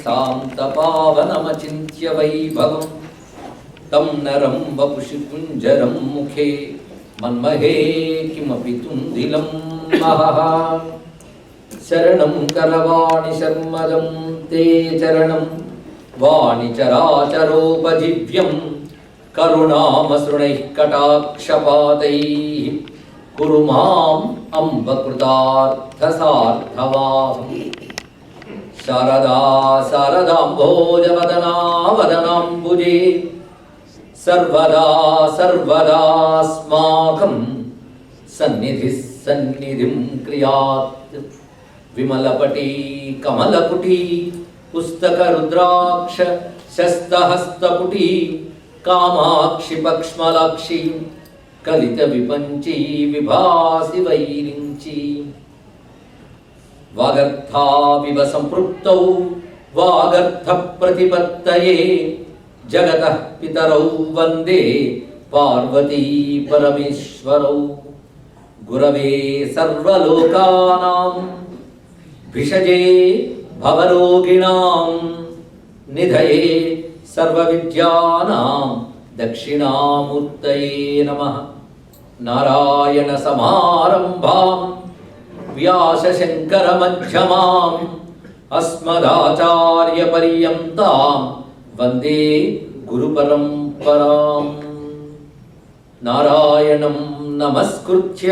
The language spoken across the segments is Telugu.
शान्तपावनमचिन्त्य वैभवं तं नरं वपुषि कुञ्जरं मुखे मन्महे किमपि तुन्दिलं महः। शरणं करवाणि शर्मदं ते चरणं वाणिचराचरोपजीव्यं करुणामसृणैः कटाक्षपातैः कुरु माम् अम्ब कृतार्थसार्थवाहम्। शारदा शारदाम्भोजवदना वदनाम्बुजे सर्वदा सर्वदास्माकं सन्निधिः सन्निधिं क्रियात्। विमलपटी कमलपुटी पुस्तकरुद्राक्ष शस्तहस्तपुटी कामाक्षि पक्ष्मलाक्षि कलितविपञ्ची विभासि वैरिञ्ची। वागर्थाविव सम्पृक्तौ वागर्थप्रतिपत्तये जगतः पितरौ वन्दे पार्वती परमेश्वरौ। गुरवे सर्वलोकानां भिषजे भवरोगिणां निधये सर्वविद्यानां दक्षिणामूर्तये नमः। नारायणसमारम्भां व्यासशङ्करमध्यमाम् अस्मदाचार्यपर्यन्तां वन्दे गुरुपरम्पराम्। नारायणं नमस्कृत्य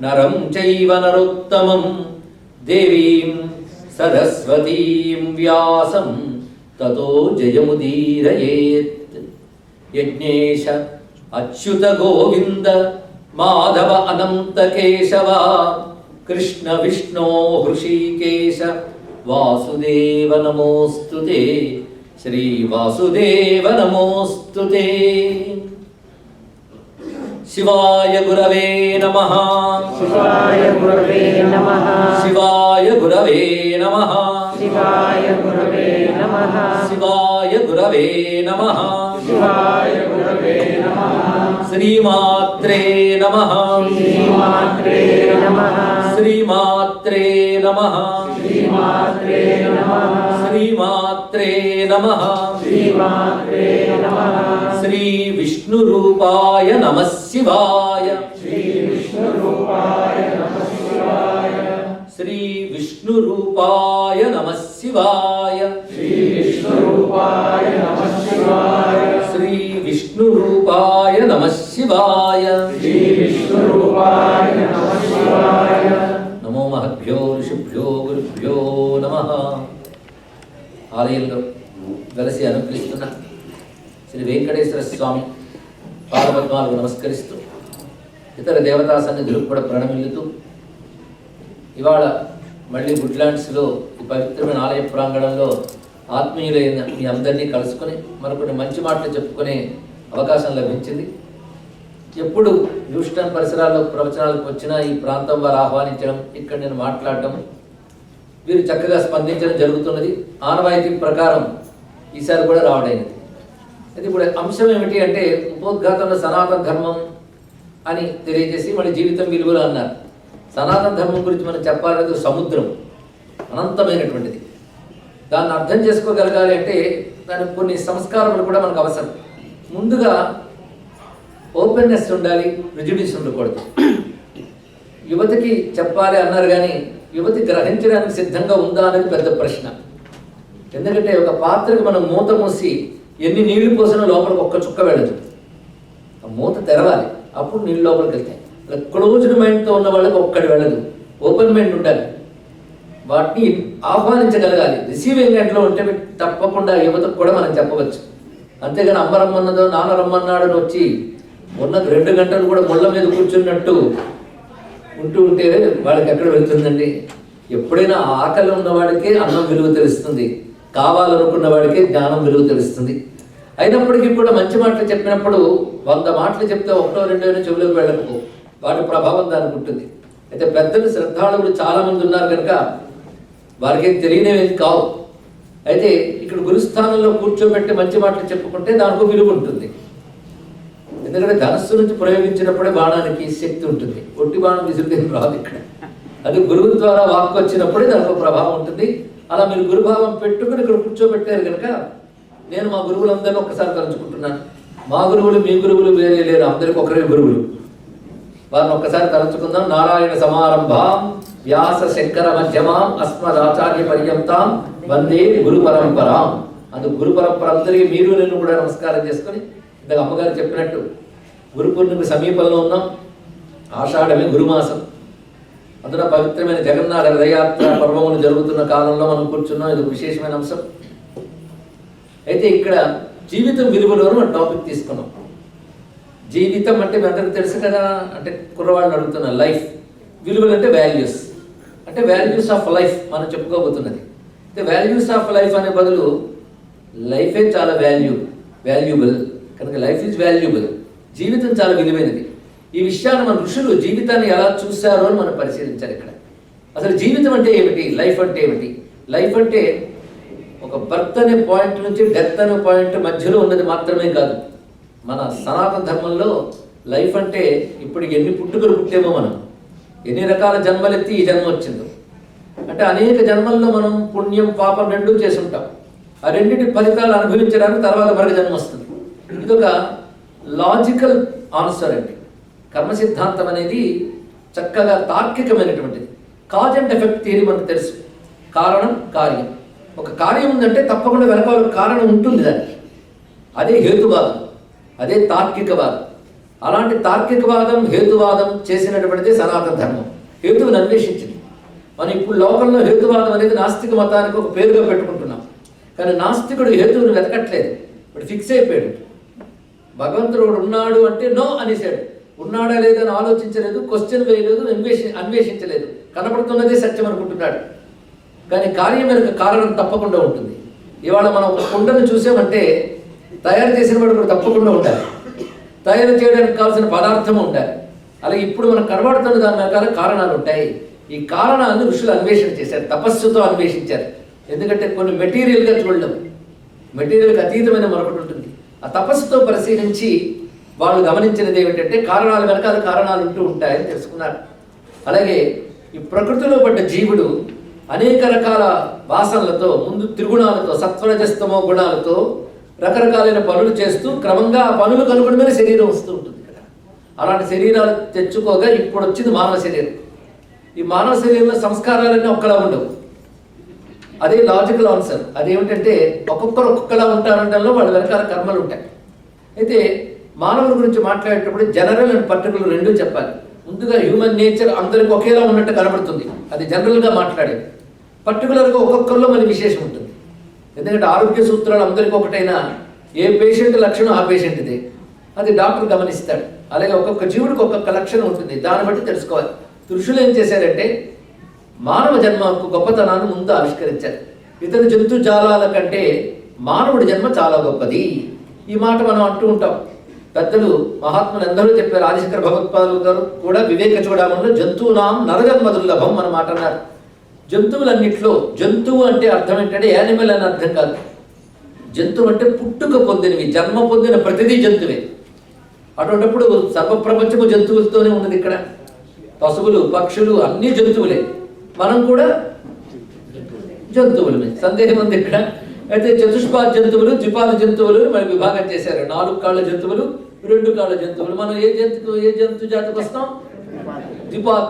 नरं चैव नरोत्तमं देवीं सरस्वतीं व्यासं ततो जयमुदीरयेत्। यज्ञेश अच्युत गोविंद माधव अनंत केशव कृष्ण विष्णु हृषीकेश वासुदेव नमोस्तुते। श्री वासुदेव नमोस्तुते। शिवाय गुरवे नमः। शिवाय गुरवे नमः। शिवाय गुरवे नमः। शिवाय गुरवे नमः। शिवाय गुरवे नमः। शिवाय गुरवे नमः। श्रीमात्रे नमः। श्रीमात्रे नमः। श्रीमात्रे नमः। श्रीमात्रे नमः। श्रीमात्रे नमः। श्रीमात्रे नमः। श्री विष्णुरूपाय नमः शिवाय। श्री विष्णुरूपाय नमः शिवाय। श्री विष्णुरूपाय नमः शिवाय। श्री विष्णुरूपाय नमः शिवाय। श्री विष्णुरूपाय नमः शिवाय। श्री विष्णुरूपाय नमः शिवाय। नमो महद्भ्यो ऋषिभ्यो गुरुभ्यो नमः। ఆలయంలో వెలసి అనుగ్రహిస్తున్న శ్రీ వెంకటేశ్వర స్వామి పాదపద్మాలకు నమస్కరిస్తూ ఇతర దేవతా సన్నిధులకు కూడా ప్రణమిల్లుతూ ఇవాళ మళ్ళీ వుడ్లాండ్స్లో ఈ పవిత్రమైన ఆలయ ప్రాంగణంలో ఆత్మీయులైన మీ అందరినీ కలుసుకొని మరికొన్ని మంచి మాటలు చెప్పుకునే అవకాశం లభించింది. ఎప్పుడు హ్యూస్టన్ పరిసరాల్లో ప్రవచనాలకు వచ్చినా ఈ ప్రాంతం వారు ఆహ్వానించడం, ఇక్కడ నేను మాట్లాడటం, వీరు చక్కగా స్పందించడం జరుగుతున్నది. ఆనవాయితీ ప్రకారం ఈసారి కూడా రావడైనది. అయితే ఇప్పుడు అంశం ఏమిటి అంటే ఉపోద్ఘాతంలో సనాతన ధర్మం అని తెలియజేసి మళ్ళీ జీవితం విలువలు అన్నారు. సనాతన ధర్మం గురించి మనం చెప్పాలంటే సముద్రం అనంతమైనటువంటిది. దాన్ని అర్థం చేసుకోగలగాలి అంటే దానికి కొన్ని సంస్కారములు కూడా మనకు అవసరం. ముందుగా ఓపెన్నెస్ ఉండాలి, ప్రిజుడిస్ ఉండకూడదు. యువతికి చెప్పాలి అన్నారు కానీ యువతి గ్రహించడానికి సిద్ధంగా ఉందా అనేది పెద్ద ప్రశ్న. ఎందుకంటే ఒక పాత్రకి మనం మూత మూసి ఎన్ని నీళ్లు పోసినా లోపలికి ఒక్క చుక్క వెళ్ళదు. ఆ మూత తెరవాలి, అప్పుడు నీళ్ళు లోపలికి వెళ్తాయి. ఇలా క్లోజ్డ్ మైండ్తో ఉన్న వాళ్ళకి ఒక్కడి వెళ్ళదు. ఓపెన్ మైండ్ ఉండాలి, వాటిని ఆహ్వానించగలగాలి. రిసీవింగ్ ఎండ్లో ఉంటే తప్పకుండా యువతకు కూడా మనం చెప్పవచ్చు. అంతేగాని అమ్మ రమ్మన్నదో నాన్న రమ్మన్నాడని వచ్చి ఉన్న 2 గంటలు కూడా ముళ్ళ మీద కూర్చున్నట్టు ఉంటూ ఉంటే వాళ్ళకి ఎక్కడ వెళ్తుందండి? ఎప్పుడైనా ఆకలి ఉన్నవాడికే అన్నం విలువ తెలుస్తుంది, కావాలనుకున్న వాడికే జ్ఞానం విలువ తెలుస్తుంది. అయినప్పటికీ కూడా మంచి మాటలు చెప్పినప్పుడు 100 మాటలు చెప్తే 1 2 చెవులోకి వెళ్ళకపో, వాటి ప్రభావం దానికి ఉంటుంది. అయితే పెద్దలు శ్రద్ధాళువులు చాలామంది ఉన్నారు కనుక వారికి తెలియనివేం కావు. అయితే ఇక్కడ గురుస్థానంలో కూర్చోబెట్టి మంచి మాటలు చెప్పుకుంటే దానికి విలువ ఉంటుంది. ఎందుకంటే ధనస్సు నుంచి ప్రయోగించినప్పుడే బాణానికి శక్తి ఉంటుంది, ఒట్టి బాణం విసురుదేం రాదు. ఇక్కడ అది గురువు ద్వారా వాక్కు వచ్చినప్పుడే దానికి ప్రభావం ఉంటుంది. అలా మీరు గురుభావం పెట్టుకుని ఇక్కడ కూర్చోబెట్టారు కనుక నేను మా గురువులందరినీ ఒక్కసారి తలుచుకుంటున్నాను. మా గురువులు మీ గురువులు వేరే లేరు, అందరికీ ఒకరే గురువులు. వారిని ఒక్కసారి తలుచుకుందాం. నారాయణ సమారంభాం వ్యాస శంకర మధ్యమాం అస్మదాచార్య పర్యంతాం వందే గురు పరంపరాం. అందుకు గురు పరంపర అందరికీ మీరు నేను కూడా నమస్కారం చేసుకొని, ఇందాక అమ్మగారు చెప్పినట్టు గురు పూర్ణిమ సమీపంలో ఉన్నాం. ఆషాఢమే గురుమాసం. అందులో పవిత్రమైన జగన్నాథ రథయాత్ర పర్వములు జరుగుతున్న కాలంలో మనం కూర్చున్నాం. ఇది విశేషమైన అంశం. అయితే ఇక్కడ జీవితం విలువలోనూ మనం టాపిక్ తీసుకున్నాం. జీవితం అంటే మీ అందరికీ తెలుసు కదా, అంటే కుర్రవాళ్ళని అడుగుతున్నా. లైఫ్ విలువలు అంటే వాల్యూస్, అంటే వాల్యూస్ ఆఫ్ లైఫ్ మనం చెప్పుకోబోతున్నది. అయితే వాల్యూస్ ఆఫ్ లైఫ్ అనే బదులు లైఫే చాలా వాల్యూబుల్ కనుక లైఫ్ ఈజ్ వాల్యూబుల్. జీవితం చాలా విలువైనది. ఈ విషయాన్ని మన ఋషులు జీవితాన్ని ఎలా చూశారో అని మనం పరిశీలించారు. ఇక్కడ అసలు జీవితం అంటే ఏమిటి, లైఫ్ అంటే ఏమిటి? లైఫ్ అంటే ఒక బర్త్ అనే పాయింట్ నుంచి డెత్ అనే పాయింట్ మధ్యలో ఉన్నది మాత్రమే కాదు. మన సనాతన ధర్మంలో లైఫ్ అంటే ఇప్పుడు ఎన్ని పుట్టుకలు పుట్టేమో, మనం ఎన్ని రకాల జన్మలెత్తి ఈ జన్మ వచ్చిందో, అంటే అనేక జన్మల్లో మనం పుణ్యం పాపం రెండూ చేసి ఉంటాం. ఆ రెండింటి ఫలితాలు అనుభవించడానికి తర్వాత మరొక జన్మ వస్తుంది. ఇదొక లాజికల్ ఆన్సర్ అండి. కర్మ సిద్ధాంతం అనేది చక్కగా తార్కికమైనటువంటిది. కాజ్ అండ్ ఎఫెక్ట్ థియరీ మనకు తెలుసు. కారణం కార్యం. ఒక కార్యం ఉందంటే తప్పకుండా వెనకాల కారణం ఉంటుంది దానికి. అదే హేతువాదం, అదే తార్కికవాదం. అలాంటి తార్కికవాదం హేతువాదం చేసినటువంటిది సనాతన ధర్మం. హేతువుని అన్వేషించింది. మనం ఇప్పుడు లోకంలో హేతువాదం అనేది నాస్తిక మతానికి ఒక పేరుగా పెట్టుకుంటున్నాం. కానీ నాస్తికుడు హేతువుని వెతకట్లేదు. ఇప్పుడు ఫిక్స్ అయిపోయాడు. భగవంతుడు ఉన్నాడు అంటే నో అనేసాడు. ఉన్నాడా లేదని ఆలోచించలేదు, క్వశ్చన్ వేయలేదు, అన్వేషించలేదు. కనపడుతున్నదే సత్యం అనుకుంటున్నాడు. కానీ కార్యం వెనుక కారణం తప్పకుండా ఉంటుంది. ఇవాళ మనం ఒక కుండను చూసామంటే తయారు చేసిన వాడు కూడా తప్పకుండా ఉండాలి. తయారు చేయడానికి కావాల్సిన పదార్థం ఉండాలి. అలాగే ఇప్పుడు మనకు కనబడుతున్న దాని రకాల కారణాలు ఉంటాయి. ఈ కారణాలను ఋషులు అన్వేషణ చేశారు, తపస్సుతో అన్వేషించారు. ఎందుకంటే కొన్ని మెటీరియల్గా చూడలేం, మెటీరియల్కి అతీతమైన మరొకటి ఉంటుంది. ఆ తపస్సుతో పరిశీలించి వాళ్ళు గమనించినది ఏమిటంటే కారణాల వెనకాల కారణాలు ఉంటూ ఉంటాయని తెలుసుకున్నారు. అలాగే ఈ ప్రకృతిలో పడ్డ జీవుడు అనేక రకాల వాసనలతో, ముందు త్రిగుణాలతో, సత్వరజస్తమో గుణాలతో రకరకాలైన పనులు చేస్తూ క్రమంగా ఆ పనులు కనుగొనగానే శరీరం వస్తూ ఉంటుంది కదా. అలాంటి శరీరాలు తెచ్చుకోగా ఇప్పుడు వచ్చింది మానవ శరీరం. ఈ మానవ శరీరంలో సంస్కారాలన్నీ ఒక్కలా ఉండవు. అదే లాజికల్ ఆన్సర్. అదేమిటంటే ఒక్కొక్కరు ఒక్కొక్కలా ఉంటారంటలో వాళ్ళ వెనకాల కర్మలు ఉంటాయి. అయితే మానవుల గురించి మాట్లాడేటప్పుడు జనరల్ అండ్ పర్టికులర్ రెండూ చెప్పాలి. ముందుగా హ్యూమన్ నేచర్ అందరికి ఒకేలా ఉన్నట్టు కనబడుతుంది, అది జనరల్గా మాట్లాడేది. పర్టికులర్గా ఒక్కొక్కరిలో మళ్ళీ విశేషం ఉంటుంది. ఎందుకంటే ఆరోగ్య సూత్రాలు అందరికీ ఒకటైనా ఏ పేషెంట్ లక్షణం ఆ పేషెంట్దే, అది డాక్టర్ గమనిస్తాడు. అలాగే ఒక్కొక్క జీవుడికి ఒక్కొక్క లక్షణం ఉంటుంది, దాన్ని బట్టి తెలుసుకోవాలి. ఋషులు ఏం చేశారంటే మానవ జన్మకు గొప్పతనాన్ని ముందు ఆవిష్కరించారు. ఇతర జంతు జాలాల కంటే మానవుడి జన్మ చాలా గొప్పది. ఈ మాట మనం అంటూ ఉంటాం. పెద్దలు మహాత్ములు ఎందరూ చెప్పారు. ఆదిశంకర భగవత్పాదులు గారు కూడా వివేక చూడమంలో జంతువునాం నరజన్మ దుర్లభం మన మాట అన్నారు. జంతువులన్నిట్లో జంతువు అంటే అర్థం ఏంటంటే యానిమల్ అని అర్థం కాదు. జంతువు అంటే పుట్టుక పొందినవి, జన్మ పొందిన ప్రతిదీ జంతువే. అటువంటిప్పుడు సర్వప్రపంచము జంతువులతోనే ఉన్నది. ఇక్కడ పశువులు పక్షులు అన్ని జంతువులే, మనం కూడా జంతువులమే, సందేహం ఉంది ఇక్కడ. అయితే చతుష్పాద జంతువులు, ద్విపాద జంతువులు మరి విభాగం చేశారు. 4 కాళ్ళ జంతువులు, 2 కాళ్ళ జంతువులు. మనం ఏ జంతు జాతికి వస్తాం? ద్విపాద్.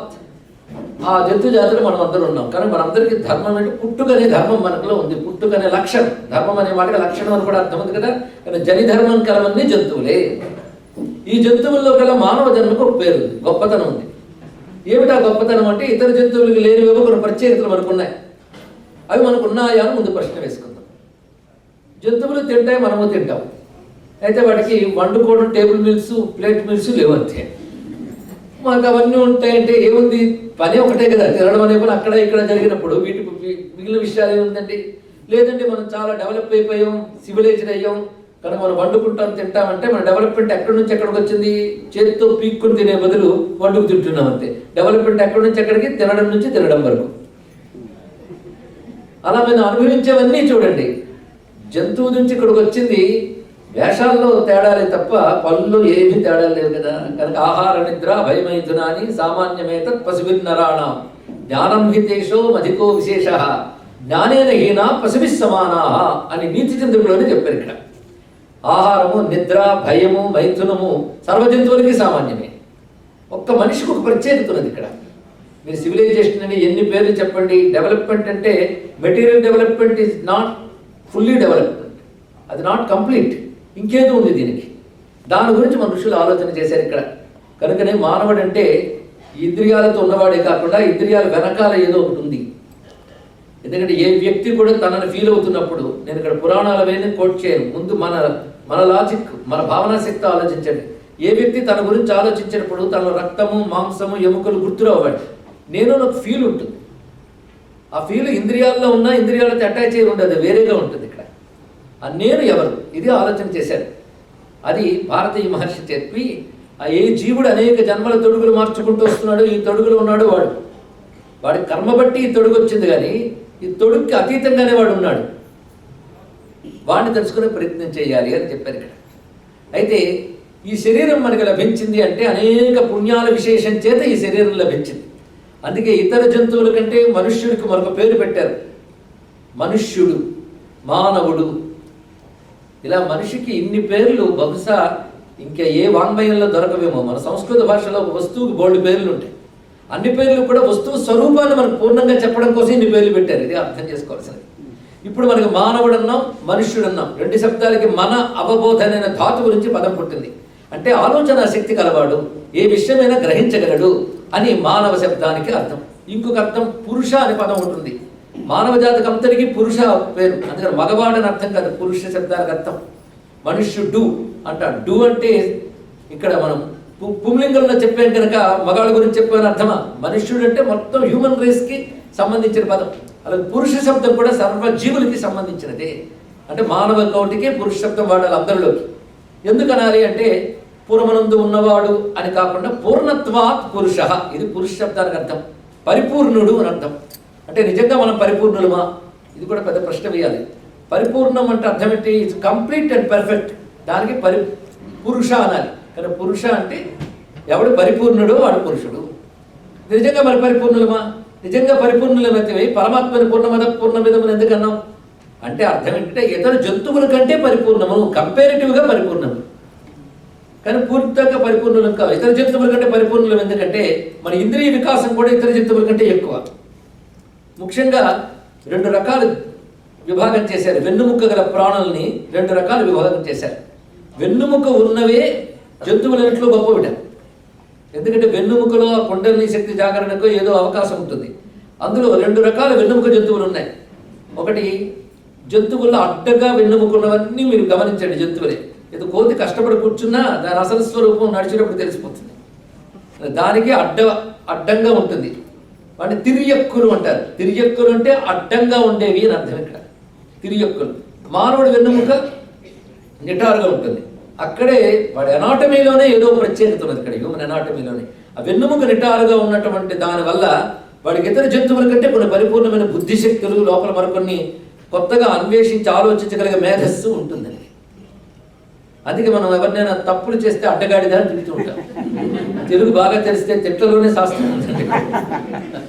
ఆ జంతు జాతులు మనం అందరూ ఉన్నాం. కానీ మనందరికీ ధర్మం అంటే పుట్టుకనే ధర్మం మనలో ఉంది. పుట్టుకనే లక్షణం, ధర్మం అనే మాటకి లక్షణం అని కూడా అర్థం ఉంది కదా. కానీ జని ధర్మం కలవన్నీ జంతువులే. ఈ జంతువుల్లో కల మానవ జన్మకు ఒక పేరు ఉంది, గొప్పతనం ఉంది. ఏమిటా గొప్పతనం అంటే ఇతర జంతువులకు లేనివేవో కొన్ని ప్రత్యేకతలు మనకు ఉన్నాయి. అవి మనకు ఉన్నాయా అని ముందు ప్రశ్న వేసుకుందాం. జంతువులు తింటాయి, మనము తింటాం. అయితే వాటికి వండుకోవడం టేబుల్ మిల్స్, ప్లేట్ మిల్స్ లేవంతే. మాకు అవన్నీ ఉంటాయంటే ఏముంది, పని ఒకటే కదా. తినడం అనే పని అక్కడ ఇక్కడ జరిగినప్పుడు వీటి మిగిలిన విషయాలు ఏముందండి? లేదండి మనం చాలా డెవలప్ అయిపోయాం, సివిలైజ్డ్ అయ్యాం కనుక మనం వండుకుంటాం తింటామంటే మన డెవలప్మెంట్ ఎక్కడి నుంచి ఎక్కడికి వచ్చింది? చేతితో పీక్కుని తినే బదులు వండుకు తింటున్నాం అంతే. డెవలప్మెంట్ ఎక్కడి నుంచి ఎక్కడికి? తినడం నుంచి తినడం వరకు. అలా మనం అనుభవించేవన్నీ చూడండి. జంతువు నుంచి ఇక్కడికి వచ్చింది వేషాల్లో తేడాలే తప్ప పళ్ళలో ఏమీ తేడాలు లేవు కదా. కనుక ఆహార నిద్ర భయమైథునాని సామాన్యమేత పశుభిన్నరాణం జ్ఞానం హితేషో అధికో విశేష జ్ఞానేన హీనా పశుభిః సమానాః అని నీతి చంద్రుడిలోనే చెప్పారు ఇక్కడ. ఆహారము, నిద్ర, భయము, మైథునము సర్వజంతువులకి సామాన్యమే. ఒక్క మనిషికి ఒక ప్రత్యేకత ఉన్నది ఇక్కడ. మీరు సివిలైజేషన్ అని ఎన్ని పేర్లు చెప్పండి, డెవలప్మెంట్ అంటే material development is not fully development, అది నాట్ కంప్లీట్, ఇంకేదో ఉంది దీనికి. దాని గురించి మనుషులు ఆలోచన చేశారు ఇక్కడ. కనుకనే మానవుడు అంటే ఇంద్రియాలతో ఉన్నవాడే కాకుండా ఇంద్రియాల వెనకాల ఏదో ఒకటి ఉంది. ఎందుకంటే ఏ వ్యక్తి కూడా తనని ఫీల్ అవుతున్నప్పుడు, నేను ఇక్కడ పురాణాల వేని కోట్ చేయను, ముందు మన లాజిక్, మన భావనా శక్తి ఆలోచించండి. ఏ వ్యక్తి తన గురించి ఆలోచించినప్పుడు తన రక్తము, మాంసము, ఎముకలు గుర్తురావాలి. నేను నాకు ఫీల్ ఉంటుంది. ఆ ఫీల్ ఇంద్రియాల్లో ఉన్నా ఇంద్రియాలతో అటాచ్ అయి ఉండదు, వేరేగా ఉంటుంది ఇక్కడ. ఆ నేను ఎవరు, ఇది ఆలోచన చేశారు. అది భారతీయ మహర్షి చెప్పి, ఆ ఏ జీవుడు అనేక జన్మల తొడుగులు మార్చుకుంటూ వస్తున్నాడు, ఈ తొడుగులో ఉన్నాడు వాడి కర్మ బట్టి ఈ తొడుగు వచ్చింది, కానీ ఈ తొడుగుకి అతీతంగానే వాడు ఉన్నాడు. వాడిని తెలుసుకునే ప్రయత్నం చేయాలి అని చెప్పారు ఇక్కడ. అయితే ఈ శరీరం మనకి లభించింది అంటే అనేక పుణ్యాల విశేషం చేత ఈ శరీరం లభించింది. అందుకే ఇతర జంతువుల కంటే మనుష్యుడికి మరొక పేరు పెట్టారు, మనుష్యుడు, మానవుడు. ఇలా మనిషికి ఇన్ని పేర్లు బహుశా ఇంకా ఏ వాంగ్మయంలో దొరకవేమో. మన సంస్కృత భాషలో వస్తువుకి బోల్డ్ పేర్లు ఉంటాయి. అన్ని పేర్లు కూడా వస్తువు స్వరూపాన్ని మనకు పూర్ణంగా చెప్పడం కోసం ఇన్ని పేర్లు పెట్టారు. ఇది అర్థం చేసుకోవాల్సినది. ఇప్పుడు మనకి మానవుడు అన్నాం, మనుష్యుడు అన్నాం. రెండు శబ్దాలకి మన అవబోధనైన ధాతు గురించి పదం పుట్టింది. అంటే ఆలోచన శక్తి కలవాడు, ఏ విషయమైనా గ్రహించగలడు అని మానవ శబ్దానికి అర్థం. ఇంకొక అర్థం పురుష అనే పదం ఉంటుంది. మానవ జాతికి అంతటికి పురుష పేరు, అందుకని మగవాడని అర్థం కాదు, పురుష శబ్దానికి అర్థం. మనుష్యుడు అంటాడు. డు అంటే ఇక్కడ మనం పుంలింగంలో చెప్పాం కనుక మగాళ్ళ గురించి చెప్పాను అర్థమా? మనుష్యుడు అంటే మొత్తం హ్యూమన్ రేస్కి సంబంధించిన పదం. అలాగే పురుష శబ్దం కూడా సర్వజీవులకి సంబంధించినదే. అంటే మానవ కోటికి పురుష శబ్దం వాడాలి అందరిలోకి. ఎందుకు అనాలి అంటే పూర్వనందు ఉన్నవాడు అని కాకుండా పూర్ణత్వాత్ పురుష, ఇది పురుష శబ్దానికి అర్థం. పరిపూర్ణుడు అని అర్థం. అంటే నిజంగా మనం పరిపూర్ణులమా? ఇది కూడా పెద్ద ప్రశ్న వేయాలి. పరిపూర్ణం అంటే అర్థం ఏంటి? ఇట్స్ కంప్లీట్ అండ్ పర్ఫెక్ట్, దానికి పురుష అనాలి. కానీ పురుష అంటే ఎవడు పరిపూర్ణుడో వాడు పురుషుడు. నిజంగా మరి పరిపూర్ణులమా? నిజంగా పరిపూర్ణులమైతే పరమాత్మని పూర్ణమద పూర్ణమిదమని ఎందుకు అన్నాం అంటే అర్థం ఏంటంటే ఇతర జంతువుల కంటే పరిపూర్ణము, కంపారిటివ్గా పరిపూర్ణము, కానీ పూర్తిగా పరిపూర్ణులం కాదు. ఇతర జంతువుల కంటే పరిపూర్ణులం ఎందుకంటే మన ఇంద్రియ వికాసం కూడా ఇతర జంతువుల కంటే ఎక్కువ. ముఖ్యంగా రెండు రకాల విభాగం చేశారు. వెన్నుముక్క గల ప్రాణుల్ని రెండు రకాల విభాగం చేశారు. వెన్నుముక ఉన్నవే జంతువులన్నింటిలో గొప్పవిట. ఎందుకంటే వెన్నుముకలో ఆ కుండలిని శక్తి జాగరణకు ఏదో అవకాశం ఉంటుంది. అందులో రెండు రకాల వెన్నుముక జంతువులు ఉన్నాయి. ఒకటి జంతువుల్లో అడ్డగా వెన్నుముకున్నవన్నీ మీరు గమనించండి. జంతువులే ఏదో కోతి కష్టపడి కూర్చున్నా దాని అసలు స్వరూపం నడిచేటప్పుడు తెలిసిపోతుంది. దానికి అడ్డంగా ఉంటుంది. వాటిని తిరియక్కులు అంటారు. తిరియక్కులు అంటే అడ్డంగా ఉండేవి అని అర్థం. ఇక్కడ తిరియక్కులు. మానవుడి వెన్నుముక నిటారుగా ఉంటుంది. అక్కడే వాడి ఎనాటమీలోనే ఏదో ప్రత్యేకత ఉన్నది. ఇక్కడ హ్యూమన్ ఎనాటమీలోనే ఆ వెన్నుముక నిటారుగా ఉన్నటువంటి దానివల్ల వాడికి ఇతర జంతువుల కంటే కొన్ని పరిపూర్ణమైన బుద్ధిశక్తులు, లోపల మరికొన్ని కొత్తగా అన్వేషించి ఆలోచించగలిగే మేధస్సు ఉంటుందండి. అందుకే మనం ఎవరినైనా తప్పులు చేస్తే అడ్డగాడిదా అని తిరుగుతూ ఉంటాం. తెలుగు బాగా తెలిస్తే తిట్లలోనే శాస్త్రం ఉందండి.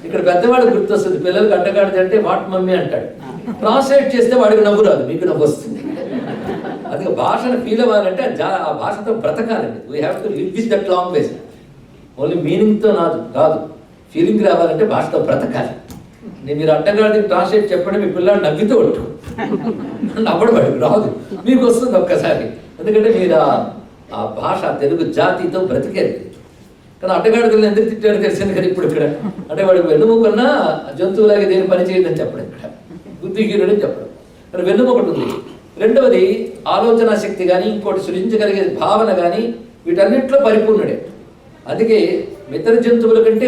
ఇక్కడ పెద్దవాడు గుర్తొస్తుంది. పిల్లలకు అడ్డగాడిద అంటే వాట్ మమ్మీ అంటాడు. ట్రాన్స్లేట్ చేస్తే వాడికి నవ్వు రాదు, మీకు నవ్వు వస్తుంది. అందుకే భాషను ఫీల్ అవ్వాలంటే ఆ భాషతో బ్రతకాలండి. We have to live with that language. Only మీనింగ్తో కాదు, ఫీలింగ్ రావాలంటే భాషతో బ్రతకాలి. మీరు అడ్డగాడికి ట్రాన్స్లేట్ చెప్పండి, మీ పిల్లలు నవ్వితో ఒట్టు నవ్వడం వాడికి రాదు, మీకు వస్తుంది ఒక్కసారి. ఎందుకంటే మీరు ఆ భాష తెలుగు జాతితో బ్రతికేది. కానీ అడ్డగాడికలను ఎందుకు తిట్టారో తెలిసింది కదా ఇప్పుడు ఇక్కడ. అంటే వాడికి వెన్నుముకన్నా జంతువులాగే దేని పని చేయదని చెప్పడం, ఇక్కడ బుద్ధిహీనుడని చెప్పడం. కానీ వెన్నుముకటి ఉంది. రెండవది ఆలోచన శక్తి కానీ ఇంకోటి సృజించగలిగే భావన కానీ వీటన్నిటిలో పరిపూర్ణుడే. అందుకే ఇతర జంతువుల కంటే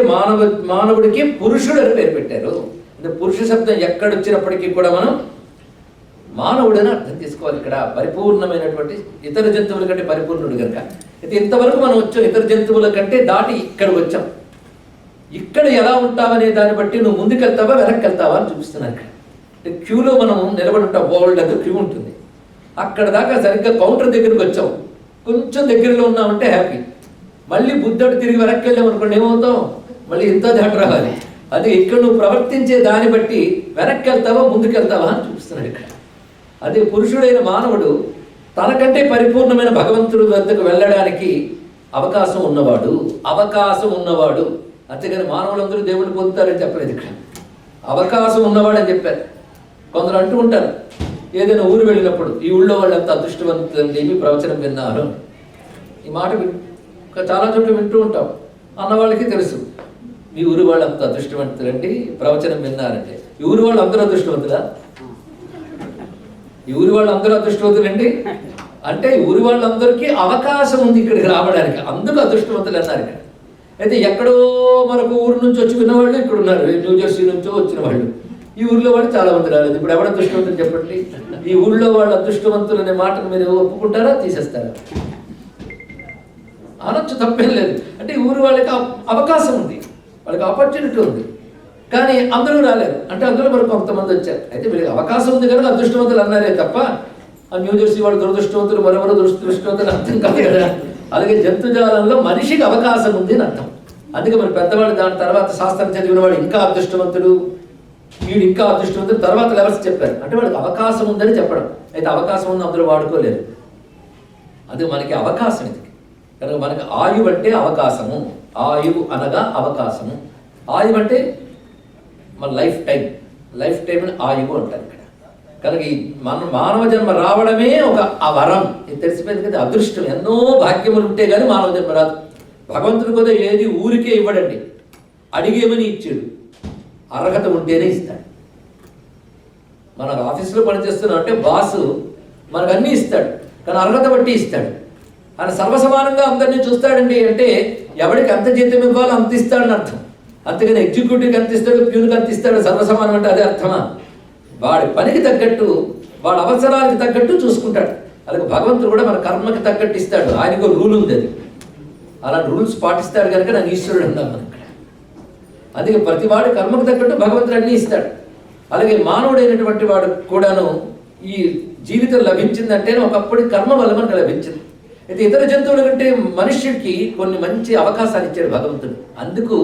మానవుడికి పురుషుడు అని పేరు పెట్టారు. అంటే పురుష శబ్దం ఎక్కడొచ్చినప్పటికీ కూడా మనం మానవుడని అర్థం చేసుకోవాలి. ఇక్కడ పరిపూర్ణమైనటువంటి ఇతర జంతువుల కంటే పరిపూర్ణుడు కనుక. అయితే ఇంతవరకు మనం వచ్చాం, ఇతర జంతువుల కంటే దాటి ఇక్కడికి వచ్చాం. ఇక్కడ ఎలా ఉంటావనే దాన్ని బట్టి నువ్వు ముందుకెళ్తావా వెనక్కి వెళ్తావా అని చూపిస్తున్నాను. ఇక్కడ క్యూలో మనం నిలబడి ఉంటాం, బోల్డ్ అంతా క్యూ ఉంటుంది. అక్కడ దాకా సరిగ్గా కౌంటర్ దగ్గరికి వచ్చాం, కొంచెం దగ్గరలో ఉన్నామంటే హ్యాపీ. మళ్ళీ బుద్ధుడు తిరిగి వెనక్కి వెళ్ళాం అనుకోండి, ఏమవుతాం? మళ్ళీ ఇంత దాటి రావాలి. అది ఇక్కడ నువ్వు ప్రవర్తించే దాన్ని బట్టి వెనక్కి వెళ్తావా ముందుకెళ్తావా అని చూపిస్తున్నాడు ఇక్కడ. అదే పురుషుడైన మానవుడు తనకంటే పరిపూర్ణమైన భగవంతుడి వద్దకు వెళ్ళడానికి అవకాశం ఉన్నవాడు. అంతేగాని మానవులందరూ దేవుడిని పొందుతారని చెప్పలేదు ఇక్కడ. అవకాశం ఉన్నవాడు అని చెప్పారు. కొందరు అంటూ ఉంటారు, ఏదైనా ఊరు వెళ్ళినప్పుడు ఈ ఊళ్ళో వాళ్ళంతా అదృష్టవంతులండి మీ ప్రవచనం విన్నారు. ఈ మాట చాలా చోట్ల వింటూ ఉంటాం. అన్నవాళ్ళకి తెలుసు మీ ఊరు వాళ్ళంతా అదృష్టవంతులండి ప్రవచనం విన్నారంటే. ఈ ఊరు వాళ్ళు అందరూ అదృష్టవంతులా? ఈ ఊరి వాళ్ళందరూ అదృష్టవంతులండి అంటే ఈ ఊరి వాళ్ళందరికీ అవకాశం ఉంది ఇక్కడికి రావడానికి, అందుకు అదృష్టవంతులు అన్నారు ఇక్కడ. అయితే ఎక్కడో మరొక ఊరు నుంచి వచ్చి విన్నవాళ్ళు ఇక్కడ ఉన్నారు, న్యూజెర్సీ నుంచో వచ్చిన వాళ్ళు. ఈ ఊరిలో వాళ్ళు చాలా మంది రాలేదు. ఇప్పుడు ఎవరు అదృష్టవంతులు చెప్పండి? ఈ ఊళ్ళో వాళ్ళు అదృష్టవంతులు అనే మాటను మీరు ఒప్పుకుంటారా తీసేస్తారా? అనొచ్చు, తప్పేం లేదు. అంటే ఈ ఊరి వాళ్ళకి అవకాశం ఉంది, వాళ్ళకి ఆపర్చునిటీ ఉంది, కానీ అందరూ రాలేరు. అంటే అందులో మరి కొంతమంది వచ్చారు. అయితే వీళ్ళకి అవకాశం ఉంది కనుక అదృష్టవంతులు అన్నారే తప్ప ఆ న్యూజెర్సీ వాళ్ళు దురదృష్టవంతులు మరెవరో దురదృష్టవంతులు అర్థం కాదు కదా. అలాగే జంతుజాలంలో మనిషికి అవకాశం ఉంది అని అర్థం. అందుకే మరి పెద్దవాళ్ళు దాని తర్వాత శాస్త్రం చదివిన వాడు ఇంకా అదృష్టవంతుడు, వీడు ఇంకా అదృష్టవంతుడు తర్వాత లెవెల్స్ చెప్పారు. అంటే వాడికి అవకాశం ఉందని చెప్పడం. అయితే అవకాశం ఉంది అందరూ వాడుకోలేరు. అది మనకి అవకాశం ఇది కనుక మనకి ఆయువు అంటే అవకాశము. ఆయువు అనగా అవకాశము. ఆయువు అంటే మన లైఫ్ టైం అని ఆయువు అంటారు ఇక్కడ. కనుక ఈ మానవ జన్మ రావడమే ఒక వరం. ఇది తెలిసిపోయింది కదా. అదృష్టం, ఎన్నో భాగ్యములు ఉంటే కానీ మానవ జన్మ రాదు. భగవంతుడి కూడా ఏది ఊరికే ఇవ్వడండి, అడిగేమని ఇచ్చాడు. అర్హత ఉంటేనే ఇస్తాడు. మన ఆఫీసులో పనిచేస్తున్నాం అంటే బాసు మనకు అన్నీ ఇస్తాడు, కానీ అర్హత బట్టి ఇస్తాడు. ఆయన సర్వసమానంగా అందరినీ చూస్తాడండి అంటే ఎవరికి ఎంత జీతం ఇవ్వాలో అంత ఇస్తాడని అర్థం. అంతేగాని ఎగ్జిక్యూటివ్కి ఎంత ఇస్తాడు, ప్యూన్కి ఎంత ఇస్తాడు, సర్వసమానం అంటే అదే అర్థమా? వాడి పనికి తగ్గట్టు, వాడి అవసరానికి తగ్గట్టు చూసుకుంటాడు. అలాగే భగవంతుడు కూడా మన కర్మకి తగ్గట్టు ఇస్తాడు. ఆయనకు రూల్ ఉంది, అది అలాంటి రూల్స్ పాటిస్తాడు కనుక నన్ను ఈశ్వరుడు అన్నాం మనం ఇక్కడ. అందుకే ప్రతి వాడి కర్మకు తగ్గట్టు భగవంతుడు అన్నీ ఇస్తాడు. అలాగే మానవుడైనటువంటి వాడు కూడాను ఈ జీవితం లభించిందంటే ఒకప్పుడు కర్మ వల్ల మనకు లభించింది. అయితే ఇతర జంతువుల కంటే మనుష్యుడికి కొన్ని మంచి అవకాశాలు ఇచ్చాడు భగవంతుడు. అందుకు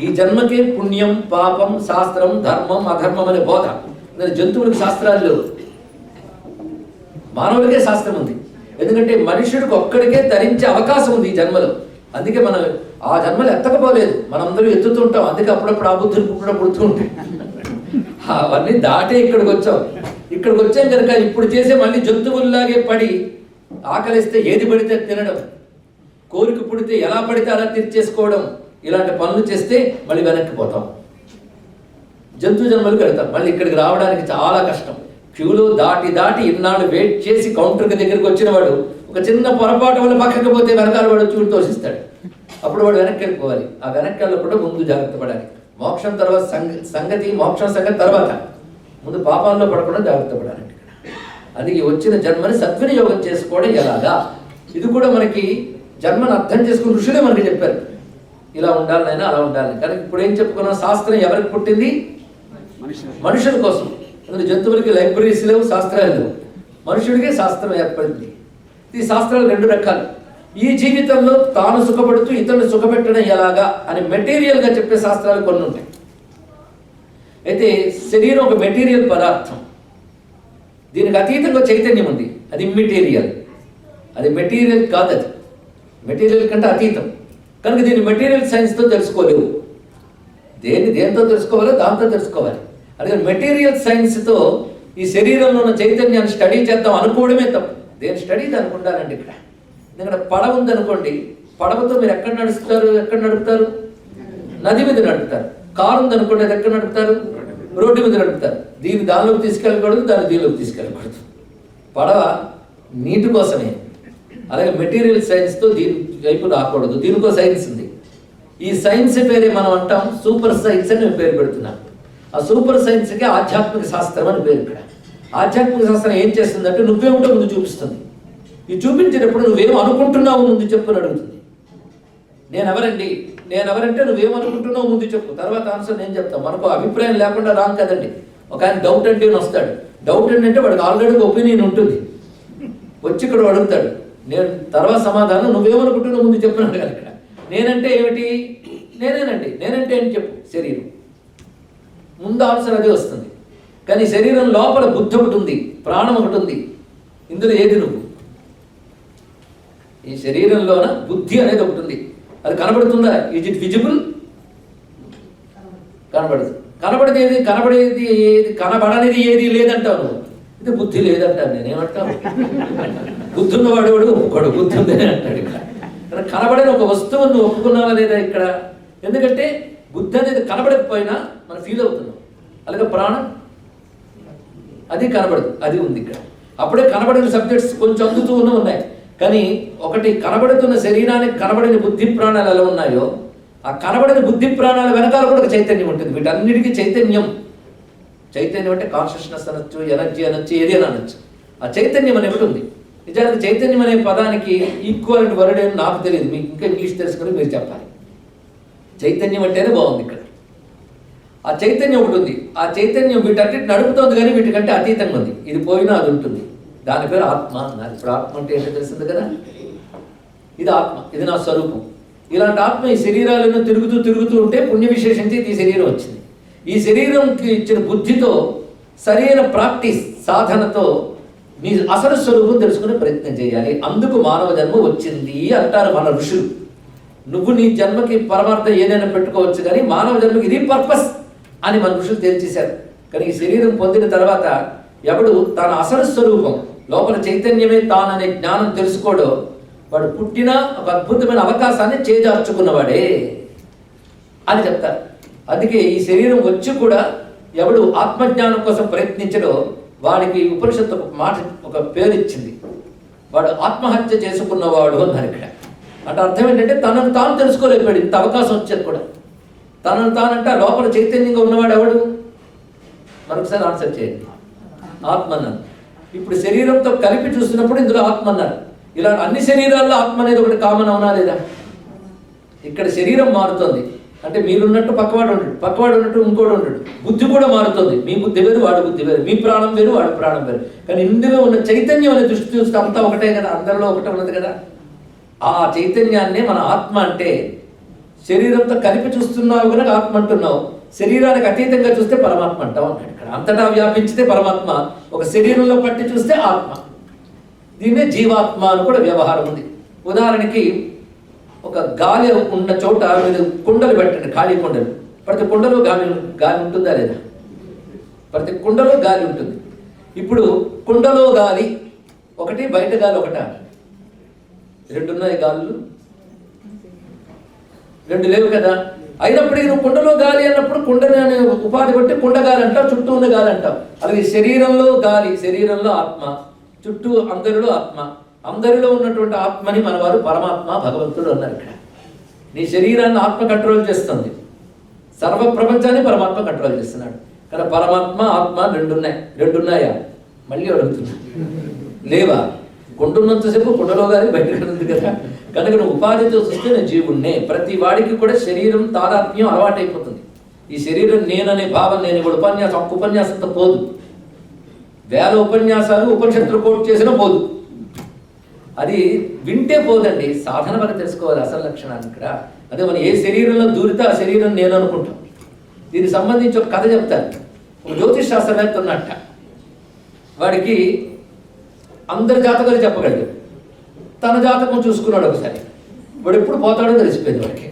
ఈ జన్మకే పుణ్యం, పాపం, శాస్త్రం, ధర్మం, అధర్మం అనే బోధ. జంతువులకు శాస్త్రాలు లేవు, మానవులకే శాస్త్రం ఉంది. ఎందుకంటే మనుష్యుడికి ఒక్కడికే ధరించే అవకాశం ఉంది ఈ జన్మలో. అందుకే మనం ఆ జన్మలు ఎత్తకపోలేదు, మనందరూ ఎత్తుతుంటాం. అందుకే అప్పుడప్పుడు ఆ బుద్ధులు పుడుతూ ఉంటాయి. అవన్నీ దాటే ఇక్కడికి వచ్చాం కనుక ఇప్పుడు చేసే మళ్ళీ జంతువుల్లాగే పడి ఆకలిస్తే ఏది పడితే తినడం, కోరిక పుడితే ఎలా పడితే అలా తీర్చేసుకోవడం, ఇలాంటి పనులు చేస్తే మళ్ళీ వెనక్కి పోతాం, జంతు జన్మలు కడతాం. మళ్ళీ ఇక్కడికి రావడానికి చాలా కష్టం. క్యూలో దాటి ఇన్నాళ్ళు వెయిట్ చేసి కౌంటర్కి దగ్గరికి వచ్చిన వాడు ఒక చిన్న పొరపాటు వల్ల పక్కకి పోతే వెనకాల వాడు చూడు తోసిస్తాడు. అప్పుడు వాడు వెనక్కి వెళ్ళిపోవాలి. ఆ వెనక్కి వెళ్ళకుండా ముందు జాగ్రత్త పడాలి. మోక్షం తర్వాత మోక్షం సంగతి తర్వాత, ముందు పాపాల్లో పడకుండా జాగ్రత్త పడాలి. అందుకే వచ్చిన జన్మని సద్వినియోగం చేసుకోవడం ఎలాగా, ఇది కూడా మనకి జన్మను అర్థం చేసుకుని ఋషులే మనకి చెప్పారు. ఇలా ఉండాలనైనా అలా ఉండాలని. కానీ ఇప్పుడు ఏం చెప్పుకున్నాం, శాస్త్రం ఎవరికి పుట్టింది? మనుషుల కోసం. అందులో జంతువులకి లైబ్రరీస్ లేవు, శాస్త్రాలు లేవు. మనుషుడికే శాస్త్రం ఏర్పడింది. ఈ శాస్త్రాలు రెండు రకాలు. ఈ జీవితంలో తాను సుఖపడుతూ ఇతరులు సుఖపెట్టడం ఎలాగా అని మెటీరియల్గా చెప్పే శాస్త్రాలు కొన్ని ఉంటాయి. అయితే శరీరం ఒక మెటీరియల్ పదార్థం, దీనికి అతీతంగా చైతన్యం ఉంది, అది ఇమ్మెటీరియల్. అది మెటీరియల్ కాదు, అది మెటీరియల్ కంటే అతీతం. కనుక దీన్ని మెటీరియల్ సైన్స్తో తెలుసుకోలేవు. దేంతో తెలుసుకోవాలో దాంతో తెలుసుకోవాలి. అదే మెటీరియల్ సైన్స్తో ఈ శరీరంలో ఉన్న చైతన్యాన్ని స్టడీ చేద్దాం అనుకోవడమే తప్పు. దేని స్టడీ దానికి ఉండాలండి. ఇక్కడ పడవ ఉందనుకోండి, పడవతో మీరు ఎక్కడ నడుపుతారు? నది మీద నడుపుతారు. కారు ఉందనుకోండి, అది ఎక్కడ నడుపుతారు? రోడ్డు మీద నడుపుతారు. దీన్ని దానిలోకి తీసుకెళ్ళకూడదు, దాన్ని దీనిలోకి తీసుకెళ్ళకూడదు. పడవ నీటి కోసమే. అలాగే మెటీరియల్ సైన్స్తో దీని వైపు రాకూడదు. దీనికో సైన్స్ ఉంది. ఈ సైన్స్ పేరే మనం అంటాం సూపర్ సైన్స్ అని మేము పేరు పెడుతున్నాం. ఆ సూపర్ సైన్స్కి ఆధ్యాత్మిక శాస్త్రం అని పేరు. ఇక్కడ ఆధ్యాత్మిక శాస్త్రం ఏం చేస్తుందంటే నువ్వేమిటో ముందు చూపిస్తుంది. ఈ చూపించేటప్పుడు నువ్వేం అనుకుంటున్నావు ముందు చెప్పని అడుగుతుంది. నేనెవరంటే నువ్వేమనుకుంటున్నావు ముందు చెప్పు, తర్వాత ఆన్సర్ నేను చెప్తాను. మనకు అభిప్రాయం లేకుండా రాంగ్ కదండి. ఒక ఆయన డౌట్ అంటే వస్తాడు. డౌట్ అంటే వాడికి ఆల్రెడీ ఒపీనియన్ ఉంటుంది. వచ్చి ఇక్కడ అడుగుతాడు, నేను తర్వాత సమాధానం నువ్వేమనుకుంటున్నావు ముందు చెప్పినాడు కదా. ఇక్కడ నేనంటే ఏమిటి? నేనంటే ఏంటి చెప్పు. శరీరం ముందు ఆన్సర్ అదే వస్తుంది. కానీ శరీరం లోపల బుద్ధి ఒకటి ఉంది, ప్రాణం ఒకటి ఉంది. ఇందులో ఏది నువ్వు? ఈ శరీరంలోన బుద్ధి అనేది ఒకటి ఉంది. అది కనబడుతుందా? Is it visible? కనబడదు. కనబడేది ఏది? కనబడనిది ఏది లేదంటావు నువ్వు. ఇది బుద్ధి లేదంటాను నేనేమంటావు? బుద్ధి ఉన్నవాడు ఒప్పుకోడు, బుద్ధి ఉందని అంటాడు. ఇక్కడ కనబడని ఒక వస్తువు నువ్వు ఒప్పుకున్నావా లేదా ఇక్కడ? ఎందుకంటే బుద్ధి అనేది కనబడకపోయినా మనం ఫీల్ అవుతున్నాం. అలాగే ప్రాణం అది కనబడదు, అది ఉంది ఇక్కడ. అప్పుడే కనబడిన సబ్జెక్ట్స్ కొంచెం అందుతూ ఉన్నాయి. కానీ ఒకటి కనబడుతున్న శరీరానికి కనబడిన బుద్ధి ప్రాణాలు ఎలా ఉన్నాయో, ఆ కనబడిన బుద్ధి ప్రాణాల వెనకాల కూడా ఒక చైతన్యం ఉంటుంది. వీటన్నిటికీ చైతన్యం అంటే కాన్షియస్నెస్ అనొచ్చు, ఎనర్జీ అనొచ్చు, ఏదైనా అనొచ్చు. ఆ చైతన్యం అనేది ఒకటి ఉంది. నిజానికి చైతన్యం అనే పదానికి ఈక్వల్ వర్డ్ అని నాకు తెలియదు, మీకు ఇంకా ఇంగ్లీష్ తెలుసుకొని మీరు చెప్పాలి. చైతన్యం అంటేనే బాగుంది ఇక్కడ. ఆ చైతన్యం ఒకటి ఉంది. ఆ చైతన్యం వీటన్నిటి నడుపుతోంది, కానీ వీటికంటే అతీతంగా ఉంది. ఇది పోయినా అది ఉంటుంది. దాని పేరు ఆత్మ అన్నారు. ఇప్పుడు ఆత్మ అంటే ఏంటో తెలిసింది కదా. ఇది ఆత్మ, ఇది నా స్వరూపం. ఇలాంటి ఆత్మ ఈ శరీరాలను తిరుగుతూ ఉంటే పుణ్య విశేషించి ఈ శరీరం వచ్చింది. ఈ శరీరంకి ఇచ్చిన బుద్ధితో సరైన ప్రాక్టీస్ సాధనతో నీ అసలు స్వరూపం తెలుసుకునే ప్రయత్నం చేయాలి. అందుకు మానవ జన్మ వచ్చింది అంటారు మన ఋషులు. నువ్వు నీ జన్మకి పరమార్థం ఏదైనా పెట్టుకోవచ్చు, కానీ మానవ జన్మకి ఇది పర్పస్ అని మన ఋషులు తేల్చేశారు. కానీ ఈ శరీరం పొందిన తర్వాత ఎవడు తన అసలు స్వరూపం లోపల చైతన్యమే తాననే జ్ఞానం తెలుసుకోడో వాడు పుట్టిన ఒక అద్భుతమైన అవకాశాన్ని చేజార్చుకున్నవాడే అని చెప్తారు. అందుకే ఈ శరీరం వచ్చి కూడా ఎవడు ఆత్మజ్ఞానం కోసం ప్రయత్నించడో వాడికి ఉపనిషత్తు ఒక మాట, ఒక పేరు ఇచ్చింది. వాడు ఆత్మహత్య చేసుకున్నవాడు అన్నారు ఇక్కడ. అంటే అర్థం ఏంటంటే తనను తాను తెలుసుకోలేకపోయాడు. ఇంత అవకాశం వచ్చేది కూడా తనను తానంటే లోపల చైతన్యంగా ఉన్నవాడు ఎవడు? మరొకసారి ఆన్సర్ చేయండి. ఆత్మ అన్నారు. ఇప్పుడు శరీరంతో కలిపి చూస్తున్నప్పుడు ఇందులో ఆత్మ అన్నారు. ఇలా అన్ని శరీరాల్లో ఆత్మ అనేది ఒకటి కామన్ అవునా లేదా? ఇక్కడ శరీరం మారుతుంది అంటే మీరున్నట్టు పక్కవాడు ఉన్నట్టు ఇంకోటి ఉండడు. బుద్ధి కూడా మారుతుంది. మీ బుద్ధి వేరు, వాడి బుద్ధి వేరు. మీ ప్రాణం వేరు, వాడి ప్రాణం వేరు. కానీ ఇందులో ఉన్న చైతన్యం అనే దృష్టి చూస్తే అంతా ఒకటే కదా, అందరిలో ఒకటే ఉన్నది కదా. ఆ చైతన్యాన్నే మన ఆత్మ అంటే. శరీరంతో కలిపి చూస్తున్నావు కనుక ఆత్మ అంటున్నావు, శరీరానికి అతీతంగా చూస్తే పరమాత్మ అంటావు అన్నాడు ఇక్కడ. అంతటా వ్యాపించితే పరమాత్మ, ఒక శరీరంలో పట్టి చూస్తే ఆత్మ. దీన్నే జీవాత్మ అని కూడా వ్యవహారం ఉంది. ఉదాహరణకి ఒక గాలి ఉన్న చోట మీరు కుండలు పెట్టండి, ఖాళీ కుండలు. ప్రతి కుండలో గాలి ఉంటుందా లేదా? ప్రతి కుండలో గాలి ఉంటుంది. ఇప్పుడు కుండలో గాలి ఒకటి, బయట గాలి ఒకటా? రెండున్నాయి గాలులు, రెండు లేవు కదా. అయినప్పటికీ నువ్వు కుండలో గాలి అన్నప్పుడు కుండని అనే ఉపాధి బట్టి కుండ గాలి అంటావు, చుట్టూ ఉన్న గాలి అంటావు. అలాగే శరీరంలో గాలి, శరీరంలో ఆత్మ, చుట్టూ అందరిలో ఆత్మ. అందరిలో ఉన్నటువంటి ఆత్మని మన వారు పరమాత్మ, భగవంతుడు అన్నారు ఇక్కడ. నీ శరీరాన్ని ఆత్మ కంట్రోల్ చేస్తుంది, సర్వ ప్రపంచాన్ని పరమాత్మ కంట్రోల్ చేస్తున్నాడు. కానీ పరమాత్మ ఆత్మ రెండున్నాయా? మళ్ళీ అడుగుతున్నా, లేవా? కుండున్నంతసేపు కుండలో గాలి బయటకు ఉంది కదా. కనుక నువ్వు ఉపాధితో చూస్తే నేను జీవుణ్ణే. ప్రతి వాడికి కూడా శరీరం తాదాత్మ్యం అలవాటైపోతుంది. ఈ శరీరం నేననే భావం నేను ఇప్పుడు ఉపన్యాసంతో పోదు. వేల ఉపన్యాసాలు ఉపనిషత్తులు కోట్ చేసినా పోదు. అది వింటే పోదండి, సాధన వల్ల తెలుసుకోవాలి అసలు లక్షణాన్ని ఇక్కడ. అదే మనం ఏ శరీరంలో దూరితే ఆ శరీరం నేను అనుకుంటాం. దీనికి సంబంధించి ఒక కథ చెప్తాను. ఒక జ్యోతిష్ శాస్త్రవేత్త ఉన్నట్ట, వాడికి అందరి జాతకాలు చెప్పగలిగాడు. తన జాతకం చూసుకున్నాడు ఒకసారి. వాడు ఎప్పుడు పోతాడో తెలిసిపోయింది వాడికి.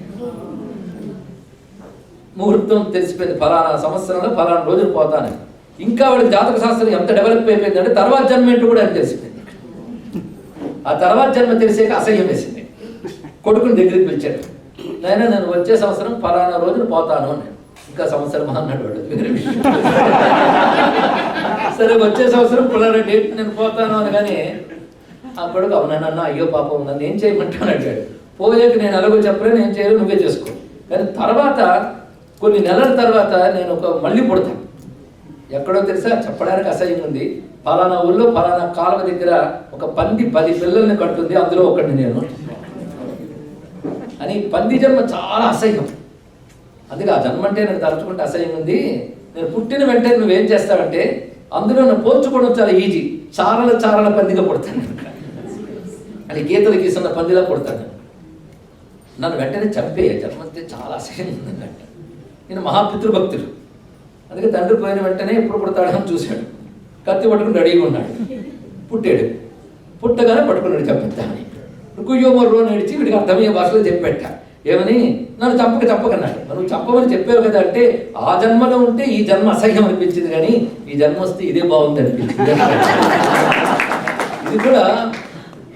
ముహూర్తం తెలిసిపోయింది, ఫలానా సంవత్సరంలో ఫలానా రోజులు పోతానని. ఇంకా వాడికి జాతక శాస్త్రం ఎంత డెవలప్ అయిపోయిందంటే తర్వాత జన్మ ఏంటో కూడా అని తెలిసిపోయింది. ఆ తర్వాత జన్మ తెలిసాక అసహ్యం వేసింది. కొడుకుని దగ్గరికి పిలిచాడు, నాయనా నేను వచ్చే సంవత్సరం ఫలానా రోజులు పోతాను అన్నాడు. ఇంకా సంవత్సరం అన్నాడు వాడు, వేరే విషయం. సరే వచ్చే సంవత్సరం ఫలానా డేట్ నేను పోతాను అనగానే ఆ కొడుకు అవునానన్నా, అయ్యో పాపం నన్ను ఏం చేయమంటాను అడిగాడు. పోయాక నేను అలాగో చెప్పలే, నేను చేయలేదు, నువ్వే చేసుకో. కానీ తర్వాత కొన్ని నెలల తర్వాత నేను మళ్ళీ పుడతాను. ఎక్కడో తెలుసా, చెప్పడానికి అసహ్యం ఉంది. ఫలానా ఊళ్ళో ఫలానా కాలువ దగ్గర ఒక పంది 10 పిల్లల్ని కడుతుంది, అందులో ఒకటి నేను అని. పంది జన్మ చాలా అసహ్యం. అందుకే ఆ జన్మ అంటే నాకు తలుచుకుంటే అసహ్యం ఉంది. నేను పుట్టిన వెంటనే నువ్వేం చేస్తావంటే అందులో నన్ను పోల్చుకోవడం చాలా ఈజీ. చారల పందిగా పుడతాను అని, గీతలు గీసిన పందిలా పుడతాను. నన్ను వెంటనే చంపే జన్మంతే చాలా అసహ్యం ఉందంట. నేను మహాపితృభక్తులు అందుకే తండ్రి పోయిన వెంటనే ఎప్పుడు పుడతాడని చూశాడు. కత్తి పట్టుకుని రెడీగా ఉన్నాడు. పుట్టాడు. పుట్టగానే పట్టుకున్నాడు చంపిద్దామని. కుయ్యో మొర్రో నడిచి వీడికి అర్థమయ్యే భాషలో చెప్పెట్ట. ఏమని? నన్ను చంపకన్నాడు. నువ్వు చంపమని చెప్పావు కదా అంటే, ఆ జన్మలో ఉంటే ఈ జన్మ అసహ్యం అనిపించింది, కానీ ఈ జన్మ వస్తే ఇదే బాగుంది అనిపించింది. ఇది కూడా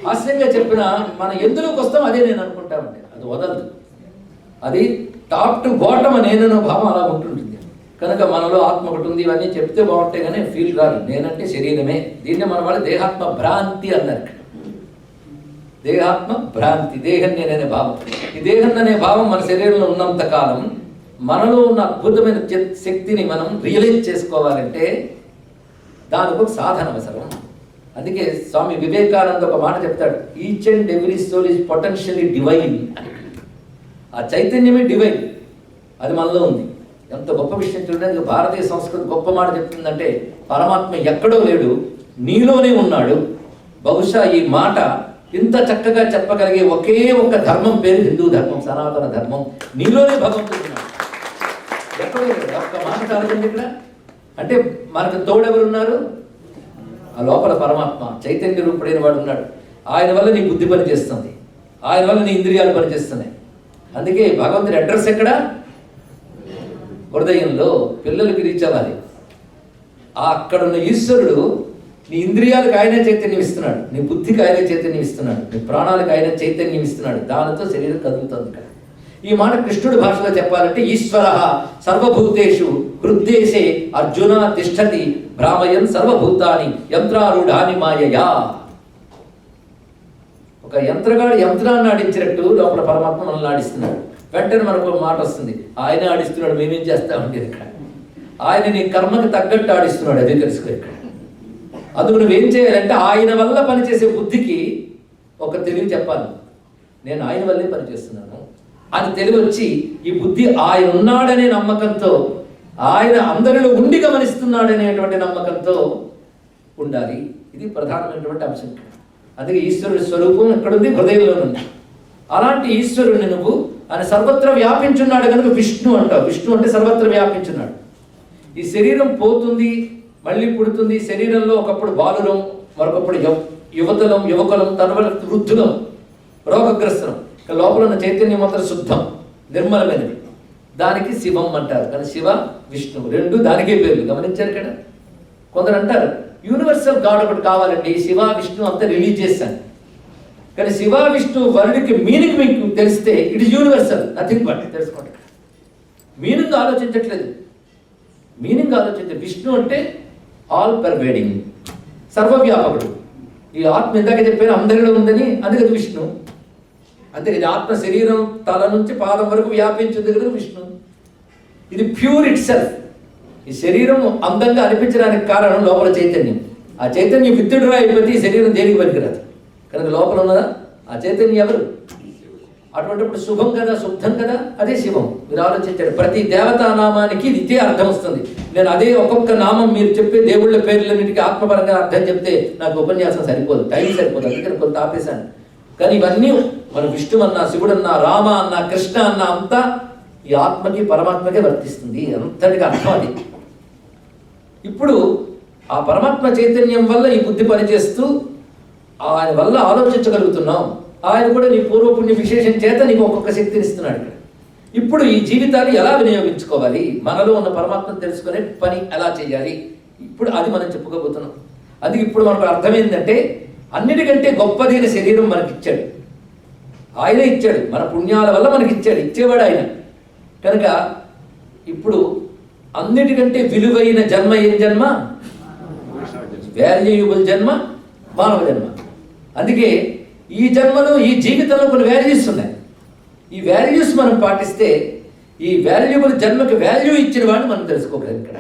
హాస్యంగా చెప్పిన మన ఎందులోకి వస్తాం అదే నేను అనుకుంటామండి. అది వదలదు. అది టాప్ టు బాటమ్ నేనన్న భావం అలా ఉంటుంటుంది. కనుక మనలో ఆత్మ ఒకటి ఉంది, ఇవన్నీ చెప్తే బాగుంటాయి కానీ ఫీల్ రాదు. నేనంటే శరీరమే. దీన్ని మన వాళ్ళు దేహాత్మ భ్రాంతి అన్నారు. దేహాత్మ భ్రాంతి, దేహం నేననే భావం. ఈ దేహం అనే భావం మన శరీరంలో ఉన్నంత కాలం మనలో ఉన్న అద్భుతమైన శక్తిని మనం రియలైజ్ చేసుకోవాలంటే దానికి ఒక సాధన అవసరం. అందుకే స్వామి వివేకానంద ఒక మాట చెప్తాడు, each and every soul is potentially divine అని. ఆ చైతన్యమే డివైన్, అది మనలో ఉంది. ఎంత గొప్ప విషయం చూడండి. భారతీయ సంస్కృతి గొప్ప మాట చెప్తుందంటే, పరమాత్మ ఎక్కడో లేడు, నీలోనే ఉన్నాడు. బహుశా ఈ మాట ఇంత చక్కగా చెప్పగలిగే ఒకే ఒక్క ధర్మం పేరు హిందూ ధర్మం, సనాతన ధర్మం. నీలోనే భగవంతుడు ఉన్నాడు, ఎక్కడో లేడు. ఒక్క మాట చాలండి ఇక్కడ. అంటే మనకు తోడెవరున్నారు? ఆ లోపల పరమాత్మ చైతన్య రూపుడైన వాడు ఉన్నాడు. ఆయన వల్ల నీ బుద్ధి పనిచేస్తుంది, ఆయన వల్ల నీ ఇంద్రియాలు పనిచేస్తున్నాయి. అందుకే భగవంతుడి అడ్రస్ ఎక్కడ? హృదయంలో. పిల్లలకి రీచ్ అవ్వాలి. అక్కడున్న ఈశ్వరుడు నీ ఇంద్రియాలకు ఆయనే చైతన్యం ఇస్తున్నాడు, నీ బుద్ధికి ఆయనే చైతన్యం ఇస్తున్నాడు, నీ ప్రాణాలకు ఆయన చైతన్యం ఇస్తున్నాడు. దానితో శరీరం కదులుతుంది ఇక్కడ. ఈ మాట కృష్ణుడి భాషలో చెప్పాలంటే, ఈశ్వర సర్వభూతేషు హృద్దేశే అర్జున తిష్టతి భ్రామయన్ సర్వభూతాని యంత్రారూఢాని మాయయా. ఒక యంత్రగాడు యంత్రాన్ని ఆడించినట్టు లోపల పరమాత్మ మనల్ని ఆడిస్తున్నాడు. వెంటనే మనకు ఒక మాట వస్తుంది, ఆయనే ఆడిస్తున్నాడు, మేమేం చేస్తామంటే ఇక్కడ. ఆయన నీ కర్మకి తగ్గట్టు ఆడిస్తున్నాడు, అదే తెలుసుకో ఇక్కడ. అందుకు నువ్వేం చేయాలంటే, ఆయన వల్ల పనిచేసే బుద్ధికి ఒక తెలివి చెప్పాలి. నేను ఆయన వల్లే పనిచేస్తున్నాను అని తెలివి వచ్చి, ఈ బుద్ధి ఆయన ఉన్నాడనే నమ్మకంతో, ఆయన అందరిలో ఉండి గమనిస్తున్నాడనేటువంటి నమ్మకంతో ఉండాలి. ఇది ప్రధానమైనటువంటి అంశం. అందుకే ఈశ్వరుడి స్వరూపం ఎక్కడుంది? హృదయంలో ఉంది. అలాంటి ఈశ్వరుడిని నువ్వు ఆయన సర్వత్ర వ్యాపించున్నాడు కనుక విష్ణు అంటావు. విష్ణు అంటే సర్వత్ర వ్యాపించున్నాడు. ఈ శరీరం పోతుంది, మళ్ళీ పుడుతుంది. శరీరంలో ఒకప్పుడు బాలురం, మరొకప్పుడు యువతలం, యువకులం, తర్వాత వృద్ధులం, రోగగ్రస్తం. లోపల ఉన్న చైతన్యం మాత్రం శుద్ధం, నిర్మలమైనది. దానికి శివం అంటారు. కానీ శివ విష్ణు రెండు దానికే పేర్లు. గమనించారు కదా. కొందరు అంటారు యూనివర్సల్ గాడ్ ఒకటి కావాలండి, శివ విష్ణు అంతా రిలీజియస్ అని. కానీ శివ విష్ణు వర్డ్కి మీనింగ్ మీకు తెలిస్తే it is universal, nothing but. తెలుసుకోండి, మీనింగ్ ఆలోచించట్లేదు. మీనింగ్ ఆలోచించే విష్ణు అంటే ఆల్ పర్వేడింగ్, సర్వవ్యాపకుడు. ఈ ఆత్మ ఇందాక చెప్పాను అందరిలో ఉందని, అందుకే విష్ణు. అంతే ఇది ఆత్మ శరీరం తల నుంచి పాదం వరకు వ్యాపించింది కదా విష్ణు. ఇది ప్యూర్ ఇట్ సెల్ఫ్. ఈ శరీరం అందంగా అనిపించడానికి కారణం లోపల చైతన్యం. ఆ చైతన్యం విత్తుడురా అయిపోతే ఈ శరీరం దేనికి పనికిరాదు. కనుక లోపల ఉన్నదా ఆ చైతన్యం ఎవరు? అటువంటిప్పుడు శుభం కదా, శుద్ధం కదా, అదే శివం. మీరు ఆలోచించాడు, ప్రతి దేవతా నామానికి ఇదే అర్థం వస్తుంది. నేను అదే ఒక్కొక్క నామం మీరు చెప్పే దేవుళ్ళ పేర్లన్నిటికీ ఆత్మపరంగా అర్థం చెప్తే నాకు ఉపన్యాసం సరిపోదు, టైం సరిపోదు. అందుకని కొంత ఆపేశాను. కానీ ఇవన్నీ మన విష్ణు అన్నా, శివుడు అన్నా, రామ అన్నా, కృష్ణ అన్నా అంతా ఈ ఆత్మకి పరమాత్మకే వర్తిస్తుంది. అంతటికి అర్థం అది. ఇప్పుడు ఆ పరమాత్మ చైతన్యం వల్ల ఈ బుద్ధి పనిచేస్తూ ఆయన వల్ల ఆలోచించగలుగుతున్నాం. ఆయన కూడా నీ పూర్వపుణ్య విశేషం చేత నీకు ఒక్కొక్క శక్తిని ఇస్తున్నాడు. ఇప్పుడు ఈ జీవితాన్ని ఎలా వినియోగించుకోవాలి, మనలో ఉన్న పరమాత్మను తెలుసుకునే పని ఎలా చేయాలి, ఇప్పుడు అది మనం చెప్పుకోబోతున్నాం. అందుకే ఇప్పుడు మనకు అర్థమైందంటే, అన్నిటికంటే గొప్పదైన శరీరం మనకిచ్చాడు, ఆయనే ఇచ్చాడు. మన పుణ్యాల వల్ల మనకి ఇచ్చాడు, ఇచ్చేవాడు ఆయన. కనుక ఇప్పుడు అన్నిటికంటే విలువైన జన్మ ఏం జన్మ? వాల్యుయబుల్ జన్మ మానవ జన్మ. అందుకే ఈ జన్మలో, ఈ జీవితంలో కొన్ని వాల్యూస్ ఉన్నాయి. ఈ వాల్యూస్ మనం పాటిస్తే ఈ వాల్యుబుల్ జన్మకి వాల్యూ ఇచ్చిన వాడిని మనం తెలుసుకోగలం ఇక్కడ.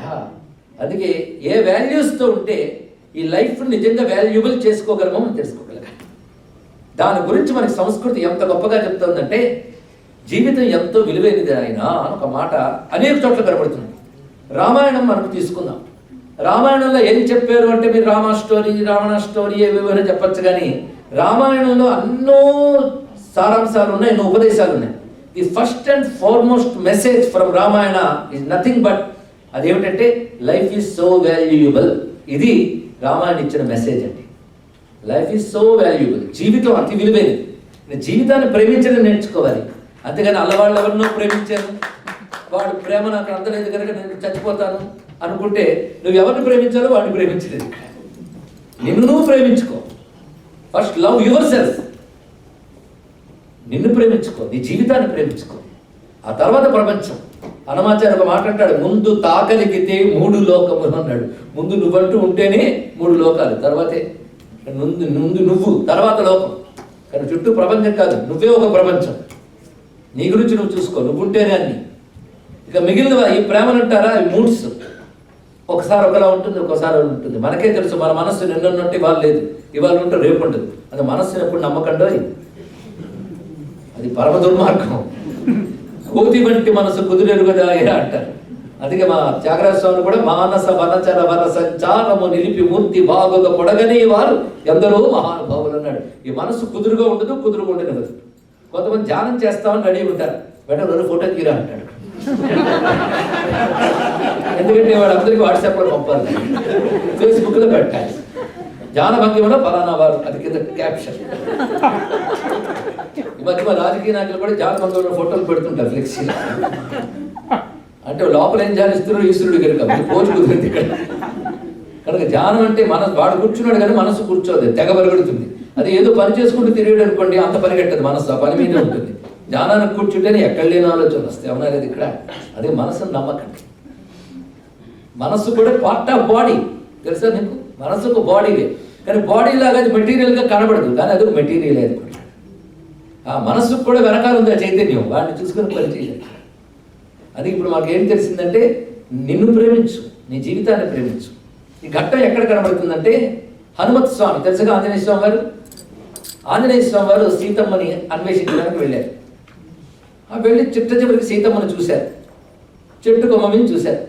అందుకే ఏ వాల్యూస్తో ఉంటే ఈ లైఫ్ నిజంగా వాల్యుబుల్ చేసుకోగలమో మనం తెలుసుకోగలం. దాని గురించి మనకి సంస్కృతి ఎంత గొప్పగా చెప్తుందంటే, జీవితం ఎంతో విలువైనది ఆయన అని ఒక మాట అనేక చోట్ల కనబడుతుంది. రామాయణం మనకు తీసుకుందాం. రామాయణంలో ఏం చెప్పారు అంటే, మీరు రామ స్టోరీ, రావణ స్టోరీ ఏవేవో చెప్పచ్చు. కానీ రామాయణంలో ఎన్నో సారాంశాలు ఉన్నాయి, ఎన్నో ఉపదేశాలు ఉన్నాయి. The first and foremost message from Ramayana is nothing but అదేమిటంటే లైఫ్ ఈజ్ సో వాల్యుయబుల్. ఇది రామాయణ ఇచ్చిన మెసేజ్ అండి. Life is so valuable. జీవితం అతి విలువైనది. నేను జీవితాన్ని ప్రేమించడం నేర్చుకోవాలి. అంతేగాని అల్లవాళ్ళు ఎవరినో ప్రేమించాను, వాడు ప్రేమ నాకు అందలేదు కనుక నేను చచ్చిపోతాను అనుకుంటే నువ్వు ఎవరిని ప్రేమించాలో వాడిని ప్రేమించలేదు. నిన్ను నువ్వు ప్రేమించుకో. First love yourself. నిన్ను ప్రేమించుకో, నీ జీవితాన్ని ప్రేమించుకో, ఆ తర్వాత ప్రపంచం. హనుమాచార్య ఒక మాట అంటాడు, ముందు తాకలిగితే 3 లోకములు అన్నాడు. ముందు నువ్వంటూ ఉంటేనే 3 లోకాలు, తర్వాతే ముందు నువ్వు, తర్వాత లోకం. కానీ చుట్టూ ప్రపంచం కాదు, నువ్వే ఒక ప్రపంచం. నీ గురించి నువ్వు చూసుకో, నువ్వుంటేనే అన్ని. ఇక మిగిలిన ఈ ప్రేమలు అంటారా, ఈ మూడ్స్ ఒకసారి ఒకలా ఉంటుంది, ఒకసారి ఉంటుంది. మనకే తెలుసు మన మనస్సు నిన్నున్నట్టు ఇవాళ లేదు, ఇవాళ ఉంటే రేపు ఉంటుంది. అది మనస్సుని ఎప్పుడు నమ్మకండో, అది పరమ దుర్మార్గం. కోతి వంటి మనసు కుదిరేరు కదా అంటారు. అందుకే మా త్యాగరాజ స్వామి కూడా మానస వనచర వర సంచారము నిలిపి మూర్తి బాగుగా పొడగనే వారు ఎందరో మహానుభావులు అన్నాడు. ఈ మనసు కుదురుగా ఉండదు, కుదురుగా ఉండదు. కొంతమంది ధ్యానం చేస్తామని రెడీ ఉంటారు, వెంటనే ఫోటో తీరా అంటాడు. ఎందుకంటే వాడు అందరికీ వాట్సాప్లో పంపాలి, ఫేస్బుక్లో పెట్టాలి. ధ్యాన భంగిమలో ఫలానా వారు, అది కింద క్యాప్షన్. ఈ మధ్య మా రాజకీయ నాయకులు కూడా ధ్యాన భంగంలో ఫోటోలు పెడుతుంటారు ఫ్లెక్సీ. అంటే లోపల ఏం ధ్యానిస్తున్నాడు ఈశ్వరుడు కనుక పోజు కుదిరింది ఇక్కడ. కనుక ధ్యానం అంటే వాడు కూర్చున్నాడు కానీ మనసు కూర్చోదు, తెగ పరిగెడుతుంది. అది ఏదో పని చేసుకుంటూ తిరిగాడు అనుకోండి, అంత పరిగెట్టదు మనసు, ఆ పని మీదే ఉంటుంది. ధ్యానానికి కూర్చుంటేనే ఎక్కడ లేని ఆలోచనలు వస్తాయి. అవునా లేదు ఇక్కడ? అదే మనసును నమ్మకండి. మనస్సు కూడా పార్ట్ ఆఫ్ బాడీ, తెలుసా నీకు? మనస్సు ఒక బాడీలే, కానీ బాడీ లాగా అది మెటీరియల్గా కనబడదు, కానీ అది ఒక మెటీరియల్ అనుకుంటాడు. ఆ మనస్సుకు కూడా వెనకాల ఉంది ఆ చైతన్యం, వాడిని చూసుకుని పని చేయాలి. అది ఇప్పుడు మాకు ఏం తెలిసిందంటే, నిన్ను ప్రేమించు, నీ జీవితాన్ని ప్రేమించు. ఈ ఘట్టం ఎక్కడ కనబడుతుందంటే, హనుమత్ స్వామి తెలుసుగా, ఆంజనేయ స్వామి వారు. ఆంజనేయ స్వామి వారు సీతమ్మని అన్వేషించడానికి వెళ్ళారు. వెళ్ళి చిట్ట చివరికి సీతమ్మను చూశారు, చెట్టు కొమ్మ మీద చూశారు.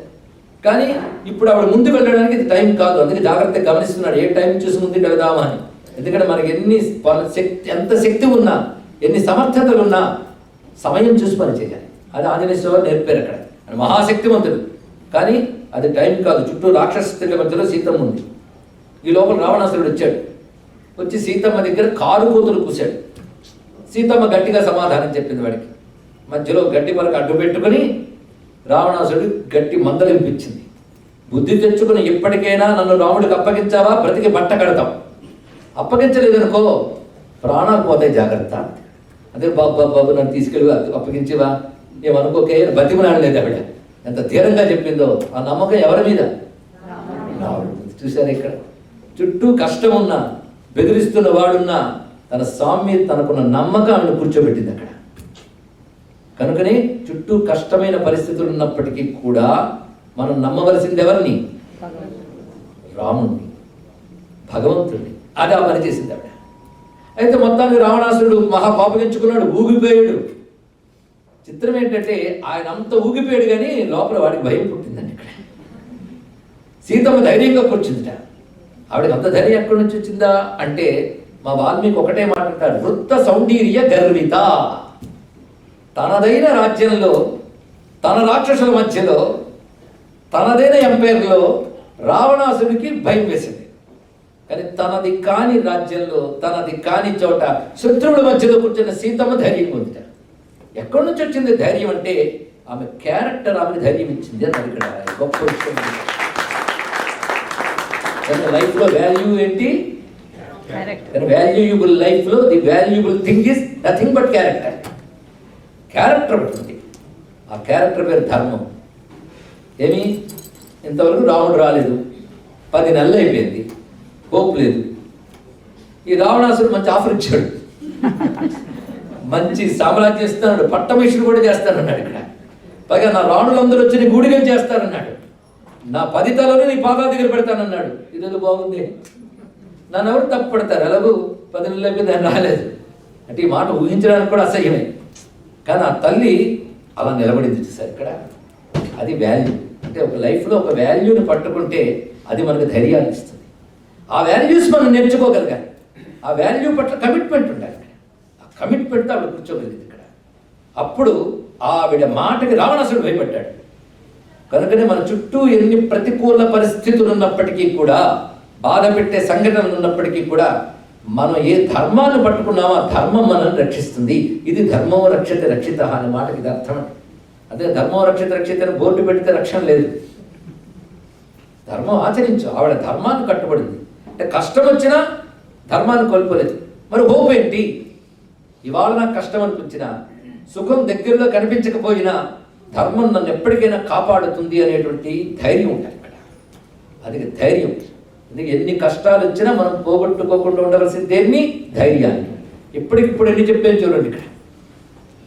కానీ ఇప్పుడు ఆవిడ ముందు వెళ్ళడానికి ఇది టైం కాదు, అందుకే జాగ్రత్తగా గమనిస్తున్నాడు, ఏ టైం చూసి ముందుకు వెళదామా అని. ఎందుకంటే మనకి ఎన్ని శక్తి, ఎంత శక్తి ఉన్నా, ఎన్ని సమర్థతలు ఉన్నా సమయం చూసి పని చేయాలి. అది ఆంజనేయ స్వామి నేర్పారు అక్కడ. అది మహాశక్తివంతుడు, కానీ అది టైం కాదు. చుట్టూ రాక్షసుల మధ్యలో సీతమ్మ ఉంది. ఈ లోపల రావణాసురుడు వచ్చాడు. వచ్చి సీతమ్మ దగ్గర కారు కూతురు కూశాడు. సీతమ్మ గట్టిగా సమాధానం చెప్పింది వాడికి. మధ్యలో గడ్డి పరకు అడ్డు పెట్టుకుని రావణాసురుడు గట్టి మందలింపించింది. బుద్ధి తెచ్చుకుని ఇప్పటికైనా నన్ను రాముడికి అప్పగించావా, బ్రతికి బట్ట కడతాం. అప్పగించలేదనుకో ప్రాణాలు పోతాయి, జాగ్రత్త. అదే బాబు నన్ను తీసుకెళ్ళి అప్పగించేవా, ఏమనుకోకే, బతిమలాడలేదు ఆవిడ. ఎంత ధీరంగా చెప్పిందో. ఆ నమ్మకం ఎవరి మీద? రాముడు. చూశారు ఇక్కడ చుట్టూ కష్టం ఉన్నా, బెదిరిస్తున్న వాడున్నా, తన స్వామి మీద తనకున్న నమ్మకాన్ని కూర్చోబెట్టింది అక్కడ. కనుకనే చుట్టూ కష్టమైన పరిస్థితులు ఉన్నప్పటికీ కూడా మనం నమ్మవలసింది ఎవరిని? రాముడిని, భగవంతుడిని. అది ఆ పని చేసింది ఆవిడ. అయితే మొత్తానికి రావణాసురుడు మహా కోపగించుకున్నాడు, ఊగిపోయాడు. చిత్రం ఏంటంటే ఆయన అంత ఊగిపోయాడు కానీ లోపల వాడికి భయం పుట్టిందండి. ఇక్కడ సీతమ్మ ధైర్యంగా కూర్చుందిట. ఆవిడకి అంత ధైర్యం ఎక్కడి నుంచి వచ్చిందా అంటే, మా వాల్మీకి ఒకటే మాట అంటారు, వృత్త సౌందర్య గర్విత. తనదైన రాజ్యంలో, తన రాక్షసుల మధ్యలో, తనదైన ఎంపైర్లో రావణాసుడికి భయం వేసింది. కానీ తనది కాని రాజ్యంలో, తనది కాని చోట శత్రువుల మధ్యలో కూర్చున్న సీతమ్మ ధైర్యం పొందిట. ఎక్కడి నుంచి వచ్చింది ధైర్యం అంటే, ఆమె క్యారెక్టర్ ఆమె ధైర్యం ఇచ్చింది అని ఇక్కడ గొప్ప విషయం. లైఫ్లో వాల్యూ ఏంటి? వాల్యూయబుల్ లైఫ్లో the valuable thing is nothing but character. Character ఉంటుంది. ఆ క్యారెక్టర్ పేరు ధర్మం. ఏమి, ఇంతవరకు రాముడు రాలేదు, 10 నెలలు అయిపోయింది, హోప్ లేదు. ఈ రావణాసుడు మంచి ఆఫర్ ఇచ్చాడు, మంచి సామ్రాజ్యం ఇస్తాడు, పట్టమేషుడు కూడా చేస్తానన్నాడు. ఇక్కడ పైగా నా రాణులందరూ వచ్చి నీ గూడిగం చేస్తానన్నాడు, నా 10 తలను నీ పాదాల దగ్గర పెడతానన్నాడు. ఇదేదో బాగుంది, నన్ను ఎవరు తప్పు పడతారు, ఎలాగూ 10 నెలలు అయిపోయింది, ఆయన రాలేదు అంటే ఈ మాట ఊహించడానికి కూడా అసహ్యమే. కానీ ఆ తల్లి అలా నిలబడింది చూసారు ఇక్కడ. అది వాల్యూ. అంటే ఒక లైఫ్లో ఒక వాల్యూని పట్టుకుంటే అది మనకు ధైర్యాన్ని ఇస్తుంది. ఆ వాల్యూస్ మనం నేర్చుకోగలగాలి. ఆ వాల్యూ పట్ల కమిట్మెంట్ ఉండాలి. ఆ కమిట్మెంట్తో ఆవిడ కూర్చోగలిగింది ఇక్కడ. అప్పుడు ఆవిడ మాటకి రావణాసుడు భయపడ్డాడు. కనుకనే మన చుట్టూ ఎన్ని ప్రతికూల పరిస్థితులు ఉన్నప్పటికీ కూడా, బాధ పెట్టే సంఘటనలు ఉన్నప్పటికీ కూడా, మనం ఏ ధర్మాన్ని పట్టుకున్నామో ఆ ధర్మం మనల్ని రక్షిస్తుంది. ఇది ధర్మం రక్షతే రక్షిత అనే మాటకి ఇది అర్థం. అదే ధర్మం రక్షిత రక్షిత అని బోర్డు పెడితే రక్షణ లేదు. ధర్మం ఆచరించు, ఆవిడ ధర్మాన్ని కట్టుబడింది. అంటే కష్టం వచ్చినా ధర్మాన్ని కోల్పోలేదు. మరి హోప్ ఏంటి? ఇవాళ నాకు కష్టం అనిపించినా, సుఖం దగ్గరలో కనిపించకపోయినా ధర్మం నన్ను ఎప్పటికైనా కాపాడుతుంది అనేటువంటి ధైర్యం ఉంటుంది ఇక్కడ. అది ధైర్యం. ఎందుకు ఎన్ని కష్టాలు వచ్చినా మనం పోగొట్టుకోకుండా ఉండవలసింది దేన్ని? ధైర్యాన్ని. ఇప్పటికిప్పుడు ఎన్ని చెప్పాను చూడండి. ఇక్కడ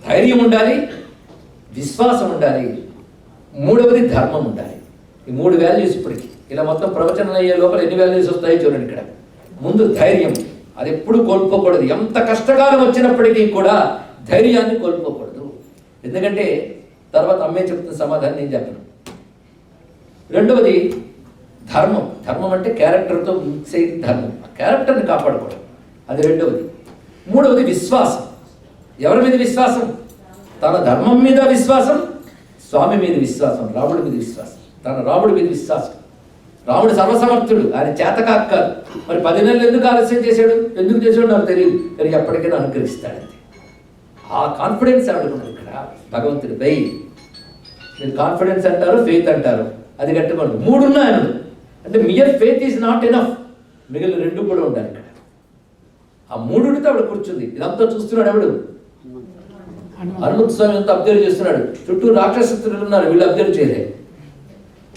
ధైర్యం ఉండాలి, విశ్వాసం ఉండాలి, మూడవది ధర్మం ఉండాలి. ఈ 3 వాల్యూస్ ఇప్పటికి ఇలా మొత్తం ప్రవచనం అయ్యే లోపల ఎన్ని వాల్యూస్ వస్తాయో చూడండి. ఇక్కడ ముందు ధైర్యం, అది ఎప్పుడు కోల్పోకూడదు. ఎంత కష్టకాలం వచ్చినప్పటికీ కూడా ధైర్యాన్ని కోల్పోకూడదు. ఎందుకంటే తర్వాత అమ్మే చెప్తున్న సమాధానం నేను చెప్పను. రెండవది ధర్మం. ధర్మం అంటే క్యారెక్టర్తో మిక్స్ అయ్యి ధర్మం, ఆ క్యారెక్టర్ని కాపాడుకోవడం, అది రెండవది. మూడవది విశ్వాసం. ఎవరి మీద విశ్వాసం? తన ధర్మం మీద విశ్వాసం, స్వామి మీద విశ్వాసం, రాముడి మీద విశ్వాసం, తన రాముడి మీద విశ్వాసం. రాముడు సర్వసమర్థుడు, ఆయన చేతకాక కాదు. మరి 10 నెలలు ఎందుకు ఆలస్యం చేశాడు? ఎందుకు చేశాడు నాకు తెలియదు, కానీ ఎప్పటికైనా అనుగ్రహిస్తాడంతే. ఆ కాన్ఫిడెన్స్ ఆడుకున్నాడు ఇక్కడ భగవంతుడిపై. మీరు కాన్ఫిడెన్స్ అంటారు, ఫెయిత్ అంటారు, అది కట్టుకోండి. 3 ఉన్నాయన్నాడు. అంటే mere faith is not enough, మిగిలిన 2 కూడా ఉండాలి ఇక్కడ. ఆ 3తో ఆవిడ కూర్చుంది. ఇదంతా చూస్తున్నాడు ఎవడు? హనుమంత స్వామి అంతా అబ్జర్వ్ చేస్తున్నాడు. చుట్టూ రాక్షసులు ఉన్నారు, వీళ్ళు అబ్జర్వ్ చేయలే.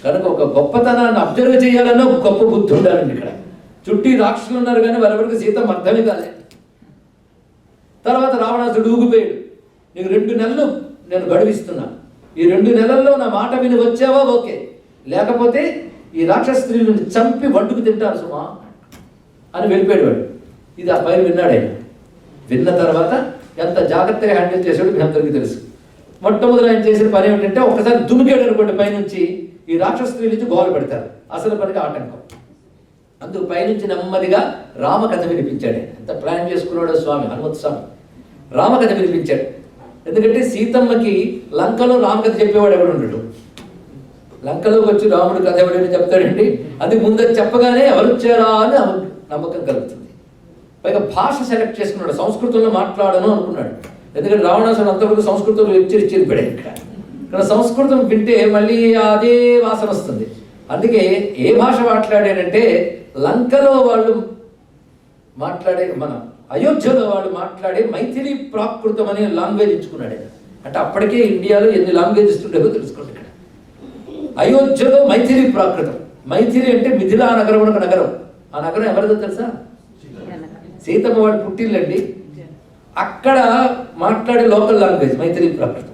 కనుక ఒక గొప్పతనాన్ని అబ్జర్వ్ చేయాలన్నా ఒక గొప్ప బుద్ధి ఉండాలండి ఇక్కడ. చుట్టూ రాక్షసులు ఉన్నారు కానీ వారెవరికి సీతమ్మ అర్థమే కాలే. తర్వాత రావణాసుడు ఊగిపోయాడు. నీకు 2 నెలలు నేను గడువిస్తున్నా, ఈ 2 నెలల్లో నా మాట విని వచ్చావా ఓకే, లేకపోతే ఈ రాక్షస స్త్రీలను చంపి వండుకు తింటారు సుమా అని వెళ్ళిపోయాడు వాడు. ఇది ఆ పైన విన్నాడు ఆయన. విన్న తర్వాత ఎంత జాగ్రత్తగా హ్యాండిల్ చేశాడు మీ అందరికీ తెలుసు. మొట్టమొదటి ఆయన చేసిన పని ఏమిటంటే, ఒక్కసారి దుమికాడు అనుకోండి పైనుంచి, ఈ రాక్షస స్త్రీ నుంచి గోలు పెడతారు, అసలు పనికి ఆటంకం. అందుకు పైనుంచి నెమ్మదిగా రామకథ వినిపించాడు. ఎంత ప్లాన్ చేసుకున్నాడో స్వామి, హనుమంత స్వామి రామకథ వినిపించాడు. ఎందుకంటే సీతమ్మకి లంకలో రామకథ చెప్పేవాడు ఎవడు ఉండడు. లంకలోకి వచ్చి రాముడు కథ ఎవడని చెప్తాడండి. అది ముందు చెప్పగానే ఎవరు వచ్చారా అని నమ్మకం కలుగుతుంది. పైగా భాష సెలెక్ట్ చేసుకున్నాడు. సంస్కృతంలో మాట్లాడను అనుకున్నాడు. ఎందుకంటే రావణాసుడు అంతవరకు సంస్కృతంలో హెచ్చరిచ్చిపోయాడు. ఇక్కడ సంస్కృతం వింటే మళ్ళీ అదే వాసన వస్తుంది. అందుకే ఏ భాష మాట్లాడాడంటే, లంకలో వాళ్ళు మాట్లాడే, మన అయోధ్యలో వాళ్ళు మాట్లాడే మైథిలి ప్రాకృతం అనే లాంగ్వేజ్ ఇచ్చుకున్నాడు. అంటే అప్పటికే ఇండియాలో ఎన్ని లాంగ్వేజెస్ ఉండేవో తెలుసుకోండి. ఇక్కడ అయోధ్యలో మైథిలి ప్రాకృతం. మైథిలి అంటే మిథిలా నగరం ఒక నగరం. ఆ నగరం ఎవరిదో తెలుసా? సీతమ్మ వాడు పుట్టిల్లండి. అక్కడ మాట్లాడే లోకల్ లాంగ్వేజ్ మైథిలి ప్రాకృతం.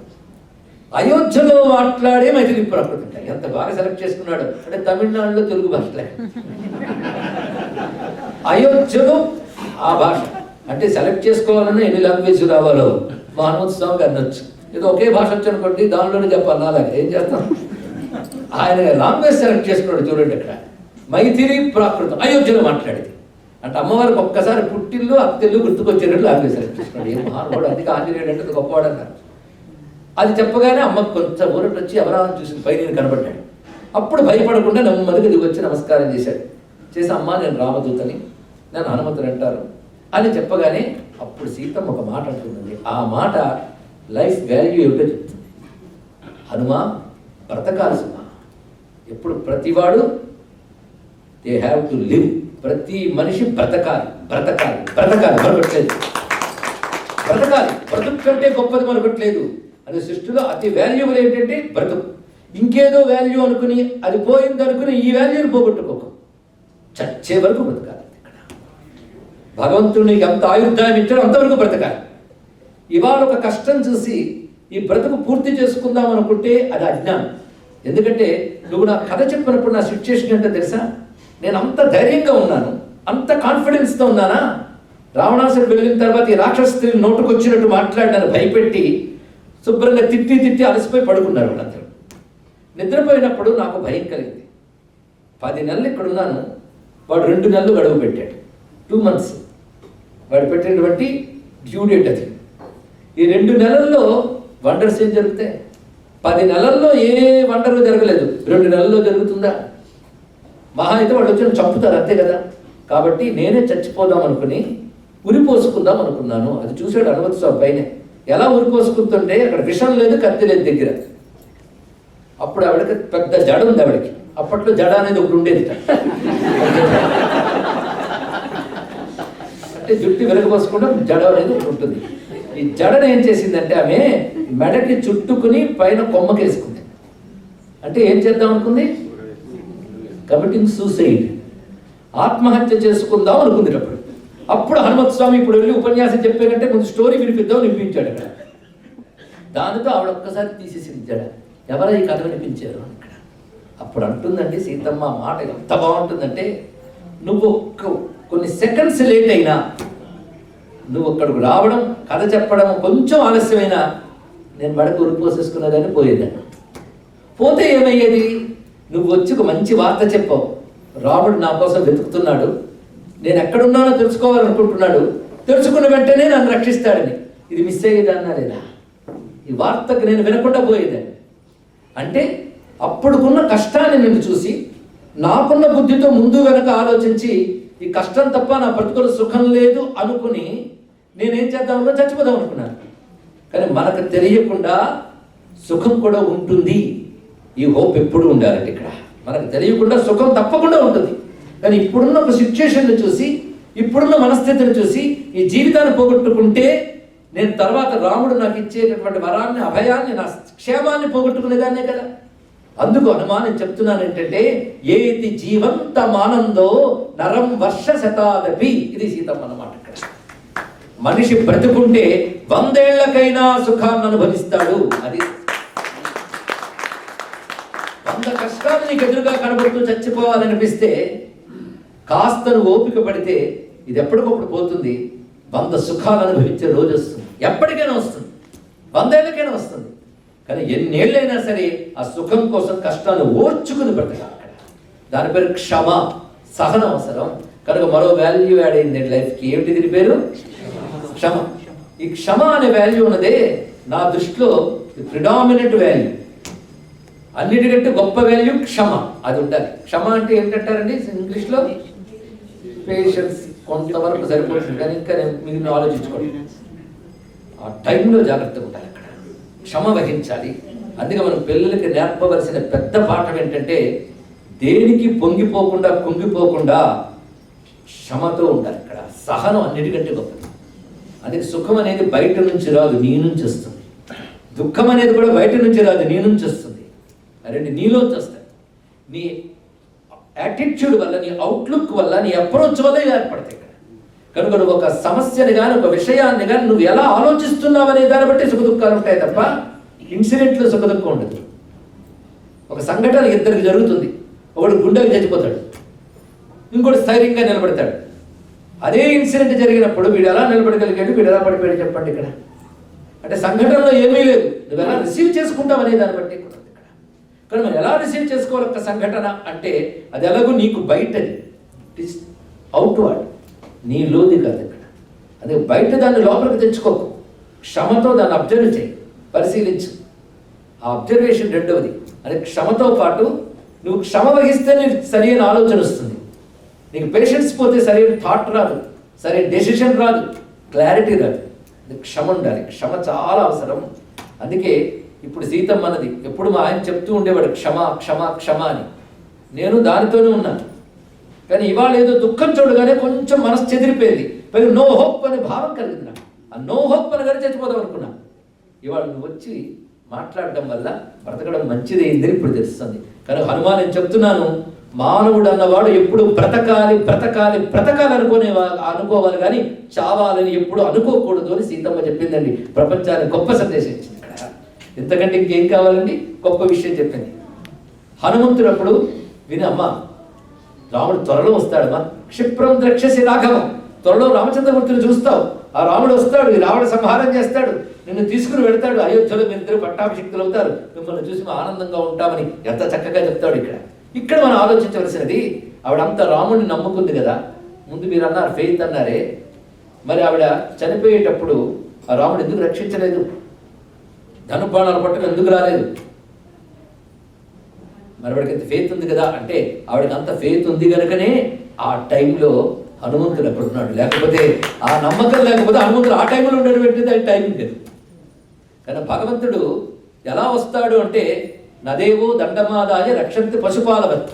అయోధ్యలో మాట్లాడే మైథిలి ప్రాకృతం. ఎంత బాగా సెలెక్ట్ చేసుకున్నాడు. అంటే తమిళనాడులో తెలుగు భాషలే, అయోధ్యలో ఆ భాష. అంటే సెలెక్ట్ చేసుకోవాలన్నా ఎన్ని లాంగ్వేజ్ రావాలో మా హనుమంత స్వామికి అనొచ్చు. ఇది ఒకే భాష వచ్చి అనుకోండి, దానిలోనే చెప్పాలి. అలాగే ఏం చేస్తాం? ఆయన లాంగ్వేజ్ సెలెక్ట్ చేసుకున్నాడు. చూడండి అక్కడ మైథిలి ప్రాకృతం అయోధ్యలో మాట్లాడేది. అంటే అమ్మవారికి ఒక్కసారి పుట్టిల్లు అత్తెల్లు గుర్తుకొచ్చేటట్టు లాంగ్వేజ్ సెలెక్ట్ చేసుకున్నాడు. ఏం మహానుభావుడు, అందుకే ఆంజనేయుడు అంటే గొప్పవాడు అన్నారు. అది చెప్పగానే అమ్మకు కొంచెం ఊరట వచ్చి ఎవరాన్ని చూసి పైన కనబడ్డాడు. అప్పుడు భయపడకుండా నెమ్మదిగా దిగి వచ్చి నమస్కారం చేశాడు. చేసి అమ్మ నేను రామదూతని, నేను హనుమంతుడు అంటారు అని చెప్పగానే అప్పుడు సీతమ్మ ఒక మాట అంటుందండి. ఆ మాట లైఫ్ వాల్యూ ఏమిటో చెప్తుంది. హనుమా బ్రతకాలి సుమా. ఎప్పుడు ప్రతివాడు దే హ్యావ్ టు లివ్. ప్రతి మనిషి బ్రతకాలి, బ్రతకాలి, బ్రతకాలి, మరొకట్లేదు. బ్రతకాలి, బ్రతుకు కంటే గొప్పది మరొకట్లేదు. అది సృష్టిలో అతి వాల్యూబుల్ ఏంటంటే బ్రతుకు. ఇంకేదో వాల్యూ అనుకుని అది పోయింది అనుకుని ఈ వాల్యూని పోగొట్టుకోకు. చచ్చే వరకు బ్రతకాలి. ఇక్కడ భగవంతుడు నీకు ఎంత ఆయుర్దాయం ఇచ్చాడో అంతవరకు బ్రతకాలి. ఇవాళ ఒక కష్టం చూసి ఈ బ్రతుకు పూర్తి చేసుకుందాం అనుకుంటే అది అజ్ఞానం. ఎందుకంటే నువ్వు నా కథ చెప్పినప్పుడు నా సిచ్యుయేషన్ ఏంటో తెలుసా? నేను అంత ధైర్యంగా ఉన్నాను, అంత కాన్ఫిడెన్స్తో ఉన్నానా? రావణాసురుడు వెళ్ళిన తర్వాత ఈ రాక్షస స్త్రీ నోటుకు వచ్చినట్టు మాట్లాడినాను భయపెట్టి, శుభ్రంగా తిట్టి తిట్టి అలసిపోయి పడుకున్నారు వాళ్ళందరూ. నిద్రపోయినప్పుడు నాకు భయం కలిగింది. 10 నెలలు ఇక్కడ ఉన్నాను, వాడు 2 నెలలు గడువు పెట్టాడు. 2 months వాడు పెట్టినటువంటి డ్యూ డేట్ అది. ఈ 2 నెలల్లో వండర్స్ ఏం జరుగుతాయి? 10 నెలల్లో ఏ వండరు జరగలేదు, 2 నెలల్లో జరుగుతుందా? మహా అయితే వాళ్ళు వచ్చి చంపుతారు అంతే కదా. కాబట్టి నేనే చచ్చిపోదాం అనుకుని ఉరిపోసుకుందాం అనుకున్నాను. అది చూశాడు హనుమంత స్వామి పైన ఎలా ఉరిపోసుకుంటుంటే అక్కడ విషం లేదు, కత్తి లేదు దగ్గర. అప్పుడు ఆవిడకి పెద్ద జడ ఉంది ఆవిడకి. అప్పట్లో జడ అనేది ఒకటి ఉండేది, అంటే జుట్టు వెనకపోసుకుంటే జడ అనేది ఒకటి ఉంటుంది. ఈ జడను ఏం చేసిందంటే ఆమె మెడకి చుట్టుకుని పైన కొమ్మకేసుకుంది. అంటే ఏం చేద్దాం అనుకుంది? కమిటింగ్ సూసైడ్, ఆత్మహత్య చేసుకుందాం అనుకుంది. అప్పుడు హనుమంత స్వామి ఇప్పుడు వెళ్ళి ఉపన్యాసం చెప్పే కంటే ముందు స్టోరీ వినిపిద్దాం వినిపించాడు అక్కడ. దానితో ఆవిడ ఒక్కసారి తీసేసింది జడ. ఎవరో ఈ కథ వినిపించారు అక్కడ. అప్పుడు అంటుందండి సీతమ్మ మాట ఎంత బాగుంటుందంటే, నువ్వు కొన్ని సెకండ్స్ లేట్ అయినా, నువ్వు అక్కడికి రావడం, కథ చెప్పడం కొంచెం ఆలస్యమైనా నేను మెడకు ఉరిపోసేసుకున్నదాన్ని పోయేదాన్ని. పోతే ఏమయ్యేది? నువ్వు వచ్చి ఒక మంచి వార్త చెప్పావు, రాముడు నా కోసం వెతుకుతున్నాడు, నేను ఎక్కడున్నానో తెలుసుకోవాలనుకుంటున్నాడు, తెలుసుకున్న వెంటనే నన్ను రక్షిస్తాడని. ఇది మిస్ అయ్యేదన్నా లేదా? ఈ వార్తకు నేను వినకుండా పోయేదాన్ని. అంటే అప్పుడుకున్న కష్టాన్ని నేను చూసి, నాకున్న బుద్ధితో ముందు వెనక ఆలోచించి, ఈ కష్టం తప్ప నా బ్రతుకులో సుఖం లేదు అనుకుని నేనేం చేద్దామన్నా చచ్చిపోదాం అనుకున్నాను. కానీ మనకు తెలియకుండా సుఖం కూడా ఉంటుంది. ఈ హోప్ ఎప్పుడు ఉండాలంటే ఇక్కడ మనకు తెలియకుండా సుఖం తప్పకుండా ఉంటుంది. కానీ ఇప్పుడున్న ఒక సిచ్యుయేషన్ని చూసి, ఇప్పుడున్న మనస్థితిని చూసి ఈ జీవితాన్ని పోగొట్టుకుంటే నేను తర్వాత రాముడు నాకు ఇచ్చేటటువంటి వరాన్ని, అభయాన్ని, నా క్షేమాన్ని పోగొట్టుకునేదాన్నే కదా. అందుకు అనుమానం చెప్తున్నాను ఏంటంటే, ఏతి జీవంతమానందో నరం వర్ష శతాదపి. ఇది సీతమ్మ అన్నమాట. ఇక్కడ మనిషి బ్రతుకుంటే 100 ఏళ్లకైనా సుఖాన్ని అనుభవిస్తాడు. అది 100 కష్టాలు నీకు ఎదురుగా కనబడుతూ చచ్చిపోవాలనిపిస్తే కాస్తను ఓపిక పడితే ఇది ఎప్పటికప్పుడు పోతుంది. 100 సుఖాలు అనుభవించే రోజు వస్తుంది. ఎప్పటికైనా వస్తుంది, 100 ఏళ్ళకైనా వస్తుంది. కానీ ఎన్నేళ్ళైనా సరే ఆ సుఖం కోసం కష్టాన్ని ఓర్చుకుని బ్రతకాలి. దాని పేరు క్షమ, సహనం అవసరం. కనుక మరో వాల్యూ యాడ్ అయింది లైఫ్కి. ఏమిటి దీని పేరు? క్షమ. ఈ క్షమ అనే వాల్యూ ఉన్నదే నా దృష్టిలో ప్రిడామినెంట్ వాల్యూ. అన్నిటికంటే గొప్ప వాల్యూ క్షమ. అది ఉండాలి. క్షమ అంటే ఏంటంటారండి ఇంగ్లీష్లో? పేషెన్స్. కొంతవరకు సరిపోతుంది, కానీ ఇంకా మిగిలిన ఆలోచించుకోండి. ఆ టైంలో జాగ్రత్తగా ఉండాలి. అక్కడ క్షమ వహించాలి. అందుకే మనం పిల్లలకి నేర్పవలసిన పెద్ద పాఠం ఏంటంటే, దేనికి పొంగిపోకుండా కుంగిపోకుండా క్షమతో ఉండాలి. ఇక్కడ సహనం అన్నిటికంటే గొప్పది. అందుకే సుఖం అనేది బయట నుంచి రాదు, నీ నుంచి వస్తుంది. దుఃఖం అనేది కూడా బయట నుంచి రాదు, నీ నుంచి వస్తుంది. రెండు నీలోంచి వస్తాయి. నీ యాటిట్యూడ్ వల్ల, నీ అవుట్లుక్ వల్ల, నీ అప్రోచ్ వల్ల ఏర్పడతాయి. కనుక నువ్వు ఒక సమస్యని కానీ, ఒక విషయాన్ని కానీ నువ్వు ఎలా ఆలోచిస్తున్నావు అనే దాన్ని బట్టి సుఖ దుఃఖాలు ఉంటాయి తప్ప ఇన్సిడెంట్లో సుఖ దుఃఖం ఉండదు. ఒక సంఘటన ఇద్దరికి జరుగుతుంది. ఒకడు గుండెకి చచ్చిపోతాడు, ఇంకోటి స్థైర్యంగా నిలబడతాడు. అదే ఇన్సిడెంట్ జరిగినప్పుడు వీడు ఎలా నిలబడగలిగాడు, వీడు ఎలా పడిపోయాడు చెప్పండి. ఇక్కడ అంటే సంఘటనలో ఏమీ లేదు, నువ్వు ఎలా రిసీవ్ చేసుకుంటావు అనే దాన్ని బట్టి ఇక్కడ. కానీ మనం ఎలా రిసీవ్ చేసుకోవాలి ఒక సంఘటన అంటే, అది ఎలాగో నీకు బయటది, ఇట్ ఈస్ అవుట్వర్డ్, నీ లోది కాదు ఇక్కడ. అదే బయట దాన్ని లోపలికి తెచ్చుకోకు. క్షమతో దాన్ని అబ్జర్వ్ చేయి, పరిశీలించు. ఆ అబ్జర్వేషన్ రెండవది. అదే క్షమతో పాటు నువ్వు క్షమ వహిస్తే నీకు సరైన ఆలోచన వస్తుంది. నీకు పేషెన్స్ పోతే సరైన థాట్ రాదు, సరైన డెసిషన్ రాదు, క్లారిటీ రాదు. క్షమ ఉండాలి. క్షమ చాలా అవసరం. అందుకే ఇప్పుడు సీతమ్మ అన్నది ఎప్పుడు మా ఆయన చెప్తూ ఉండేవాడు, క్షమ క్షమ క్షమ అని. నేను దానితోనే ఉన్నాను. కానీ ఇవాళ ఏదో దుఃఖం చూడగానే కొంచెం మనసు చెదిరిపోయింది. పైగా నో హోప్ అనే భావం కలిగింది నాకు. ఆ నో హోప్ అనగానే చచ్చిపోదాం అనుకున్నా. ఇవాళ నువ్వు వచ్చి మాట్లాడడం వల్ల బ్రతకడం మంచిదైందని ఇప్పుడు తెలుస్తుంది. కానీ హనుమాన్ నేను చెప్తున్నాను, మానవుడు అన్నవాడు ఎప్పుడు బ్రతకాలి బ్రతకాలి బ్రతకాలి అనుకోవాలి కానీ చావాలని ఎప్పుడు అనుకోకూడదు అని సీతమ్మ చెప్పిందండి. ప్రపంచానికి గొప్ప సందేశం ఇచ్చింది. ఇక్కడ ఎంతకంటే ఇంకేం కావాలండి? గొప్ప విషయం చెప్పింది. హనుమంతుడు అప్పుడు విని, అమ్మ రాముడు త్వరలో వస్తాడమ్మా, క్షిప్రం ద్రక్షసి రాఘవం, త్వరలో రామచంద్రమూర్తిని చూస్తావు. ఆ రాముడు వస్తాడు, ఈ రావణ సంహారం చేస్తాడు, నిన్ను తీసుకుని వెళ్తాడు, అయోధ్యలో మీరిద్దరు పట్టాభిషిక్తులు అవుతారు, మిమ్మల్ని చూసి మేము ఆనందంగా ఉంటామని ఎంత చక్కగా చెప్తాడు. ఇక్కడ మనం ఆలోచించవలసినది, ఆవిడంతా రాముడిని నమ్ముకుంది కదా. ముందు మీరు అన్నారు ఫెయిత్ అన్నారే, మరి ఆవిడ చనిపోయేటప్పుడు ఆ రాముడు ఎందుకు రక్షించలేదు? ధనుబాణాలు పట్టుకు ఎందుకు రాలేదు? మరి వాడికి అంత ఫెయిత్ ఉంది కదా అంటే ఆవిడకి అంత ఫెయిత్ ఉంది కనుకనే ఆ టైంలో హనుమంతుడు అక్కడ ఉన్నాడు. లేకపోతే ఆ నమ్మకం లేకపోతే హనుమంతుడు ఆ టైంలో ఉండేటువంటి అది టైం లేదు. కానీ భగవంతుడు ఎలా వస్తాడు అంటే నదేవో దండమాదాయ రక్షంతి పశుపాలవత్.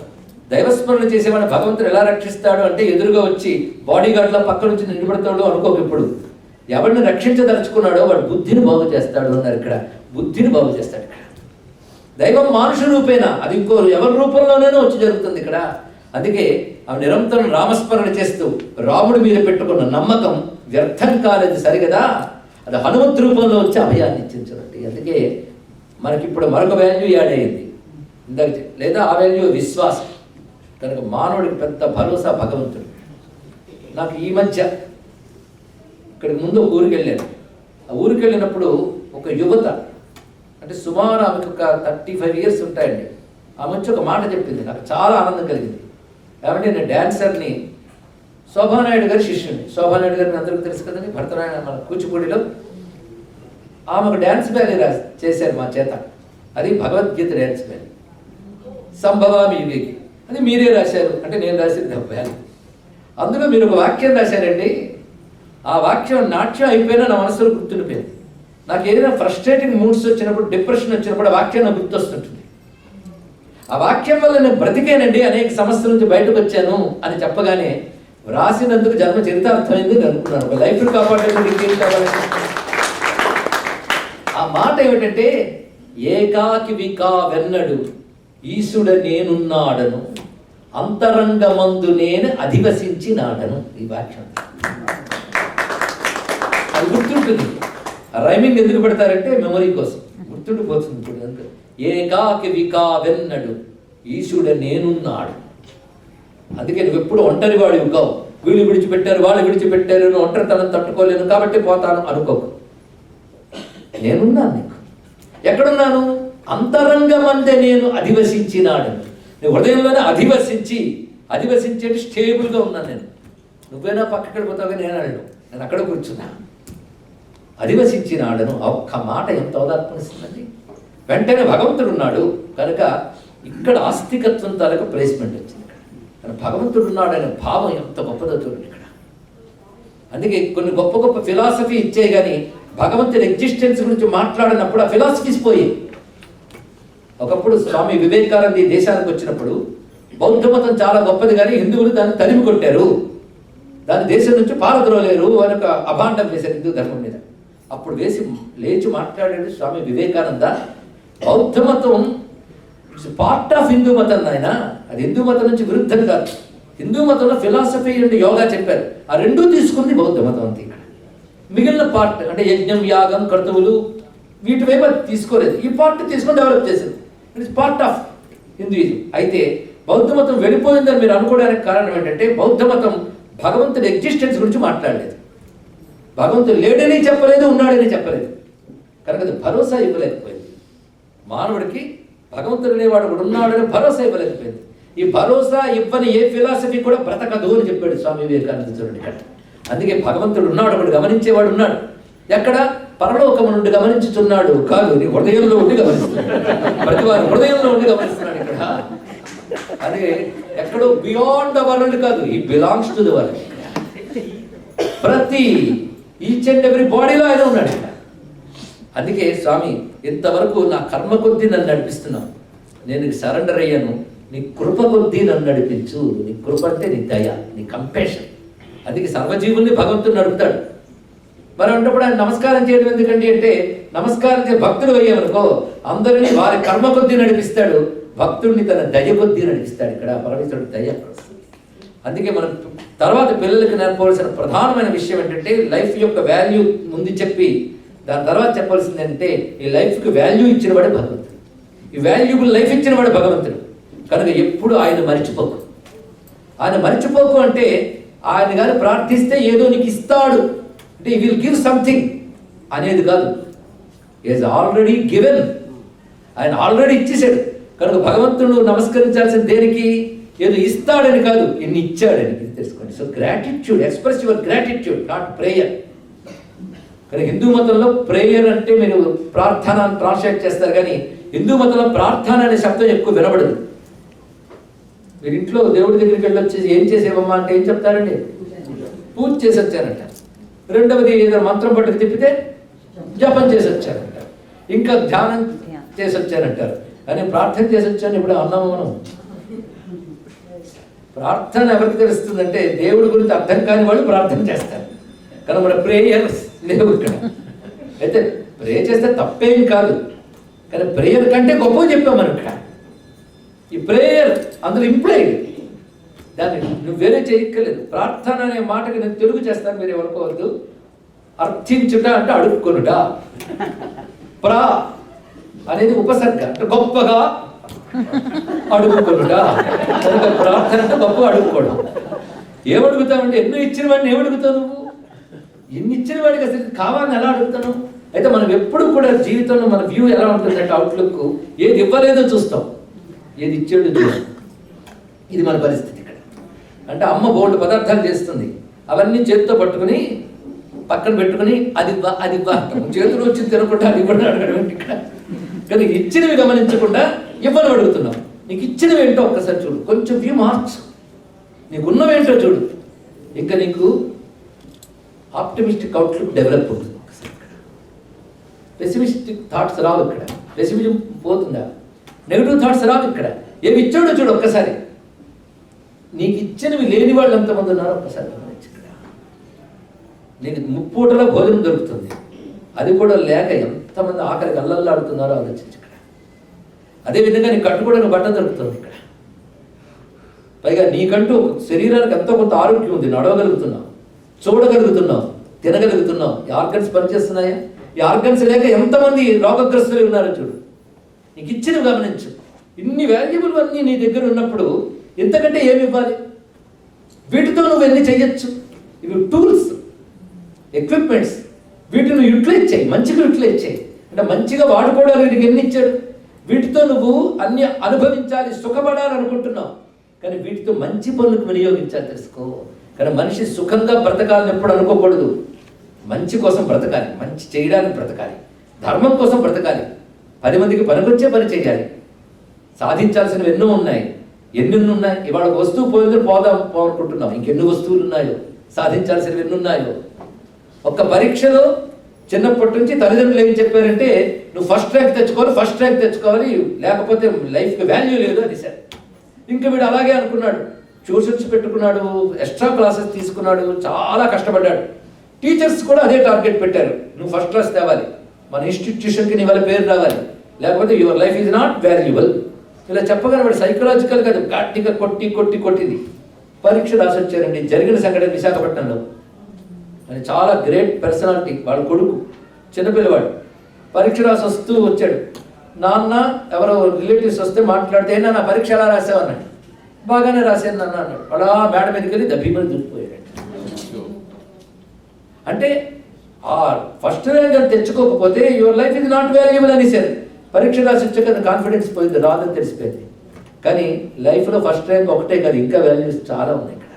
దైవస్మరణ చేసేవాడిని భగవంతుడు ఎలా రక్షిస్తాడు అంటే ఎదురుగా వచ్చి బాడీ గార్డ్ల పక్క నుంచి నిలబడతాడు అనుకోకు. ఇప్పుడు ఎవరిని రక్షించదలుచుకున్నాడో వాడు బుద్ధిని బాగు చేస్తాడు అన్నారు. ఇక్కడ బుద్ధిని బాగు చేస్తాడు. ఇక్కడ దైవం మానుష రూపేణ, అది ఇంకో ఎవరి రూపంలోనైనా వచ్చి జరుగుతుంది ఇక్కడ. అందుకే ఆ నిరంతరం రామస్మరణ చేస్తూ రాముడి మీద పెట్టుకున్న నమ్మకం వ్యర్థం కాలేదు సరిగదా, అది హనుమంతు రూపంలో వచ్చి అభయాన్ని ఇచ్చింది చూడండి. అందుకే మనకిప్పుడు మరొక వాల్యూ యాడ్ అయ్యింది ఇందాక, లేదా ఆ వాల్యూ విశ్వాసం. కనుక మానవుడికి పెద్ద భరోసా భగవంతుడు. నాకు ఈ మధ్య ఇక్కడికి ముందు ఒక ఊరికి వెళ్ళాను. ఆ ఊరికి వెళ్ళినప్పుడు ఒక యువత, అంటే సుమారు ఆమెకు ఒక 35 years ఉంటాయండి. ఆమె వచ్చి ఒక మాట చెప్పింది, నాకు చాలా ఆనందం కలిగింది. ఏమంటే నేను డ్యాన్సర్ని, శోభానాయుడు గారి శిష్యుని. శోభానాయుడు గారిని అందరికీ తెలుసు కదండి, భరతనారాయణ మన కూచిపూడిలో. ఆమె ఒక డ్యాన్స్ బ్యాలీ చేశారు మా చేత. అది భగవద్గీత డ్యాన్స్ బ్యాలీ, సంభవామి యుగేకి. అది మీరే రాశారు అంటే నేను రాసింది బ్యాలీ. అందులో మీరు ఒక వాక్యం రాశారండి. ఆ వాక్యం నాట్యం అయిపోయినా నా మనసులో గుర్తుండిపోయింది. నాకు ఏదైనా ఫ్రస్ట్రేటింగ్ మూడ్స్ వచ్చినప్పుడు, డిప్రెషన్ వచ్చినప్పుడు ఆ వాక్యం నాకు గుర్తొస్తుంటుంది. ఆ వాక్యం వల్ల నేను బ్రతికేనండి, అనేక సమస్యల నుంచి బయటకు వచ్చాను అని చెప్పగానే రాసినందుకు జన్మ చరితార్థమైంది అనుకున్నాను. ఒక లైఫ్ని కాపాడేందుకు ఇంకేం కావాలంటే ఆ మాట ఏమిటంటే ఏకాకి వికా వెన్నడు ఈశుడ నేనున్నాడను అంతరంగమందు నేను అధివసించినాడను. ఈ వాక్యం అది గుర్తుంటుంది. రైమింగ్ ఎందుకు పెడతారంటే మెమరీ కోసం, గుర్తుండిపోతుంది. ఇప్పుడు ఏకాకి వికా వెన్నడు ఈశుడ నేనున్నాడు. అందుకే నువ్వు ఎప్పుడు ఒంటరి వాడు కావు. వీళ్ళు విడిచిపెట్టారు, వాళ్ళు విడిచిపెట్టారు, నువ్వు ఒంటరితనం తట్టుకోలేను కాబట్టి పోతాను అనుకోకు. నేనున్నాను నీకు. ఎక్కడున్నాను? అంతరంగమందే నేను అధివసించినాడు. నీ హృదయంలోనే అధివసించేటి స్టేబుల్గా ఉన్నాను నేను. నువ్వేనా పక్కకి పోతావు, నేను అక్కడ కూర్చున్నా. అధివసించినాడను. ఆ ఒక్క మాట ఎంత ఓదార్పనిస్తుందండి. వెంటనే భగవంతుడు ఉన్నాడు కనుక ఇక్కడ ఆస్తికత్వం తాలూకు ప్లేస్మెంట్ వచ్చింది. ఇక్కడ భగవంతుడు ఉన్నాడనే భావం ఎంత గొప్పదో చూడండి ఇక్కడ. అందుకే కొన్ని గొప్ప గొప్ప ఫిలాసఫీ ఇచ్చే కానీ భగవంతుడి ఎగ్జిస్టెన్స్ గురించి మాట్లాడినప్పుడు ఆ ఫిలాసఫీస్ పోయి. ఒకప్పుడు స్వామి వివేకానంద ఈ దేశానికి వచ్చినప్పుడు బౌద్ధ మతం చాలా గొప్పది కానీ హిందువులు దాన్ని తరిమి కొట్టారు, దాన్ని దేశం నుంచి పారద్రోలేరు అని ఒక అభాండం వేశారు హిందూ ధర్మం మీద. అప్పుడు లేచి మాట్లాడాడు స్వామి వివేకానంద, బౌద్ధ మతం పార్ట్ ఆఫ్ హిందూ మతం నాయన, అది హిందూ మతం నుంచి విరుద్ధం కాదు. హిందూ మతంలో ఫిలాసఫీ అండ్ యోగా చెప్పారు, ఆ రెండూ తీసుకుంది బౌద్ధ మతం అంతే. ఇక్కడ మిగిలిన పార్ట్ అంటే యజ్ఞం, యాగం, కర్తవులు వీటి వైపు తీసుకోలేదు. ఈ పార్ట్ తీసుకొని డెవలప్ చేసింది. It is part of Hinduism. అయితే బౌద్ధ మతం వెళ్ళిపోయిందని మీరు అనుకోవడానికి కారణం ఏంటంటే బౌద్ధ మతం భగవంతుడి ఎగ్జిస్టెన్స్ గురించి మాట్లాడలేదు. భగవంతుడు లేడని చెప్పలేదు, ఉన్నాడని చెప్పలేదు. కనుక అది భరోసా ఇవ్వలేకపోయింది. మానవుడికి భగవంతుడు అనేవాడు కూడా ఉన్నాడని భరోసా ఇవ్వలేకపోయింది. ఈ భరోసా ఇవ్వని ఏ ఫిలాసఫీ కూడా బ్రతకదు అని చెప్పాడు స్వామి వివేకానంద చూడండి ఇక్కడ. అందుకే భగవంతుడు ఉన్నాడు, ఒకడు గమనించేవాడు ఉన్నాడు. ఎక్కడ? పరలోకము నుండి గమనించుతున్నాడు కాదు, నీ హృదయంలో ఉండి గమనిస్తున్నాడు. ప్రతి వారి హృదయంలో ఉండి గమనిస్తున్నాడు ఇక్కడ. అందుకే ఎక్కడో బియాండ్ ద వరల్డ్ కాదు, ఈ బిలాంగ్స్ టు ద వరల్డ్. ప్రతి ఈచ్ అండ్ ఎవ్రీ బాడీలో ఆయన ఉన్నాడు ఇక్కడ. అందుకే స్వామి ఇంతవరకు నా కర్మ కొద్దీ నన్ను నడిపిస్తున్నావు, నేను నీకు సరెండర్ అయ్యాను, నీ కృప కొద్దీ నన్ను నడిపించు. నీ కృప అంటే నీ దయ, నీ కంపాషన్. అందుకే సర్వజీవుల్ని భగవంతుడు నడుపుతాడు. మరి అంటప్పుడు ఆయన నమస్కారం చేయడం ఎందుకండి అంటే, నమస్కారం చేసే భక్తుడు అయ్యామనుకో అందరినీ వారి కర్మ కొద్దీ నడిపిస్తాడు, భక్తుడిని తన దయ కొద్దీ నడిపిస్తాడు. ఇక్కడ పరమేశ్వరుడు దయ. అందుకే మనం తర్వాత పిల్లలకి నేర్పవలసిన ప్రధానమైన విషయం ఏంటంటే లైఫ్ యొక్క వాల్యూ ముందు చెప్పి దాని తర్వాత చెప్పాల్సింది అంటే ఈ లైఫ్కి వాల్యూ ఇచ్చినవాడే భగవంతుడు, ఈ వాల్యూబుల్ లైఫ్ ఇచ్చినవాడే భగవంతుడు. కనుక ఎప్పుడు ఆయన మరిచిపోకు. ఆయన మరిచిపోకు అంటే ఆయన గారు ప్రార్థిస్తే ఏదో నీకు ఇస్తాడు అంటే ఈ విల్ గివ్ సంథింగ్ అనేది కాదు. Is already given. ఆయన ఆల్రెడీ ఇచ్చేసాడు. కనుక భగవంతుడు నమస్కరించాల్సిన దేనికి? ఏదో ఇస్తాడని కాదు, ఎన్ని ఇచ్చాడని తెలుసుకోండి. So gratitude, express your gratitude, not prayer. కానీ హిందూ మతంలో ప్రేయర్ అంటే మీరు ప్రార్థన ట్రాన్స్లేట్ చేస్తారు, కానీ హిందూ మతంలో ప్రార్థన అనే శబ్దం ఎక్కువ వినబడదు. మీరు ఇంట్లో దేవుడి దగ్గరికి వెళ్ళి వచ్చేసి ఏం చేసేవమ్మా అంటే ఏం చెప్తారండి? పూజ చేసి వచ్చారంట. రెండవది ఏదో మంత్రం పట్టుకు తిప్పితే జపం చేసి వచ్చారంటారు. ఇంకా ధ్యానం చేసి వచ్చారంటారు. కానీ ప్రార్థన చేసి వచ్చాను ఇప్పుడు అన్నాము మనం. ప్రార్థన ఎవరికి తెలుస్తుందంటే దేవుడి గురించి అర్థం కాని వాళ్ళు ప్రార్థన చేస్తారు. కానీ మన ప్రేయర్స్ లేవు ఇక్కడ. అయితే ప్రే చేస్తే తప్పేం కాదు, కానీ ప్రేయర్ కంటే గొప్ప చెప్పాం మనం ఇక్కడ. ఈ ప్రేయర్ అందులో ఇంప్లైడ్, దాన్ని నువ్వు వేరే చేయక్కర్లేదు. ప్రార్థన అనే మాటకి నేను తెలుగు చేస్తాను, మీరు ఏమనుకోవద్దు. అర్థించుట అంటే అడుక్కొనుట, ప్రా అనేది ఉపసర్గ అంటే గొప్పగా అడుగుకొనుట. కనుక ప్రార్థన అంటే గొప్పగా అడుక్కోవడం. ఏమడుగుతావంటే ఎన్నో ఇచ్చిన వాడిని ఏమడుగుతావు నువ్వు? ఎన్ని ఇచ్చిన వాడికి అసలు కావాలని ఎలా అడుగుతాను? అయితే మనం ఎప్పుడు కూడా జీవితంలో మన వ్యూ ఎలా ఉంటుందంటే అవుట్లుక్, ఏది ఇవ్వలేదో చూస్తాం, ఏది ఇచ్చాడో చూస్తాం. ఇది మన పరిస్థితి ఇక్కడ. అంటే అమ్మ బోల్డ్ పదార్థాలు చేస్తుంది, అవన్నీ చేతితో పట్టుకుని పక్కన పెట్టుకుని అది అది చేతులు వచ్చి తినకుండా అది ఇవ్వడం అడగడం ఏంటి ఇక్కడ? కానీ ఇచ్చినవి గమనించకుండా ఇవ్వను అడుగుతున్నాం. నీకు ఇచ్చినవి ఏంటో ఒక్కసారి చూడు, కొంచెం వ్యూ మార్చు, నీకున్నవేంటో చూడు. ఇంకా నీకు ఆప్టిమిస్టిక్ అవుట్లుక్ డెవలప్ అవుతుంది. పెసిమిస్టిక్ థాట్స్ రావు ఇక్కడ, పెసిమిజం పోతుందా, నెగిటివ్ థాట్స్ రావు ఇక్కడ. ఏమి ఇచ్చాడో చూడు ఒక్కసారి. నీకు ఇచ్చినవి లేని వాళ్ళు ఎంతమంది ఉన్నారో ఒక్కసారి గమనించు ఇక్కడ. నీకు ముప్పూటలో భోజనం దొరుకుతుంది, అది కూడా లేక ఎంతమంది ఆఖరికి అల్లల్లాడుతున్నారో ఆలోచించు ఇక్కడ. అదేవిధంగా నీకు కట్టుకోవడానికి బట్ట దొరుకుతుంది ఇక్కడ. పైగా నీకంటూ శరీరానికి ఎంతో కొంత ఆరోగ్యం ఉంది, నడవగలుగుతున్నావు, చూడగలుగుతున్నావు, తినగలుగుతున్నావు. ఈ ఆర్గన్స్ పనిచేస్తున్నాయా? ఈ ఆర్గన్స్ లేక ఎంతమంది రోగగ్రస్తులు ఉన్నారో చూడు. నీకు ఇచ్చినవి గమనించు. ఇన్ని వాల్యుబుల్ అన్నీ నీ దగ్గర ఉన్నప్పుడు ఇంతకంటే ఏమి ఇవ్వాలి? వీటితో నువ్వు ఎన్ని చెయ్యొచ్చు. ఇవి టూల్స్, ఎక్విప్మెంట్స్. వీటిని యూటిలైజ్ చేయి, మంచిగా యూటిలైజ్ చేయి. అంటే మంచిగా వాడుకోవడానికి నీకు ఎన్ని ఇచ్చాడు? వీటితో నువ్వు అన్ని అనుభవించాలి, సుఖపడాలనుకుంటున్నావు, కానీ వీటితో మంచి పనులకు వినియోగించాలి, తెలుసుకో. కానీ మనిషి సుఖంగా బ్రతకాలని ఎప్పుడు అనుకోకూడదు. మంచి కోసం బ్రతకాలి, మంచి చేయడానికి బ్రతకాలి, ధర్మం కోసం బ్రతకాలి, 10 మందికి పనికొచ్చే పని చేయాలి. సాధించాల్సినవి ఎన్నో ఉన్నాయి, ఎన్ని ఉన్నాయి. ఇవాళ వస్తువు పోయిందో పోదాం పోనుకుంటున్నాం, ఇంకెన్ని వస్తువులు ఉన్నాయో, సాధించాల్సినవి ఎన్ని ఉన్నాయో. ఒక్క పరీక్షలో చిన్నప్పటి నుంచి తల్లిదండ్రులు ఏం చెప్పారంటే, నువ్వు ఫస్ట్ ర్యాంక్ తెచ్చుకోవాలి, లేకపోతే లైఫ్కి వాల్యూ లేదు అని సార్. ఇంకా వీడు అలాగే అనుకున్నాడు, ట్యూషన్స్ పెట్టుకున్నాడు, ఎక్స్ట్రా క్లాసెస్ తీసుకున్నాడు, చాలా కష్టపడ్డాడు. టీచర్స్ కూడా అదే టార్గెట్ పెట్టారు, నువ్వు ఫస్ట్ క్లాస్ తేవాలి, మన ఇన్స్టిట్యూషన్కి నీ వాళ్ళ పేరు రావాలి, లేకపోతే your life is not valuable. ఇలా చెప్పగానే వాడు సైకలాజికల్ కాదు, గట్టిగా కొట్టింది. పరీక్ష రాసి వచ్చారండి. జరిగిన సంఘటన విశాఖపట్నంలో. అని చాలా గ్రేట్ పర్సనాలిటీ, వాళ్ళ కొడుకు చిన్నపిల్లవాడు. పరీక్ష రాసి వస్తూ వచ్చాడు. నాన్న ఎవరో రిలేటివ్స్ వస్తే మాట్లాడితే, నా పరీక్ష ఎలా రాసావు అన్నాడు. బాగానే రాశాను నాన్న అన్నాడు. అలా మేడ మీదకి వెళ్ళి దబ్బీమని దూరిపోయాడు. అంటే ఆ ఫస్ట్ ర్యాంక్ అని తెచ్చుకోకపోతే యువర్ లైఫ్ ఇది నాట్ వాల్యుబుల్ అనేసారు. పరీక్ష రాసి వచ్చాక కాన్ఫిడెన్స్ పోయింది, రాదని తెలిసిపోయింది. కానీ లైఫ్లో ఫస్ట్ ర్యాంక్ ఒకటే కాదు, ఇంకా వాల్యూస్ చాలా ఉన్నాయి ఇక్కడ.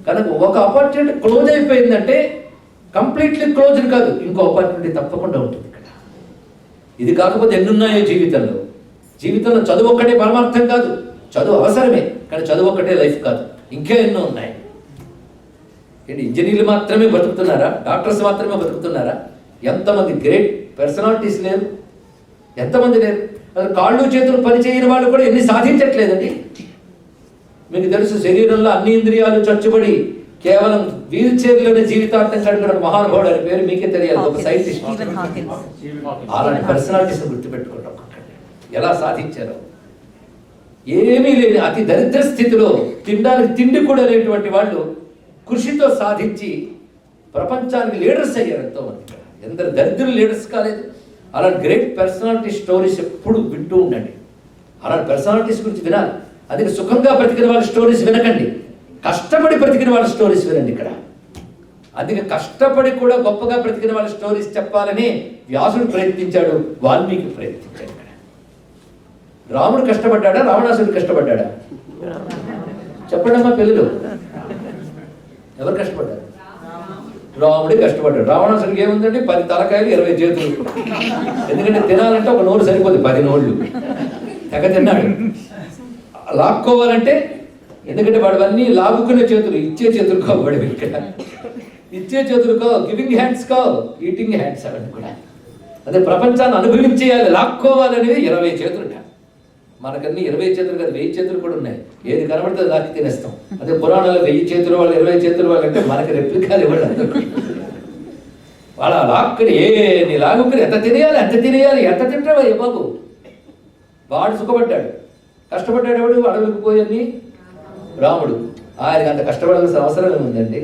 కనుక ఒక ఆపర్చునిటీ క్లోజ్ అయిపోయిందంటే కంప్లీట్లీ క్లోజ్డ్ కాదు, ఇంకో ఆపర్చునిటీ తప్పకుండా ఉంటుంది ఇక్కడ. ఇది కాకపోతే ఎన్నున్నాయో జీవితంలో చదువు ఒక్కటే పరమార్థం కాదు. చదువు అవసరమే, కానీ చదువు ఒక్కటే లైఫ్ కాదు, ఇంకా ఎన్నో ఉన్నాయి. ఏంటి ఇంజనీర్లు మాత్రమే బతుకుతున్నారా? డాక్టర్స్ మాత్రమే బతుకుతున్నారా? ఎంతమంది గ్రేట్ పర్సనాలిటీస్ లేరు? ఎంతమంది లేరు? కాళ్ళు చేతులు పనిచేయని వాళ్ళు కూడా ఎన్ని సాధించట్లేదండి. మీకు తెలుసు, శరీరంలో అన్ని ఇంద్రియాలు చచ్చుబడి కేవలం వీల్ చైర్లోనే జీవితాంతం గడిపిన మహానుభావుడు అని పేరు మీకే తెలియాలి, ఒక సైంటిస్ట్. అలాంటి పర్సనాలిటీస్ గుర్తుపెట్టుకుంటాం. ఎలా సాధించారో, ఏమీ లేని అతి దరిద్ర స్థితిలో తినడానికి తిండి కూడా లేనటువంటి వాళ్ళు కృషితో సాధించి ప్రపంచానికి లీడర్స్ అయ్యారు ఎంతోమంది. ఎందరు దరిద్రులు లీడర్స్ కాలేదు. అలాంటి గ్రేట్ పర్సనాలిటీ స్టోరీస్ ఎప్పుడు వింటూ ఉండండి. అలాంటి పర్సనాలిటీస్ గురించి వినాలి. అందుకే సుఖంగా బ్రతికిన వాళ్ళ స్టోరీస్ వినకండి, కష్టపడి బ్రతికిన వాళ్ళ స్టోరీస్ వినండి ఇక్కడ. అందుకే కష్టపడి కూడా గొప్పగా బ్రతికిన వాళ్ళ స్టోరీస్ చెప్పాలని వ్యాసుడు ప్రయత్నించాడు, వాల్మీకి ప్రయత్నించాడు ఇక్కడ. రాముడు కష్టపడ్డాడా, రావణాసురుడు కష్టపడ్డాడా? చెప్పండి అమ్మా పిల్లలు, ఎవరు కష్టపడ్డారు? రాముడే కష్టపడ్డాడు. రావణాసుడికి ఏముందండి, 10 తలకాయలు 20 చేతులు. ఎందుకంటే తినాలంటే ఒక నోరు సరిపోతుంది, 10 నోళ్ళు తెగ తిన్నాడు. లాక్కోవాలంటే ఎందుకంటే వాడివన్నీ లాగుకునే చేతులు, ఇచ్చే చేతులు కావు వాడి ఇక్కడ. ఇచ్చే చేతులు కావు, గివింగ్ హ్యాండ్స్ కావు, ఈటింగ్ హ్యాండ్స్ అవన్నీ కూడా. అదే ప్రపంచాన్ని అనుభవించేయాలి, లాక్కోవాలనేది 20 చేతులు. మనకన్నీ 20 చేతులు కాదు, 1000 చేతులు కూడా ఉన్నాయి. ఏది కనబడితే లాక్కి తినేస్తాం. అదే పురాణాలు 1000 చేతులు వాళ్ళు, 20 చేతులు వాళ్ళు అంటే మనకి రెప్లికాలు ఇవ్వడు అందరూ. వాళ్ళ లాక్కుని నీ లాగుకుని ఎంత తినేయాలి ఎంత తింటావా ఏ బాబు. వాడు సుఖపడ్డాడు, కష్టపడ్డాడు. ఎవడు అడవులకు పోయని రాముడు. ఆయనకి అంత కష్టపడాల్సిన అవసరం ఏముందండి.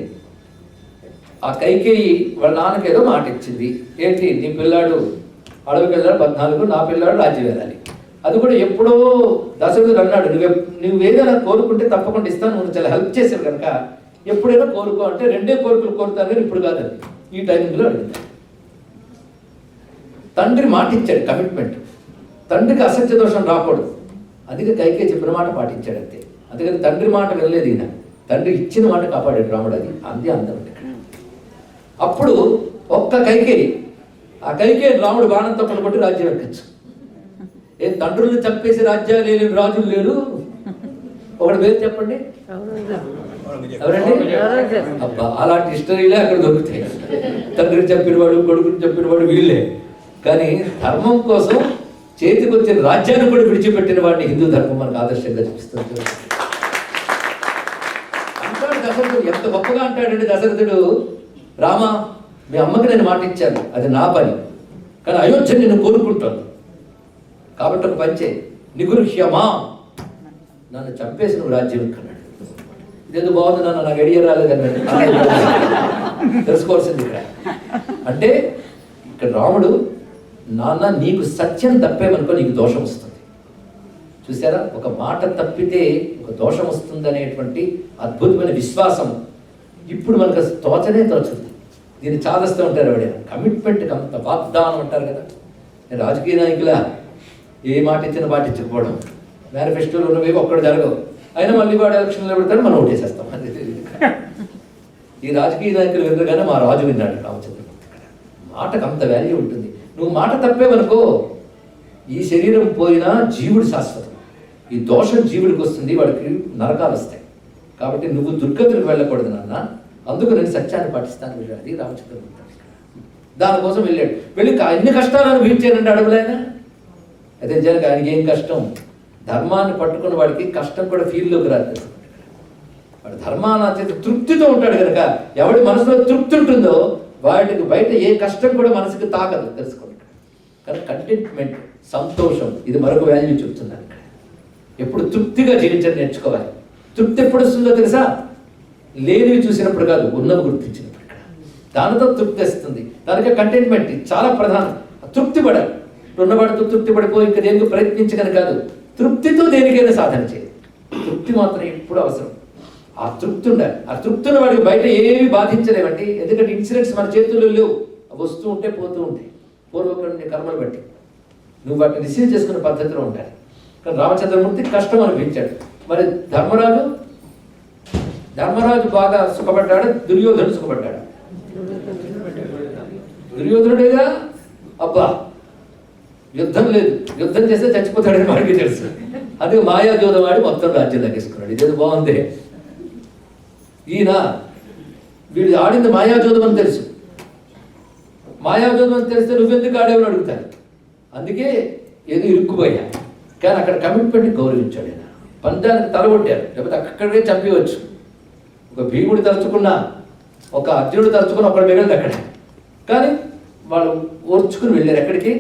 ఆ కైకేయి వాళ్ళ నాన్నకి ఏదో మాట ఇచ్చింది, ఏంటి నీ పిల్లాడు అడవికి వెళ్ళాడు 14, నా పిల్లాడు రాజ్యం వెళ్ళాలి. అది కూడా ఎప్పుడో దశరథుడు అన్నాడు, నువ్వేదైనా కోరుకుంటే తప్పకుండా ఇస్తాను, నువ్వు చాలా హెల్ప్ చేసావు కనుక ఎప్పుడైనా కోరుకో అంటే 2 కోరికలు కోరుతాను కానీ ఇప్పుడు కాదు, అది ఈ టైమింగ్లో అడిగింది. తండ్రి మాట ఇచ్చాడు, కమిట్మెంట్. తండ్రికి అసత్య దోషం రాకూడదు, అందుకే కైకేయి చెప్పిన మాట పాటించాడు అంతే. అందుకని తండ్రి మాట వెళ్ళలేదు ఈయన, తండ్రి ఇచ్చిన మాట కాపాడాడు రాముడు. అది అంతే అందం. అప్పుడు ఒక్క కైకేయి, ఆ కైకేయి రాముడు బాణంతో కొట్టి రాజ్యం ఎక్కచ్చు. ఏ తండ్రుల్ని చంపేసి రాజ్యాలు లేని రాజులు లేరు. ఒకటి పేరు చెప్పండి, ఎవరండి? అబ్బా, అలాంటి హిస్టరీలే అక్కడ దొరుకుతాయి. తండ్రిని చంపినవాడు, కొడుకుని చంపినవాడు వీళ్ళే. కానీ ధర్మం కోసం చేతికి వచ్చిన రాజ్యాన్ని కూడా విడిచిపెట్టిన వాడిని హిందూ ధర్మం మనకు ఆదర్శంగా చూపిస్తుంది. అంటాడు దశరథుడు, ఎంత గొప్పగా అంటాడండి దశరథుడు, రామా మీ అమ్మకి నేను మాట ఇచ్చాను, అది నా పని, కానీ అయోధ్య నిన్ను కోరుకుంటాను కాబట్టి ఒక పంచే నిగృహ్యమా, నన్ను చంపేసి నువ్వు రాజ్యం ఎక్కన్నాడు. ఇదేదో బాగుంది నాన్న, నాకు ఐడియా రాలేదన్నాడు. తెలుసుకోవాల్సింది ఇక్కడ అంటే, ఇక్కడ రాముడు నాన్న నీకు సత్యం తప్పేమనుకో నీకు దోషం వస్తుంది. చూసారా, ఒక మాట తప్పితే ఒక దోషం వస్తుంది అనేటువంటి అద్భుతమైన విశ్వాసం ఇప్పుడు మనకు తోచనే తోచుంది. దీన్ని చాదస్తూ ఉంటారు ఎవడైనా, కమిట్మెంట్కి అంత వాగ్దానం అంటారు కదా. రాజకీయ నాయకుల ఏ మాట ఇచ్చినా పాటించకపోవడం, మేనిఫెస్టోలో ఉన్నవేవి ఒక్కడు జరగవు, అయినా మళ్ళీ వాడు ఎలక్షన్లో పెడతాడు, మనం ఓటేసేస్తాం. ఈ రాజకీయ నాయకులు వినగానే మా రాజు విన్నాడు రామచంద్రమూర్తి. ఇక్కడ మాటకు అంత వాల్యూ ఉంటుంది. నువ్వు మాట తప్పేవనుకో ఈ శరీరం పోయినా జీవుడు శాశ్వతం, ఈ దోషం జీవుడికి వస్తుంది, వాడికి నరకాలు వస్తాయి. కాబట్టి నువ్వు దుర్గతులకు వెళ్ళకూడదు నాన్న, అందుకు నేను సత్యాన్ని పాటిస్తాను వెళ్ళాడు. అది రామచంద్రమూర్తి. దానికోసం వెళ్ళాడు. వెళ్ళి ఎన్ని కష్టాలు అనుభవించానంటే అడవులైనా. అయితే నిజానికి ఆయనకి ఏం కష్టం, ధర్మాన్ని పట్టుకున్న వాడికి కష్టం కూడా ఫీల్లోకి రాదు. వాడు ధర్మాన్ని తృప్తితో ఉంటాడు కనుక, ఎవడి మనసులో తృప్తి ఉంటుందో వాటికి బయట ఏ కష్టం కూడా మనసుకి తాకదు. తెలుసుకోండి, కానీ కంటెంట్మెంట్, సంతోషం, ఇది మరొక వాల్యూ చెప్తున్నాను ఇక్కడ. ఎప్పుడు తృప్తిగా జీవించడం నేర్చుకోవాలి. తృప్తి ఎప్పుడు వస్తుందో తెలుసా, లేనివి చూసినప్పుడు కాదు, ఉన్నవి గుర్తించినప్పుడు. ఇక్కడ దానితో తృప్తి వస్తుంది. దానికి కంటెంట్మెంట్ చాలా ప్రధానం. తృప్తి పడాలి. ఉన్నవాడితో తృప్తి పడిపోయి ఇంకా దేనికి ప్రయత్నించగని కాదు, తృప్తితో దేనికైనా సాధన చేయాలి. తృప్తి మాత్రం ఎప్పుడు అవసరం. ఆ తృప్తి ఉండాలి. ఆ తృప్తిని వాడికి బయట ఏవి బాధించలేవండి. ఎందుకంటే ఇన్సిడెంట్స్ మన చేతుల్లో లేవు, అవి వస్తూ ఉంటే పోతూ ఉంటాయి. పూర్వకుని కర్మలు బట్టి నువ్వు వాటిని రిసీవ్ చేసుకునే పద్ధతిలో ఉండాలి. కానీ రామచంద్రమూర్తి కష్టం అనిపించాడు. మరి ధర్మరాజు బాగా సుఖపడ్డాడు, దుర్యోధనుడు సుఖపడ్డాడు. దుర్యోధనుడేగా అబ్బా యుద్ధం లేదు, యుద్ధం చేస్తే చచ్చిపోతాడని వాడికి తెలుసు. అదే మాయాజోదం ఆడి మొత్తం రాజ్యం తగ్గించుకున్నాడు. ఇదేదో బాగుంది. ఈయన వీడు ఆడింది మాయాజోదం అని తెలుసు. మాయాజోదం అని తెలిస్తే నువ్వెందుకు ఆడేవని అడుగుతాను. అందుకే ఏదో ఇరుక్కుపోయా. కానీ అక్కడ కమిట్మెంట్ని గౌరవించాడు ఆయన. పందానికి తలగొట్టారు, లేకపోతే అక్కడికే చంపవచ్చు. ఒక భీముడు తలుచుకున్నా, ఒక అర్జునుడు తలుచుకున్న ఒకటి మిగిలింది అక్కడ. కానీ వాళ్ళు ఓర్చుకుని వెళ్ళారు ఎక్కడికి,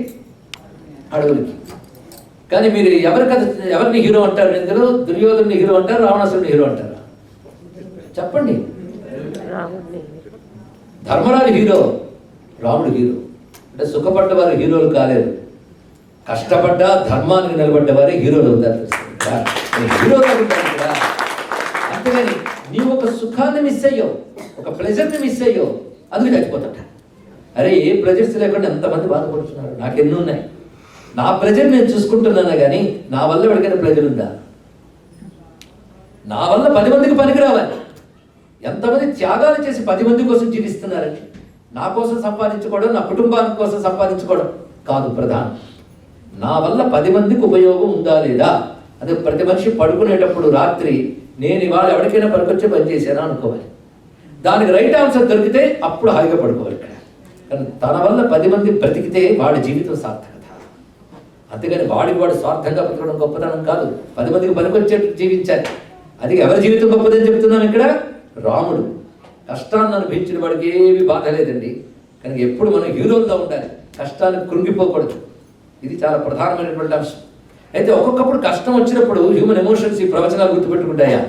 అడవులకి. కానీ మీరు ఎవరిని హీరో అంటారు? ఇందులో దుర్యోధనుని హీరో అంటారు, రావణాసురుని హీరో అంటారు? చెప్పండి. ధర్మరాజు హీరో, రాముడు హీరో. అంటే సుఖపడ్డ వారు హీరోలు కాలేరు, కష్టపడ్డ ధర్మానికి నిలబడ్డ వారే హీరోలు అవుతారు. హీరో కదా. అంతేగాని నీవు ఒక సుఖాన్ని మిస్ అయ్యావు, ఒక ప్లెజర్ని మిస్ అయ్యావు, అందుకు చచ్చిపోతాట. అరే ఏ ప్లెజర్స్ లేకుండా ఎంతమంది బాధపడుతున్నారు. నాకు ఎన్ని ఉన్నాయి, నా ప్లెజర్ నేను చూసుకుంటున్నానా కానీ నా వల్ల ఎవరికైనా ప్లెజర్ ఉందా? నా వల్ల 10 మందికి పనికి రావాలి. ఎంతమంది త్యాగాలు చేసి 10 మంది కోసం జీవిస్తున్నారండి. నా కోసం సంపాదించుకోవడం, నా కుటుంబానికి కోసం సంపాదించుకోవడం కాదు ప్రధానం. నా వల్ల 10 మందికి ఉపయోగం ఉందా లేదా? అదే ప్రతి మనిషి పడుకునేటప్పుడు రాత్రి నేను ఇవాళ ఎవరికైనా పనికొచ్చే పని చేశానా అనుకోవాలి. దానికి రైట్ ఆన్సర్ దొరికితే అప్పుడు హాయిగా పడుకోవాలి ఇక్కడ. కానీ తన వల్ల 10 మంది బ్రతికితే వాడి జీవితం సార్థకత. అంతేగాని వాడికి వాడు స్వార్థంగా బ్రతకడం గొప్పతనం కాదు. 10 మందికి పనికొచ్చేట్టు జీవించాలి. అది ఎవరి జీవితం గొప్పదని చెప్తున్నాను ఇక్కడ. రాముడు కష్టాన్ని అనుభవించిన వాడికి ఏమీ బాధ లేదండి. కనుక ఎప్పుడు మనం హీరోల్లో ఉండాలి, కష్టానికి కృంగిపోకూడదు. ఇది చాలా ప్రధానమైనటువంటి అంశం. అయితే ఒక్కొక్కప్పుడు కష్టం వచ్చినప్పుడు హ్యూమన్ ఎమోషన్స్ ఈ ప్రవచనాలు గుర్తుపెట్టుకుంటాయా?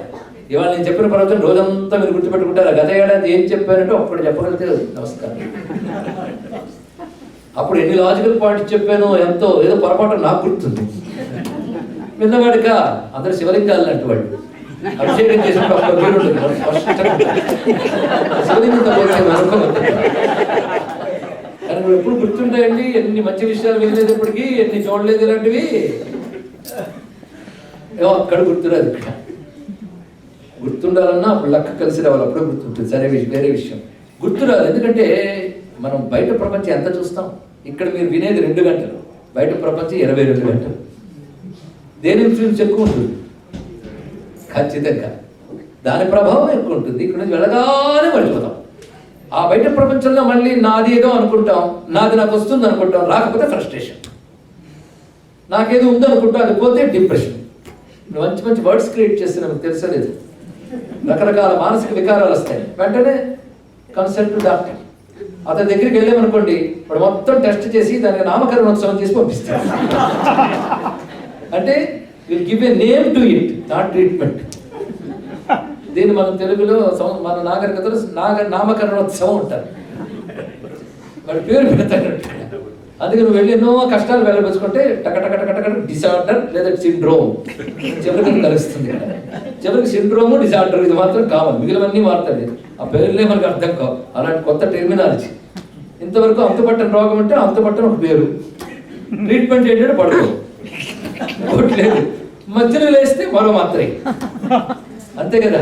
ఇవాళ నేను చెప్పిన ప్రవచనం రోజంతా మీరు గుర్తుపెట్టుకుంటారా? గత ఏడాది ఏం చెప్పారంటే ఒక్కడు చెప్పగలిగితే నమస్కారం. అప్పుడు ఎన్ని లాజికల్ పాయింట్స్ చెప్పానో ఎంతో ఏదో పొరపాటు నాకు గుర్తుంది. విన్నవాడిక అందరు శివలింగాలు లాంటి వాడు. అభిషేకం చేసినప్పుడు ఒక్క వీరు శివలింగంతో కానీ నువ్వు ఎప్పుడు గుర్తుంటాయండి. ఎన్ని మంచి విషయాలు వినలేదు ఇప్పటికీ, ఎన్ని చూడలేదు ఇలాంటివి. ఏమో అక్కడ గుర్తురాదు. ఇక్కడ గుర్తుండాలన్నా అప్పుడు లెక్క కలిసి రావాలి, అప్పుడే గుర్తుంటుంది. సరే వేరే విషయం గుర్తురాదు. ఎందుకంటే మనం బయట ప్రపంచం ఎంత చూస్తాం. ఇక్కడ మీరు వినేది 2 గంటలు, బయట ప్రపంచం 22 గంటలు. దేని ఇన్ఫ్లుయెన్స్ ఎక్కువ ఉంటుంది? ఖచ్చితంగా దాని ప్రభావం ఎక్కువ ఉంటుంది. ఇక్కడ నుంచి వెళ్ళగానే మర్చిపోతాం. ఆ బయట ప్రపంచంలో మళ్ళీ నాది ఏదో అనుకుంటాం, నాది నాకు వస్తుంది అనుకుంటాం, రాకపోతే ఫ్రస్ట్రేషన్. నాకేదో ఉందనుకుంటాం, అది పోతే డిప్రెషన్. మంచి మంచి వర్డ్స్ క్రియేట్ చేస్తే నాకు తెలుసలేదు. రకరకాల మానసిక వికారాలు వస్తాయి. వెంటనే కన్సల్ట్ టు డాక్టర్. అతని దగ్గరికి వెళ్ళామనుకోండి, వాడు మొత్తం టెస్ట్ చేసి దానికి నామకరణోత్సవం చేసి పంపిస్తాడు. అంటే will give a name to it, not treatment. దీన్ని మనం తెలుగులో మన నాగరికతలో నామకరణోత్సవం ఉంటారు. వాడి పేరు పెడతాడు. అందుకే నువ్వు వెళ్ళి ఎన్నో కష్టాలు వెళ్ళబుచ్చుకుంటే టక డిసార్డర్ లేదా సిండ్రోమ్ చివరికి కలుస్తుంది. చివరికి సిండ్రోము డిసార్డర్ ఇది మాత్రం కావాలి, మిగిలినవన్నీ మారుతుంది. ఆ పేర్లే మనకు అర్థం కావు. అలాంటి కొత్త టెర్మినాలజీ. ఇంతవరకు అంతుపట్టని రోగం అంటే అంతుపట్టని ఒక పేరు. ట్రీట్మెంట్ ఏంటంటే పడుకోలేదు, మధ్యలో లేస్తే మరో మాత్రమే. అంతే కదా.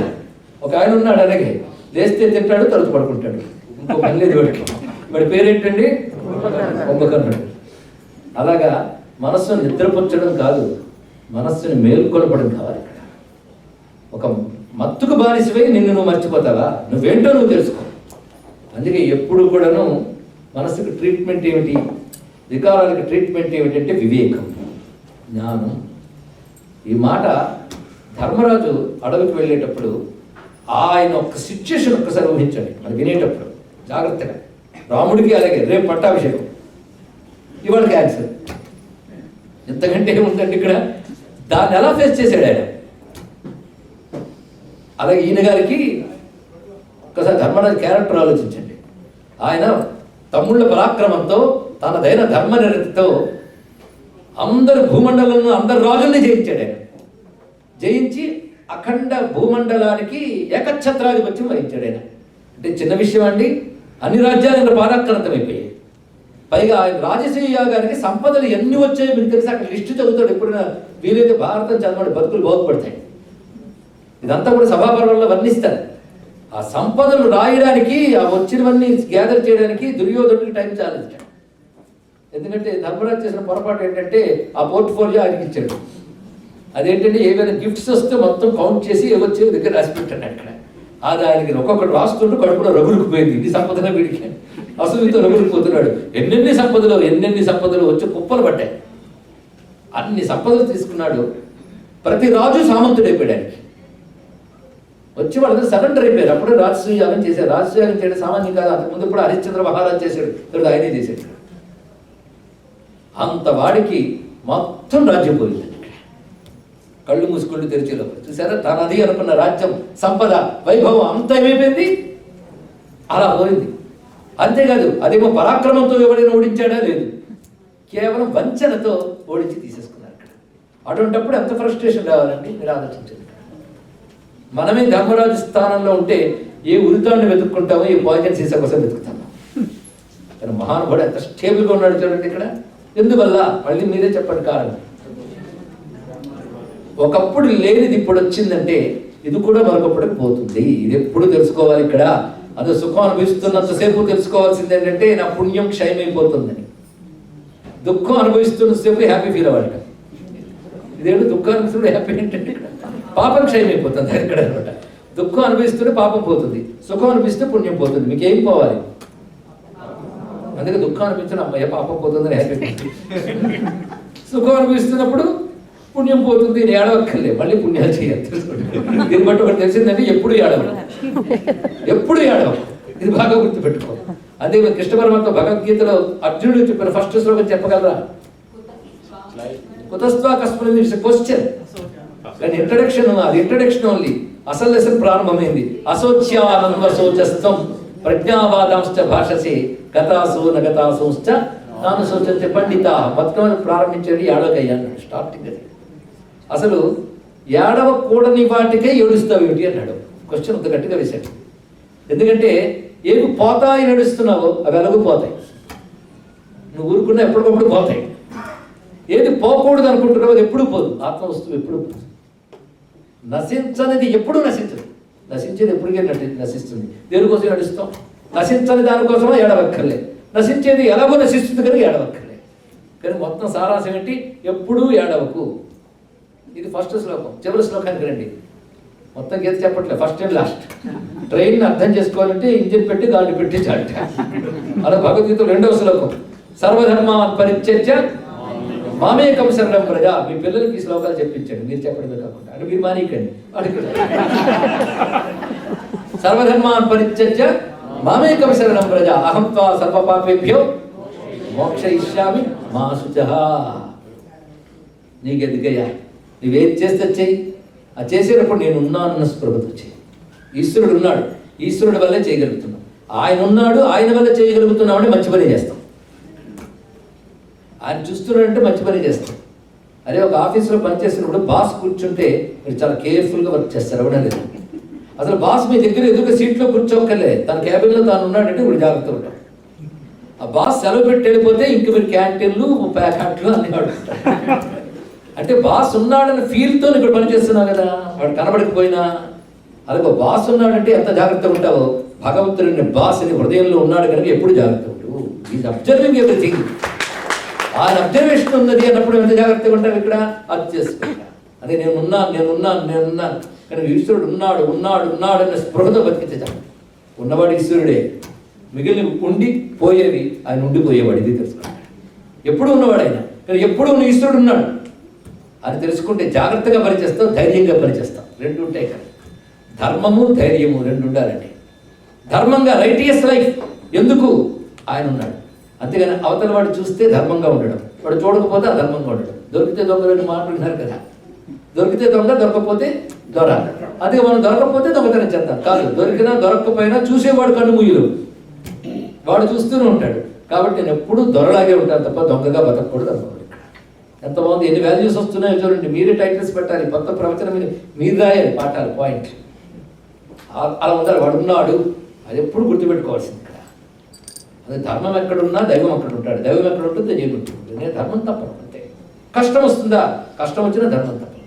ఒక ఆయన ఉన్నాడు, అలాగే లేస్తే తింటాడు, తరచు పడుకుంటాడు. ఇంకో పని లేదు వాడికి. వాడి పేరేంటండి? కుంభకర్ణుడు. అలాగా మనస్సును నిద్రపుచ్చడం కాదు, మనస్సుని మేల్కొలపడం కావాలి. ఇక్కడ ఒక మత్తుకు బానిసవై నిన్ను నువ్వు మర్చిపోతావా? నువ్వేంటో నువ్వు తెలుసుకో. అందుకే ఎప్పుడు కూడాను మనసుకు ట్రీట్మెంట్ ఏమిటి, వికారాలకు ట్రీట్మెంట్ ఏమిటంటే వివేకం, జ్ఞానం. ఈ మాట ధర్మరాజు అడవికి వెళ్ళేటప్పుడు ఆయన ఒక్క సిచ్యుయేషన్ ఒక్కసారి ఊహించండి మనం వినేటప్పుడు జాగ్రత్తగా. రాముడికి అలాగే రేపు పట్టాభిషేకం, ఇవాళ క్యాన్సర్, ఎంతకంటే ఏముందండి ఇక్కడ. దాన్ని ఎలా ఫేస్ చేశాడు ఆయన. అలాగే ఈయన గారికి ఒకసారి ధర్మరాజు క్యారెక్టర్ ఆలోచించండి. ఆయన తమ్ముళ్ళ పరాక్రమంతో తనదైన ధర్మనిరతితో అందరు భూమండలంలో అందరు రాజుల్ని జయించాడు ఆయన. జయించి అఖండ భూమండలానికి ఏకఛత్రాధిపత్యం వహించాడు ఆయన. అంటే చిన్న విషయం అండి. అన్ని రాజ్యాలు పారాక్రాంతమైపోయాయి. పైగా ఆయన రాజసూయ యాగానికి సంపదలు ఎన్ని వచ్చాయో మీకు తెలిసి అక్కడ లిస్టు చదువుతాడు. ఎప్పుడైనా వీలైతే భారతం చదవండి, బతుకులు బాగుపడతాయి. ఇదంతా కూడా సభాపర్వంలో వర్ణిస్తారు. ఆ సంపదలు రాయడానికి, ఆ వచ్చినవన్నీ గ్యాదర్ చేయడానికి దుర్యోధనుడికి టైం చాలించాడు. ఎందుకంటే ధర్మరాజు చేసిన పొరపాటు ఏంటంటే ఆ పోర్ట్ఫోలియో ఆయనకి ఇచ్చాడు. అదేంటంటే ఏవైనా గిఫ్ట్స్ వస్తే మొత్తం కౌంట్ చేసి వచ్చే దగ్గర రాసి పెట్టాడు అక్కడ. అది ఆయనకి ఒక్కొక్కటి రాస్తుంటే కడుపులో రగులుకు పోయింది. ఇది సంపదన వీడికి అసలుతో రగులుకుపోతున్నాడు. ఎన్నెన్ని సంపదలు వచ్చి కుప్పలు పడ్డాయి. అన్ని సంపదలు తీసుకున్నాడు. ప్రతి రాజు సామంతుడైపోయాడానికి వచ్చి వాళ్ళందరూ సరెండర్ అయిపోయారు. అప్పుడే రాజసూయ యాగం చేశారు. రాజసూయ యాగం చేయడం సామాన్యం కాదు. అంతకుముందు ఇప్పుడు హరిశ్చంద్ర మహారాజ్ చేశాడు, తర్వాత ఆయనే చేశాడు. అంత వాడికి మొత్తం రాజ్యం పోయింది. కళ్ళు మూసుకొని తెరిచేలోపు చూసారా, తనది అనుకున్న రాజ్యం, సంపద, వైభవం అంతా ఏమైపోయింది, అలా పోయింది. అంతేకాదు అదేమో పరాక్రమంతో ఎవరైనా ఓడించాడా? లేదు, కేవలం వంచనతో ఓడించి తీసేసుకున్నారు అక్కడ. అటువంటిప్పుడు ఎంత ఫ్రస్ట్రేషన్ రావాలండి మీరు ఆలోచించండి. మనమే ధర్మరాజు స్థానంలో ఉంటే ఏ ఉరితాన్ని వెతుక్కుంటామో, ఏ పాయిజన్ సీసా కోసం వెతుకుతామో. కానీ మహానుభావుడు ఎంత స్టేబుల్గా ఉన్నాడు చూడండి ఇక్కడ. ఎందువల్ల? మళ్ళీ మీరే చెప్పండి కారణం. ఒకప్పుడు లేనిది ఇప్పుడు వచ్చిందంటే ఇది కూడా మరొకప్పటికి పోతుంది. ఇది ఎప్పుడు తెలుసుకోవాలి ఇక్కడ. అదే సుఖం అనుభవిస్తున్నంతసేపు తెలుసుకోవాల్సింది ఏంటంటే నా పుణ్యం క్షయమైపోతుందని. దుఃఖం అనుభవిస్తున్నంతసేపు హ్యాపీ ఫీల్ అవ్వాలి. ఇదేంటి దుఃఖానికి హ్యాపీ ఏంటంటే ఇక్కడ పాపం క్షయమైపోతుంది ఇక్కడ అనమాట. దుఃఖం అనిపిస్తుంటే పాపం పోతుంది, సుఖం అనిపిస్తే పుణ్యం పోతుంది. మీకు ఏం పోవాలి? అందుకే దుఃఖం అనిపించిన అమ్మాయి పాపం పోతుందని హ్యాపీ. సుఖం అనిపిస్తున్నప్పుడు పుణ్యం పోతుంది, ఏడవక్కర్లే, మళ్ళీ పుణ్యాలు చేయాలి. తెలుసుకోండి. దీన్ని బట్టి ఒకటి తెలిసిందంటే ఎప్పుడు ఏడవ, ఎప్పుడు ఏడవ. ఇది బాగా గుర్తుపెట్టుకో. అదే కృష్ణ పరమాత్మ భగవద్గీతలో అర్జునుడు చెప్పిన ఫస్ట్ శ్లోకం చెప్పగలరా? కుతస్త్వా కస్మిన్ ఇట్స్ క్వశ్చన్, కానీ ఇంట్రడక్షన్, అది ఇంట్రడక్షన్ ఓన్లీ. అసలు లెసన్ ప్రారంభమైంది. అశోచ్యానందశోచస్తం ప్రజ్ఞావాదాంశ్చ భాషసే గతాసో నగతాసోశ్చ నాను శోచంతే పండిత. మొత్తం ప్రారంభించేది ఏడవకయ్యా స్టార్టింగ్. అది అసలు ఏడవకూడని వాటికే ఏడుస్తావు ఏమిటి అన్నాడు. క్వశ్చన్ అంత గట్టిగా వేశాడు. ఎందుకంటే ఏవి పోతాయి నడుస్తున్నావో అవి ఎలాగూ పోతాయి, నువ్వు ఊరుకున్నా ఎప్పటికప్పుడు పోతాయి. ఏది పోకూడదు అనుకుంటున్నావు అది ఎప్పుడు పోదు. ఆత్మ వస్తువు ఎప్పుడు పోదు. నశించనిది ఎప్పుడూ నశించదు, నశించేది ఎప్పటికే నశిస్తుంది. దేనికోసం నడుస్తాం? నశించని దానికోసమో ఏడవక్కర్లే, నశించేది ఎలాగో నశిస్తుంది కనుక ఏడవక్కర్లే. కానీ మొత్తం సారాంశం ఏంటి? ఎప్పుడూ ఏడవకు. ఇది ఫస్ట్ శ్లోకం. చివరి శ్లోకానికి రండి. మొత్తం గీత చెప్పట్లే, ఫస్ట్ అండ్ లాస్ట్. ట్రైన్ అర్థం చేసుకోవాలంటే ఇంజిన్ పెట్టి గాలి పెట్టి చాట. అలా భగవద్గీత 2వ శ్లోకం. సర్వధర్మాన్ పరిత్యజ్య మామేకం శరణం ప్రజ. మీ పిల్లలకి ఈ శ్లోకాలు చెప్పించండి, మీరు చెప్పడమే కాకుండా. అంటే మీరు మానేయకండి. సర్వధర్మాన్ పరిత్యజ్య మామేకం శరణం ప్రజ అహం త్వా సర్వపాపేభ్యో మోక్షయిష్యామి మా శుచః. నీకెందుకయ్యా, నువ్వేం చేస్తే చెయ్యి. ఆ చేసేటప్పుడు నేను ఉన్నానన్న స్పృహతో చెయ్యి. ఈశ్వరుడు ఉన్నాడు, ఈశ్వరుడు వల్లే చేయగలుగుతున్నాం. ఆయన ఉన్నాడు, ఆయన వల్ల చేయగలుగుతున్నామని మంచి పని చేస్తాం. ఆయన చూస్తున్నాడంటే మంచి పని చేస్తాం. అదే ఒక ఆఫీస్లో పనిచేసినప్పుడు బాస్ కూర్చుంటే మీరు చాలా కేర్ఫుల్గా వర్క్ చేస్తారు. ఎవడ లేదు అసలు బాస్ మీ దగ్గర ఎదురుగా సీట్లో కూర్చోక్కర్లే, తన క్యాబిన్లో తాను ఉన్నాడంటే ఇప్పుడు జాగ్రత్త ఉంటాం. ఆ బాస్ సెలవు పెట్టి వెళ్ళిపోతే ఇంక మీరు క్యాంటీన్లు ప్యాకెట్లు అన్ని వాడుకుంటారు. అంటే బాస్ ఉన్నాడని ఫీల్తో ఇక్కడ పనిచేస్తున్నావు కదా, వాడు కనబడకపోయినా. అలాగే బాస్ ఉన్నాడంటే ఎంత జాగ్రత్తగా ఉంటావో, భగవంతుడిని బాస్ అని హృదయంలో ఉన్నాడు కనుక ఎప్పుడు జాగ్రత్తగా ఉంటావు. Is observing everything. ఆయన అబ్జర్వేషన్ ఉన్నది అన్నప్పుడు ఎంత జాగ్రత్తగా ఉంటావు. ఇక్కడ అది చేసుకుంటా. అదే నేనున్నాను కానీ ఈశ్వరుడు ఉన్నాడు అన్న స్పృహతో బతికితే చాలు. ఉన్నవాడు ఈశ్వరుడే, మిగిలిన ఉండి పోయేవి ఆయన ఉండిపోయేవాడు. ఇది తెలుసుకుంటాడు. ఎప్పుడు ఉన్నవాడు ఆయన, కానీ ఎప్పుడు ఈశ్వరుడు ఉన్నాడు అని తెలుసుకుంటే జాగ్రత్తగా పనిచేస్తావు, ధైర్యంగా పనిచేస్తావు. 2 ఉంటాయి కదా, ధర్మము ధైర్యము 2 ఉండాలండి. ధర్మంగా రైటియస్ లైఫ్ ఎందుకు? ఆయన ఉన్నాడు. అంతేగాని అవతల వాడు చూస్తే ధర్మంగా ఉండడం, వాడు చూడకపోతే అధర్మంగా ఉండడం. దొరికితే దొంగ మాట్లాడినారు కదా, దొరికితే దొంగ, దొరకపోతే దొర. అదే మనం దొరకకపోతే దొంగతనం చేద్దాం కాదు. దొరికినా దొరకకపోయినా చూసేవాడు కన్ను ముయ్యలు, వాడు చూస్తూనే ఉంటాడు. కాబట్టి నేను ఎప్పుడూ దొరలాగే ఉంటాను తప్ప దొంగగా బతకూడదు అనుకోండి. ఎంత బాగుంది, ఎన్ని వాల్యూస్ వస్తున్నాయో చూడండి. మీరే టైటిల్స్ పెట్టాలి, కొత్త ప్రవచనం మీరు రాయాలి, పాఠాలు పాయింట్ అలా ఉండాలి. వాడు ఉన్నాడు, అది ఎప్పుడు గుర్తుపెట్టుకోవాల్సింది. ఇక్కడ అదే ధర్మం ఎక్కడున్నా దైవం అక్కడ ఉంటాడు, దైవం ఎక్కడ ఉంటుంది దైవం ఉంటుంది. నేను ధర్మం తప్పను అంతే. కష్టం వస్తుందా, కష్టం వచ్చినా ధర్మం తప్పను.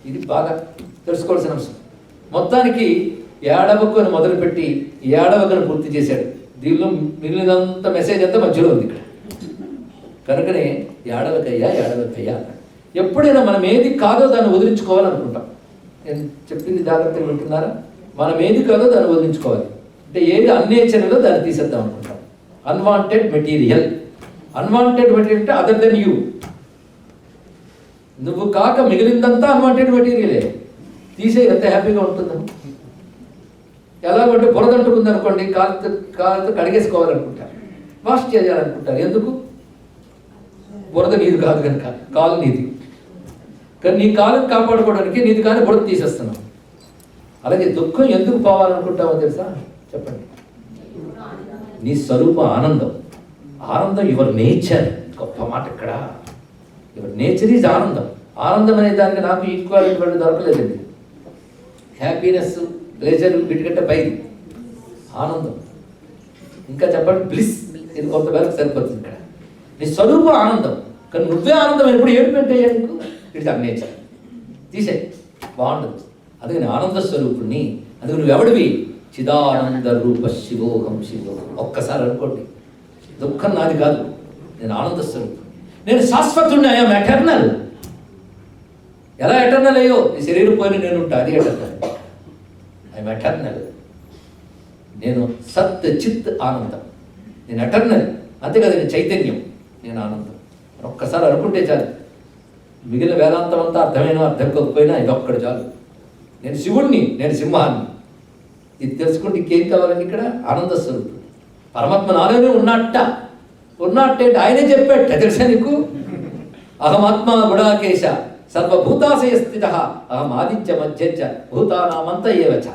ఇది బాగా తెలుసుకోవాల్సిన అంశం. మొత్తానికి ఏడవకు అని మొదలుపెట్టి ఏడవకను పూర్తి చేశాడు. దీనిలో మిగిలినంత మెసేజ్ అంతా మధ్యలో ఉంది ఇక్కడ. కనుకనే ఏడవకయ్యా అన్నాడు. ఎప్పుడైనా మనం ఏది కాదో దాన్ని వదిలించుకోవాలనుకుంటాం. నేను చెప్పింది జాగ్రత్తగా వింటున్నారా? మనం ఏది కాదో దాన్ని వదిలించుకోవాలి. అంటే ఏది అన్నేచర్లో దాన్ని తీసేద్దాం అనుకుంటాం. అన్వాంటెడ్ మెటీరియల్ అంటే అదర్ దెన్ యూ. నువ్వు కాక మిగిలిందంతా అన్వాంటెడ్ మెటీరియలే. తీసే ఎంత హ్యాపీగా ఉంటుందో. ఎలాగంటే బురదంటుకుంది అనుకోండి, కాలుతో కడిగేసుకోవాలనుకుంటారు, వాష్ చేయాలనుకుంటారు. ఎందుకు? బురద నీది కాదు కనుక, కాలు నీది. కానీ నీ కాలుని కాపాడుకోవడానికి నీది కానీ బురద తీసేస్తున్నావు. అలాగే దుఃఖం ఎందుకు పోవాలనుకుంటావో తెలుసా? చెప్పండి. నీ స్వరూప ఆనందం. Your nature. గొప్ప మాట ఇక్కడ. యువర్ నేచర్ ఈజ్ ఆనందం. ఆనందం అనే దానికి నాకు ఈక్వాలిటీ వాళ్ళు దొరకలేదండి. హ్యాపీనెస్, ప్లెజర్ వీటికంటే పైది ఆనందం. ఇంకా చెప్పండి బ్లిస్, ఇది కొంతవరకు సరిపోతుంది ఇక్కడ. నీ స్వరూప ఆనందం, కానీ నువ్వే ఆనందం ఎప్పుడు ఏడుపెట్టే నీకు. ఇట్స్ ఆ నేచర్. తీసే బాగుండదు. అందుకే నేను ఆనంద స్వరూపుణ్ణి. అందుకు నువ్వెవడివి? చిదానంద రూప శివోహం. ఒక్కసారి అనుకోండి, దుఃఖం నాది కాదు, నేను ఆనంద స్వరూపుణ్ణి, నేను శాశ్వతుణ్ణి, ఐఎమ్ ఎటర్నల్. ఎలా ఎటర్నల్ అయ్యో ఈ శరీరం పోయిన నేను ఉంటా, అది ఎటర్నల్. I'm eternal. నేను సత్ చిత్ ఆనందం, నేను ఎటర్నల్. అంతేకాదు నేను చైతన్యం, నేను ఆనందం. ఒక్కసారి అనుకుంటే చాలు, మిగిలిన వేదాంతం అంతా అర్థమైనా అర్థం కాకపోయినా ఇదొక్కడు చాలు. నేను శివుణ్ణి, నేను సింహాన్ని, ఇది తెలుసుకుంటే ఇంకేం కావాలండి? ఇక్కడ ఆనంద స్వరూపుడు పరమాత్మ నాలోనే ఉన్నట్టే ఆయనే చెప్పాట. తెలుసా నీకు? అహమాత్మ గుడాకేశ సర్వభూతాశయ స్థిత అహం ఆదిత్య మధ్యచ్చ భూతానామంత ఏవచ.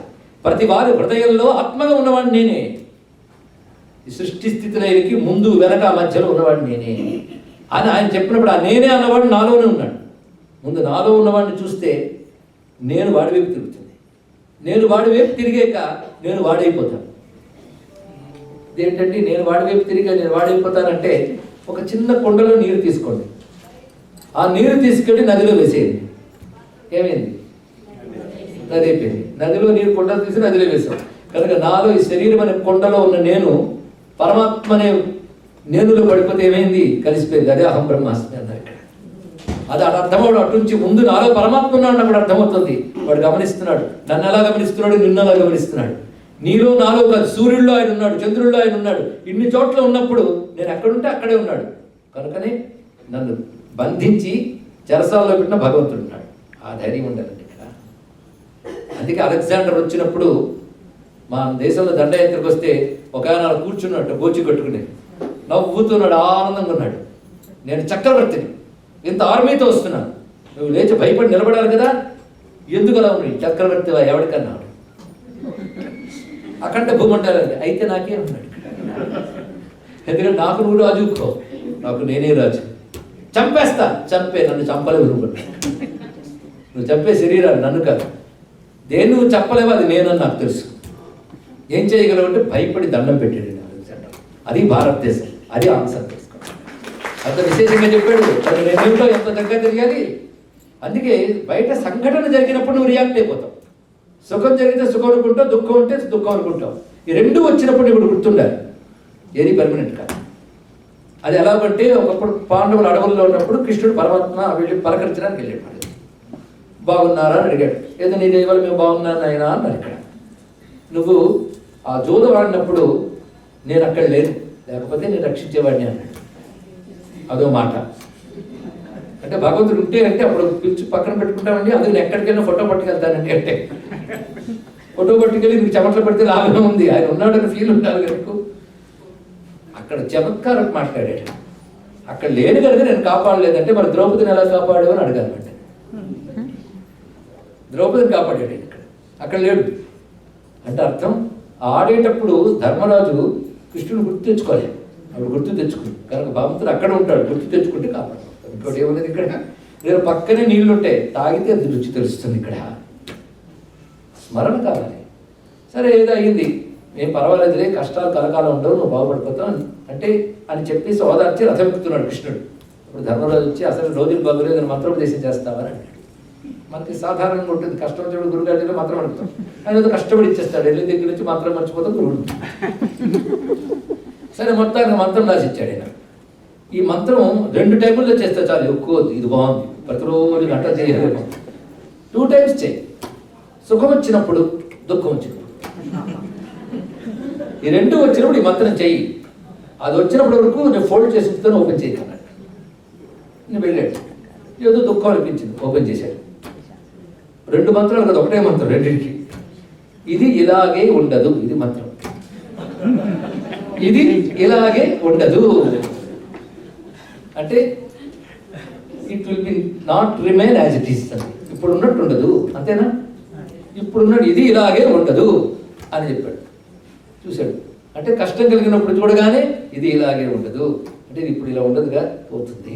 ప్రతి వారి హృదయంలో ఆత్మగా ఉన్నవాడు నేనే. ఈ సృష్టి స్థితిలకి ముందు వెనక మధ్యలో ఉన్నవాడు నేనే అని ఆయన చెప్పినప్పుడు ఆ నేనే అన్నవాడు నాలోనే ఉన్నాడు. ముందు నాలో ఉన్నవాడిని చూస్తే నేను వాడి వైపు తిరుగుతుంది, నేను వాడి వైపు తిరిగాక నేను వాడైపోతాను. ఇదేంటంటే నేను వాడి వైపు తిరిగా నేను వాడైపోతానంటే, ఒక చిన్న కొండలో నీరు తీసుకోండి, ఆ నీరు తీసుకెళ్ళి నదిలో వేసేయండి, ఏమైంది? నది అయిపోయింది. నదిలో నీరు కొండలు తీసి నదిలో వేసాం. కనుక నాలో ఈ శరీరం అనే కొండలో ఉన్న నేను పరమాత్మ అనే నేనులో పడిపోతే ఏమైంది? కలిసిపోయింది. అదే అహం బ్రహ్మాస్మి అన్నారు ఇక్కడ. అది అటు అర్థమవుడు. అటు నుంచి ముందు నాలో పరమాత్మ ఉన్నాడు అప్పుడు అర్థమవుతుంది. వాడు గమనిస్తున్నాడు, నన్ను ఎలా గమనిస్తున్నాడు, నిన్ను ఎలా గమనిస్తున్నాడు. నీలో నాలో కాదు, సూర్యుల్లో ఆయన ఉన్నాడు, చంద్రుల్లో ఆయన ఉన్నాడు. ఇన్ని చోట్ల ఉన్నప్పుడు నేను ఎక్కడుంటే అక్కడే ఉన్నాడు. కనుకనే నన్ను బంధించి చెరసాల్లో పెట్టిన భగవంతుడు ఉన్నాడు. ఆ ధైర్యం ఉండాలండి ఇక్కడ. అందుకే అలెగ్జాండర్ వచ్చినప్పుడు మా దేశంలో దండయాత్రకు వస్తే ఒక ఆయన కూర్చున్నట్టు గోచి కట్టుకుని నవ్వుతున్నాడు, ఆనందంగా ఉన్నాడు. నేను చక్రవర్తిని, ఇంత ఆర్మీతో వస్తున్నాను, నువ్వు లేచి భయపడి నిలబడాలి కదా, ఎందుకు అలా ఉన్నాయి? చక్రవర్తి ఎవరికన్నా అఖండ భూమంటారండి. అయితే నాకే ఉన్నాడు. ఎందుకంటే నాకు నువ్వు రాజుకో, నాకు నేనే రాజు. చంపేస్తా, చంపే, నన్ను చంపలేవు నువ్వు చంపే శరీరాన్ని, నన్ను కాదు. దేన్ని నువ్వు చెప్పలేవు, అది నేనని నాకు తెలుసు. ఏం చేయగలవు అంటే భయపడి దండం పెట్టాడు అలెగ్జాండర్. అది భారతదేశం, అది ఆన్సర్ తెలుసుకో. అంత విశేషంగా చెప్పాడు. తను రెండింటిలో ఎంత దగ్గర తిరిగాలి. అందుకే బయట సంఘటన జరిగినప్పుడు నువ్వు రియాక్ట్ అయిపోతావు. సుఖం జరిగితే సుఖం అనుకుంటావు, దుఃఖం ఉంటే దుఃఖం అనుకుంటావు. ఈ రెండు వచ్చినప్పుడు ఇప్పుడు గుర్తుండాలి, ఏది పర్మనెంట్ కాదు. అది ఎలాగంటే ఒకప్పుడు పాండవులు అడవుల్లో ఉన్నప్పుడు కృష్ణుడు పరమాత్మ వెళ్ళి పలకరించడానికి వెళ్ళాడు. బాగున్నారా అని అడిగాడు. ఏదో నీ దేవాళ్ళు మేము బాగున్నాను ఆయన అన్నారు. ఇక్కడ నువ్వు ఆ జోద వాడినప్పుడు నేను అక్కడ లేను, లేకపోతే నేను రక్షించేవాడిని అన్నాడు. అదో మాట. అంటే భగవంతుడు ఉంటే అంటే అప్పుడు పిలిచి పక్కన పెట్టుకుంటామండి, అది నేను ఎక్కడికైనా ఫోటో పట్టుకెళ్తానండి అంటే ఫోటో పట్టుకెళ్ళి మీకు చెమటలు పడితే లాభం ఉంది, ఆయన ఉన్నాడని ఫీల్ ఉండాలి కనుక అక్కడ చమత్కారం మాట్లాడాడు. అక్కడ లేని కనుక నేను కాపాడలేదంటే మరి ద్రౌపదిని ఎలా కాపాడావు అని అడగాలంటే ద్రౌపదిని కాపాడాడు ఇక్కడ, అక్కడ లేడు అంటే అర్థం ఆడేటప్పుడు ధర్మరాజు కృష్ణుని గుర్తు తెచ్చుకోలేదు, అప్పుడు గుర్తు తెచ్చుకుంది కనుక భగవంతుడు అక్కడ ఉంటాడు, గుర్తు తెచ్చుకుంటే కాపాడు. ఇంకోటి ఏమున్నది ఇక్కడ? నేను పక్కనే నీళ్లు ఉంటాయి, తాగితే అది రుచి తెలుస్తుంది. ఇక్కడ స్మరణ కావాలి. సరే ఏదో అయ్యింది, ఏం పర్వాలేదులే, కష్టాలు కలకాలం ఉండవు, నువ్వు బాగుపడిపోతావు అంటే అని చెప్పేసి ఓదార్చి రథం ఎక్కుతున్నాడు కృష్ణుడు. ఇప్పుడు ధర్మరాజు వచ్చి అసలు రోజులు బాగులేదు మంత్రోపదేశం చేస్తావని అన్నాడు. మనకి సాధారణంగా ఉంటుంది, కష్టం వచ్చేప్పుడు గురుగారి దగ్గర మంత్రం అడుగుతాం, ఆయన ఏదో కష్టపడి ఇచ్చేస్తాడు, వెళ్ళి దగ్గర నుంచి మంత్రం మర్చిపోతాం గురువుడు. సరే మొత్తానికి మంత్రం రాసిచ్చాడు ఆయన. ఈ మంత్రం 2 టైముల్లో చేస్తే చాలు, ఎక్కువ ఇది బాగుంది, ప్రతిరోజు గంట చేయాలి. 2 టైమ్స్ చేయి, సుఖం వచ్చినప్పుడు దుఃఖం వచ్చినప్పుడు, ఈ 2 వచ్చినప్పుడు ఈ మంత్రం చెయ్యి. అది వచ్చినప్పుడు వరకు నేను ఫోల్డ్ చేసి ఓపెన్ చేయగలన్నాడు. నేను వెళ్ళాడు, ఏదో దుఃఖం అనిపించింది, ఓపెన్ చేశాడు. 2 మంత్రాలు కదా, ఒకటే మంత్రం రెండింటికి. ఇది ఇలాగే ఉండదు, ఇది మంత్రం, ఇది ఇలాగే ఉండదు అంటే it will B not remain as it is. ఇప్పుడు ఉన్నట్టు ఉండదు, అంతేనా? ఇప్పుడున్నట్టు ఇది ఇలాగే ఉండదు అని చెప్పాడు. చూశాడు అంటే కష్టం కలిగినప్పుడు చూడగానే ఇది ఇలాగే ఉండదు అంటే ఇది ఇప్పుడు ఇలా ఉండదుగా, పోతుంది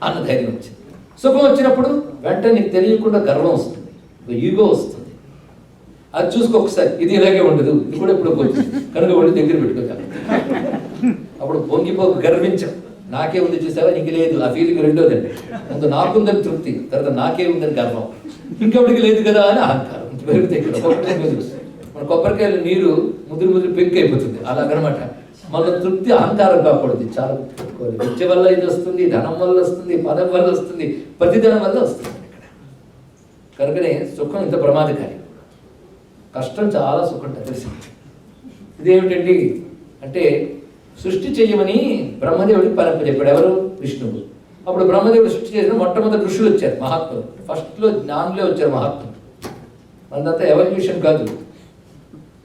అన్న ధైర్యం వచ్చింది. సుఖం వచ్చినప్పుడు వెంటనే నీకు తెలియకుండా గర్వం వస్తుంది, ఈగో వస్తుంది. అది చూసుకో ఒకసారి, ఇది ఇలాగే ఉండదు, ఇది కూడా ఎప్పుడు పోతుంది కనుక వాళ్ళు దగ్గర పెట్టుకోగలరు. అప్పుడు పొంగిపోక గర్వించాం, నాకే ఉంది చూసావా, నీకు లేదు. ఆ ఫీలింగ్ రెండోదండి. ముందు నాకుందని తృప్తి, తర్వాత నాకే ఉందని గర్వం, ఇంకెవరికి లేదు కదా అని అహంకారం పెరుగుతాయి. మన కొబ్బరికాయలు నీరు ముదురు పెంక్ అయిపోతుంది, అలాగనమాట. మన తృప్తి అహంకారం కాకూడదు, చాలా పెట్టుకోవాలి. విద్య వల్ల ఇది వస్తుంది, ధనం వల్ల వస్తుంది, పదం వల్ల వస్తుంది, ప్రతిధనం వల్ల వస్తుంది. ఇక్కడ కనుకనే సుఖం ఇంత ప్రమాదకారి, కష్టం చాలా సుఖం తెలిసింది. ఇదేమిటండి అంటే సృష్టి చెయ్యమని బ్రహ్మదేవుడికి పరప చెప్పాడు. ఎవరు? విష్ణువు. అప్పుడు బ్రహ్మదేవుడు సృష్టి చేసిన మొట్టమొదటి ఋషులు వచ్చారు, మహాత్ములు. ఫస్ట్లో జ్ఞానులే వచ్చారు మహాత్ములు. మనదంతా ఎవల్యూషన్ కాదు,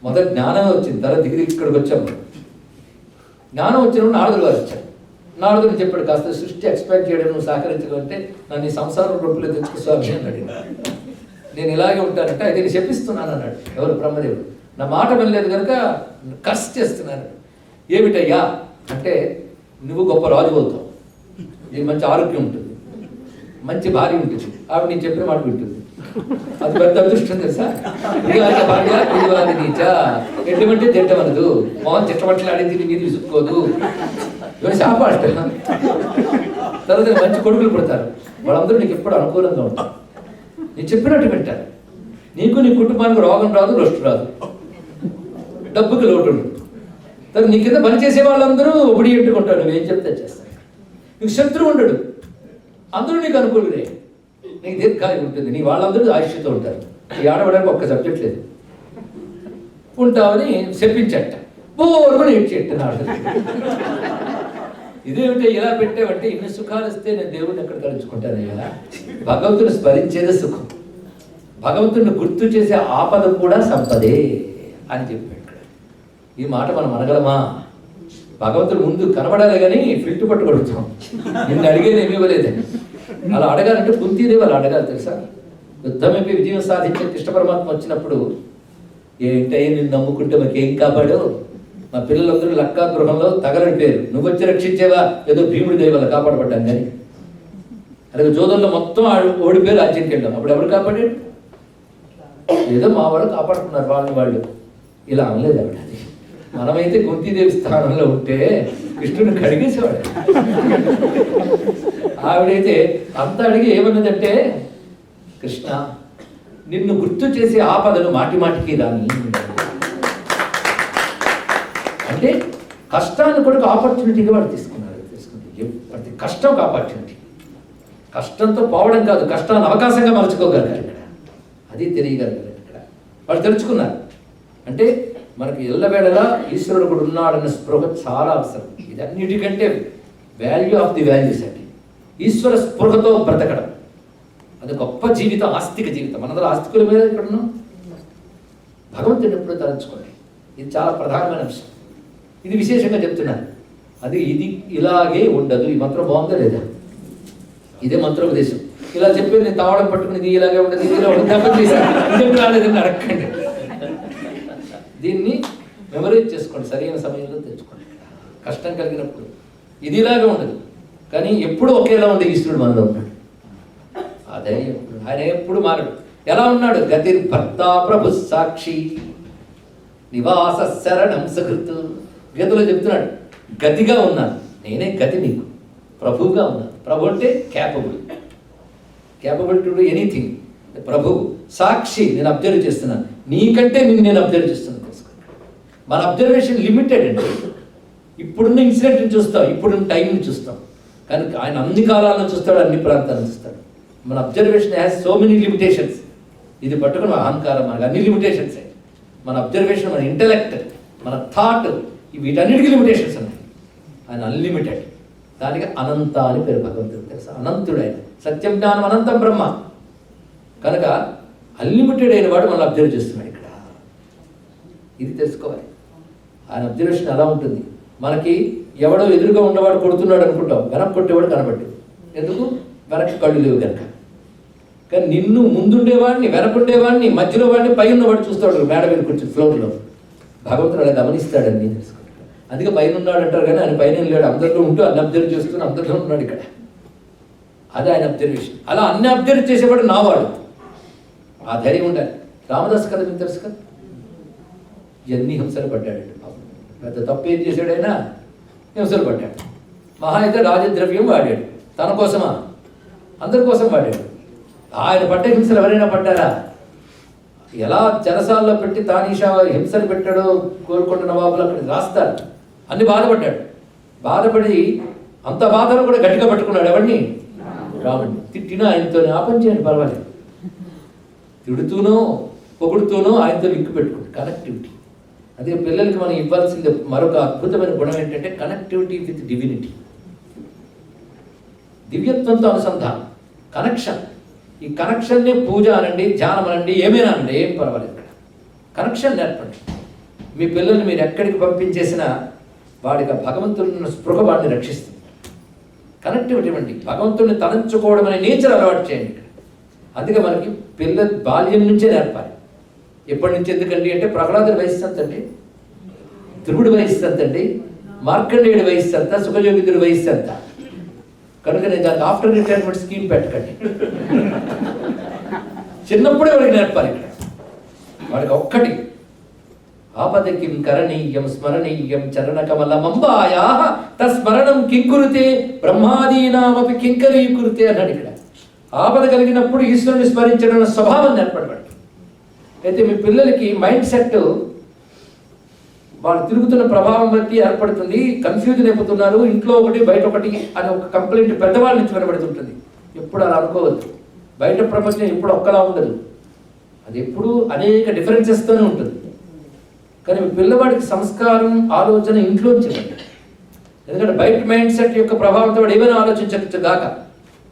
మొదటి జ్ఞానం వచ్చింది, తర్వాత దిగి ఇక్కడికి వచ్చాము. జ్ఞానం వచ్చినప్పుడు నారదుడు గారు వచ్చారు. నారదుడు చెప్పాడు, కాస్త సృష్టి ఎక్స్పాండ్ చేయడం నువ్వు సహకరించగలంటే నన్ను ఈ సంసారం రూపంలో తెచ్చుకో స్వామి అన్నాడు. నేను ఇలాగే ఉంటానంటే అయితే నేను చెప్పిస్తున్నాను అన్నాడు. ఎవరు? బ్రహ్మదేవుడు. నా మాట వెళ్ళలేదు కనుక కర్స్ చేస్తున్నాను. ఏమిటయ్యా అంటే నువ్వు గొప్ప రాజు అవుతావు, నీకు మంచి ఆరోగ్యం ఉంటుంది, మంచి భార్య ఉంటుంది, ఆవిడ నేను చెప్పిన మాట వింటుంది. అది పెద్ద అదృష్టం తెలుసా? భార్య పిలివాది నీచ ఎటువంటి తిట్టమనదు, మోహన్ చిట్టబట్టలాడింది నీ మీద విసుక్కోదు, ఇవన్నీ శాపాష్ట. తర్వాత మంచి కొడుకులు పుడతారు, వాళ్ళందరూ నీకు ఎప్పుడు అనుకూలంగా ఉంటారు, నేను చెప్పినట్టు వింటారు. నీకు నీ కుటుంబానికి రోగం రాదు, రొస్టు రాదు, డబ్బుకి లోటు ఉండదు. తర్వాత నీ కింద పనిచేసే వాళ్ళందరూ ఒబడి ఎట్టుకుంటారు, నువ్వేం చెప్తే చేస్తాను. నీకు శత్రువు ఉండడు, అందరూ నీకు అనుకూలుడే, నీకు దీర్ఘకాలం ఉంటుంది, నీ వాళ్ళందరూ ఆయుష్యతో ఉంటారు. ఈ ఆడవడానికి ఒక్క సబ్జెక్ట్ లేదు, ఉంటామని చెప్పించట, బోర్మని ఏడ్చేట్టున్నాడు. ఇదేమిటో ఇలా పెట్టావంటే ఇన్ని సుఖాలు వస్తే నేను దేవుడిని ఎక్కడ తలుచుకుంటాను కదా. భగవంతుని స్మరించేదే సుఖం, భగవంతుడిని గుర్తు చేసే ఆపద కూడా సంపదే అని చెప్పాడు. ఈ మాట మనం అనగలమా? భగవంతుడు ముందు కనబడాలి కానీ ఫిల్ట్ పట్టుకొడుతాం, నిన్ను అడిగేది ఏమి ఇవ్వలేదని. అలా అడగాలంటే కుంతీదేవి అలా అడగాలి తెలుసా. యుద్ధమైపి విజయం సాధించే కృష్ణ పరమాత్మ వచ్చినప్పుడు, ఏంటయ్యి నిన్ను నమ్ముకుంటే మాకేం కాపాడు, మా పిల్లలందరూ లక్కా గృహంలో తగలని పేరు, నువ్వు వచ్చి రక్షించేవా, ఏదో భీముడి దయ వల్ల కాపాడబడ్డాం కానీ. అలాగే జోదంలో మొత్తం ఓడిపోయి రాజ్యానికి వెళ్ళాం, అప్పుడు ఎవరు కాపాడాడు? ఏదో మా వాళ్ళు కాపాడుతున్నారు వాళ్ళు ఇలా అనలేదు ఆవిడ. అది మనమైతే కుంతీదేవి స్థానంలో ఉంటే కృష్ణుని కడిగేసేవాడు. ఆవిడైతే అంత అడిగి ఏమన్నదంటే, కృష్ణ నిన్ను గుర్తు చేసే ఆపదను మాటి మాటికి దాన్ని అంటే కష్టాన్ని కూడా ఒక ఆపర్చునిటీగా వాడు తీసుకున్నారు. ప్రతి కష్టం ఒక ఆపర్చునిటీ, కష్టంతో పోవడం కాదు, కష్టాన్ని అవకాశంగా మలుచుకోగలిగారు ఇక్కడ. అది తెలియగలిగారు ఇక్కడ. వాళ్ళు తెలుసుకున్నారు. అంటే మనకి ఎల్లవేళలా ఈశ్వరుడు కూడా ఉన్నాడన్న స్పృహ చాలా అవసరం. ఇది అన్నిటికంటే వాల్యూ ఆఫ్ ది వాల్యూస్ అండి. ఈశ్వర స్పృహతో బ్రతకడం అది గొప్ప జీవితం, ఆస్తిక జీవితం. మనందరూ ఆస్తికుల మీద ఇక్కడ ఉన్నాం. భగవంతుని ఎప్పుడూ తలంచుకోండి, ఇది చాలా ప్రధానమైన అంశం. ఇది విశేషంగా చెప్తున్నాను. అది ఇది ఇలాగే ఉండదు. ఈ మంత్రం బాగుందా లేదా? ఇదే మంత్రోపదేశం. ఇలా చెప్పేది నేను తావడం పట్టుకుని ఇది ఇలాగే ఉండదు, ఇది ఇలా ఉండదు రాలేదని అడగండి. దీన్ని మెమరైజ్ చేసుకోండి, సరైన సమయంలో తెచ్చుకోండి. కష్టం కలిగినప్పుడు ఇది ఇలాగే ఉండదు, కానీ ఎప్పుడు ఒకేలా ఉండే ఈశ్వరుడు మనలో ఉన్నాడు. అదే ఆయన ఎప్పుడు మారడు. ఎలా ఉన్నాడు? గతి భర్త ప్రభు సాక్షి నివాస శరణం సకృత్. గీతలో చెప్తున్నాడు, గతిగా ఉన్నాను, నేనే గతి నీకు, ప్రభువుగా ఉన్నాను. ప్రభు అంటే క్యాపబుల్ టు డూ ఎనీథింగ్. ప్రభు సాక్షి, నేను అబ్జర్వ్ చేస్తున్నాను, నీకంటే నేను అబ్జర్వ్ చేస్తున్నాను. మన అబ్జర్వేషన్ లిమిటెడ్ అండి. ఇప్పుడున్న ఇన్సిడెంట్ని చూస్తాం, ఇప్పుడున్న టైంని చూస్తాం, కానీ ఆయన అన్ని కాలాలను చూస్తాడు, అన్ని ప్రాంతాలను చూస్తాడు. మన observation has so many limitations. ఇది పట్టుకుని అహంకారం, మనకు అన్ని లిమిటేషన్స్. మన అబ్జర్వేషన్, మన ఇంటలెక్ట్, మన థాట్, వీటన్నిటికీ లిమిటేషన్స్ ఉన్నాయి. ఆయన అన్లిమిటెడ్. దానికి అనంత అని పేరు. భగవంతుడు తెలుసా, అనంతుడు ఆయన. సత్యం జ్ఞానం అనంతం బ్రహ్మ. కనుక అన్లిమిటెడ్ అయిన వాడు మనల్ని అబ్జర్వ్ చేస్తున్నాడు ఇక్కడ. ఇది తెలుసుకోవాలి. ఆయన అబ్జర్వేషన్ ఎలా ఉంటుంది. మనకి ఎవడో ఎదురుగా ఉన్నవాడు కొడుతున్నాడు అనుకుంటాం, వెనక్కి కొట్టేవాడు కనబడ్డు. ఎందుకు? వెనక్కి కళ్ళు లేవు కనుక. కానీ నిన్ను ముందుండేవాడిని, వెనకుండేవాడిని, మధ్యలో వాడిని, పై ఉన్నవాడు చూస్తాడు మేడ మీద కూర్చొని ఫ్లోర్లో. భగవంతుడు అలా గమనిస్తాడని తెలుసుకోవాలి. అందుకే పైన ఉన్నాడు అంటారు, కానీ ఆయన పైన లేడు, అందరిలో ఉంటూ అన్ని అబ్జర్వ్ చేస్తూ అందరిలో ఉన్నాడు ఇక్కడ. అది ఆయన అబ్జర్వేషన్. అలా అన్ని అబ్జర్వ్ చేసేవాడు నావాడు. ఆ ధైర్యం ఉండాలి. రామదాస్ కథ మీకు తెలుసు కదా, ఎన్ని హింసలు పడ్డాడు. పెద్ద తప్పు ఏం చేశాడైనా హింసలు పడ్డాడు. మహా అయితే రాజద్రవ్యం వాడాడు, తన కోసమా? అందరి కోసం వాడాడు. ఆయన పడ్డ హింసలు ఎవరైనా పడ్డారా? ఎలా చెరసాల్లో పెట్టి తానీషా హింసలు పెట్టాడో కోరుకుంట నవాబులు అక్కడ రాస్తారు. అన్ని బాధపడ్డాడు. బాధపడి అంత బాధను కూడా గట్టిగా పట్టుకున్నాడు. ఎవరిని? రాముడిని. తిట్టినా ఆయనతో ఆ పని చేయండి పర్వాలేదు, తిడుతూనో పొగుడుతూనో ఆయనతో లింక్ పెట్టుకోండి. కనెక్టివిటీ. అదే పిల్లలకి మనం ఇవ్వాల్సింది మరొక అద్భుతమైన గుణం ఏంటంటే కనెక్టివిటీ విత్ డివినిటీ. దివ్యత్వంతో అనుసంధానం, కనెక్షన్. ఈ కనెక్షన్నే పూజ అనండి, ధ్యానం అనండి, ఏమైనా అనండి, ఏం పర్వాలేదు. ఇక్కడ కనెక్షన్ నేర్పండి. మీ పిల్లల్ని మీరు ఎక్కడికి పంపించేసినా వాడికి భగవంతుడిని స్పృహ వాడిని రక్షిస్తుంది. కనెక్టివిటీ ఇవ్వండి. భగవంతుడిని తలంచుకోవడం అనే నేచర్ అలవాటు చేయండి ఇక్కడ. అందుకే మనకి పిల్లల బాల్యం నుంచే నేర్పాలి. ఎప్పటి నుంచి ఎందుకండి అంటే ప్రహ్లాదుడి వయస్సు ఎంతండి, ధ్రువుడి వయస్సు ఎంతండి, మార్కండేయుడి వయస్సు ఎంత, సుఖయోగితుడి వయస్సు ఎంత. కనుక నేను దానికి ఆఫ్టర్ రిటైర్మెంట్ స్కీమ్ పెట్టకండి. చిన్నప్పుడే వాడికి నేర్పాలి ఇక్కడ. వాడికి ఒక్కటి ఆపదకిం కరణీయం స్మరణీయం చరణకమలమంబాయా తస్మరణం కింకురుతే బ్రహ్మాదీనామపి కింకరీకురుతే అన్నాడు ఇక్కడ. ఆపద కలిగినప్పుడు ఈశ్వరుని స్మరించడం స్వభావం నేర్పడబడి. అయితే మీ పిల్లలకి మైండ్ సెట్ వాళ్ళు తిరుగుతున్న ప్రభావం బట్టి ఏర్పడుతుంది. కన్ఫ్యూజన్ అయిపోతున్నారు, ఇంట్లో ఒకటి బయట ఒకటి అని ఒక కంప్లైంట్ పెద్దవాళ్ళ నుంచి వినబడుతుంటుంది. ఎప్పుడు అలా అనుకోవద్దు. బయట ప్రపంచం ఎప్పుడు ఒక్కలా ఉండదు, అది ఎప్పుడు అనేక డిఫరెన్సెస్తోనే ఉంటుంది. కానీ మీ పిల్లవాడికి సంస్కారం ఆలోచన ఇంట్లోంచి ఇవ్వండి. ఎందుకంటే బయట మైండ్ సెట్ యొక్క ప్రభావంతో వాడు ఏమైనా ఆలోచించవచ్చు గాక,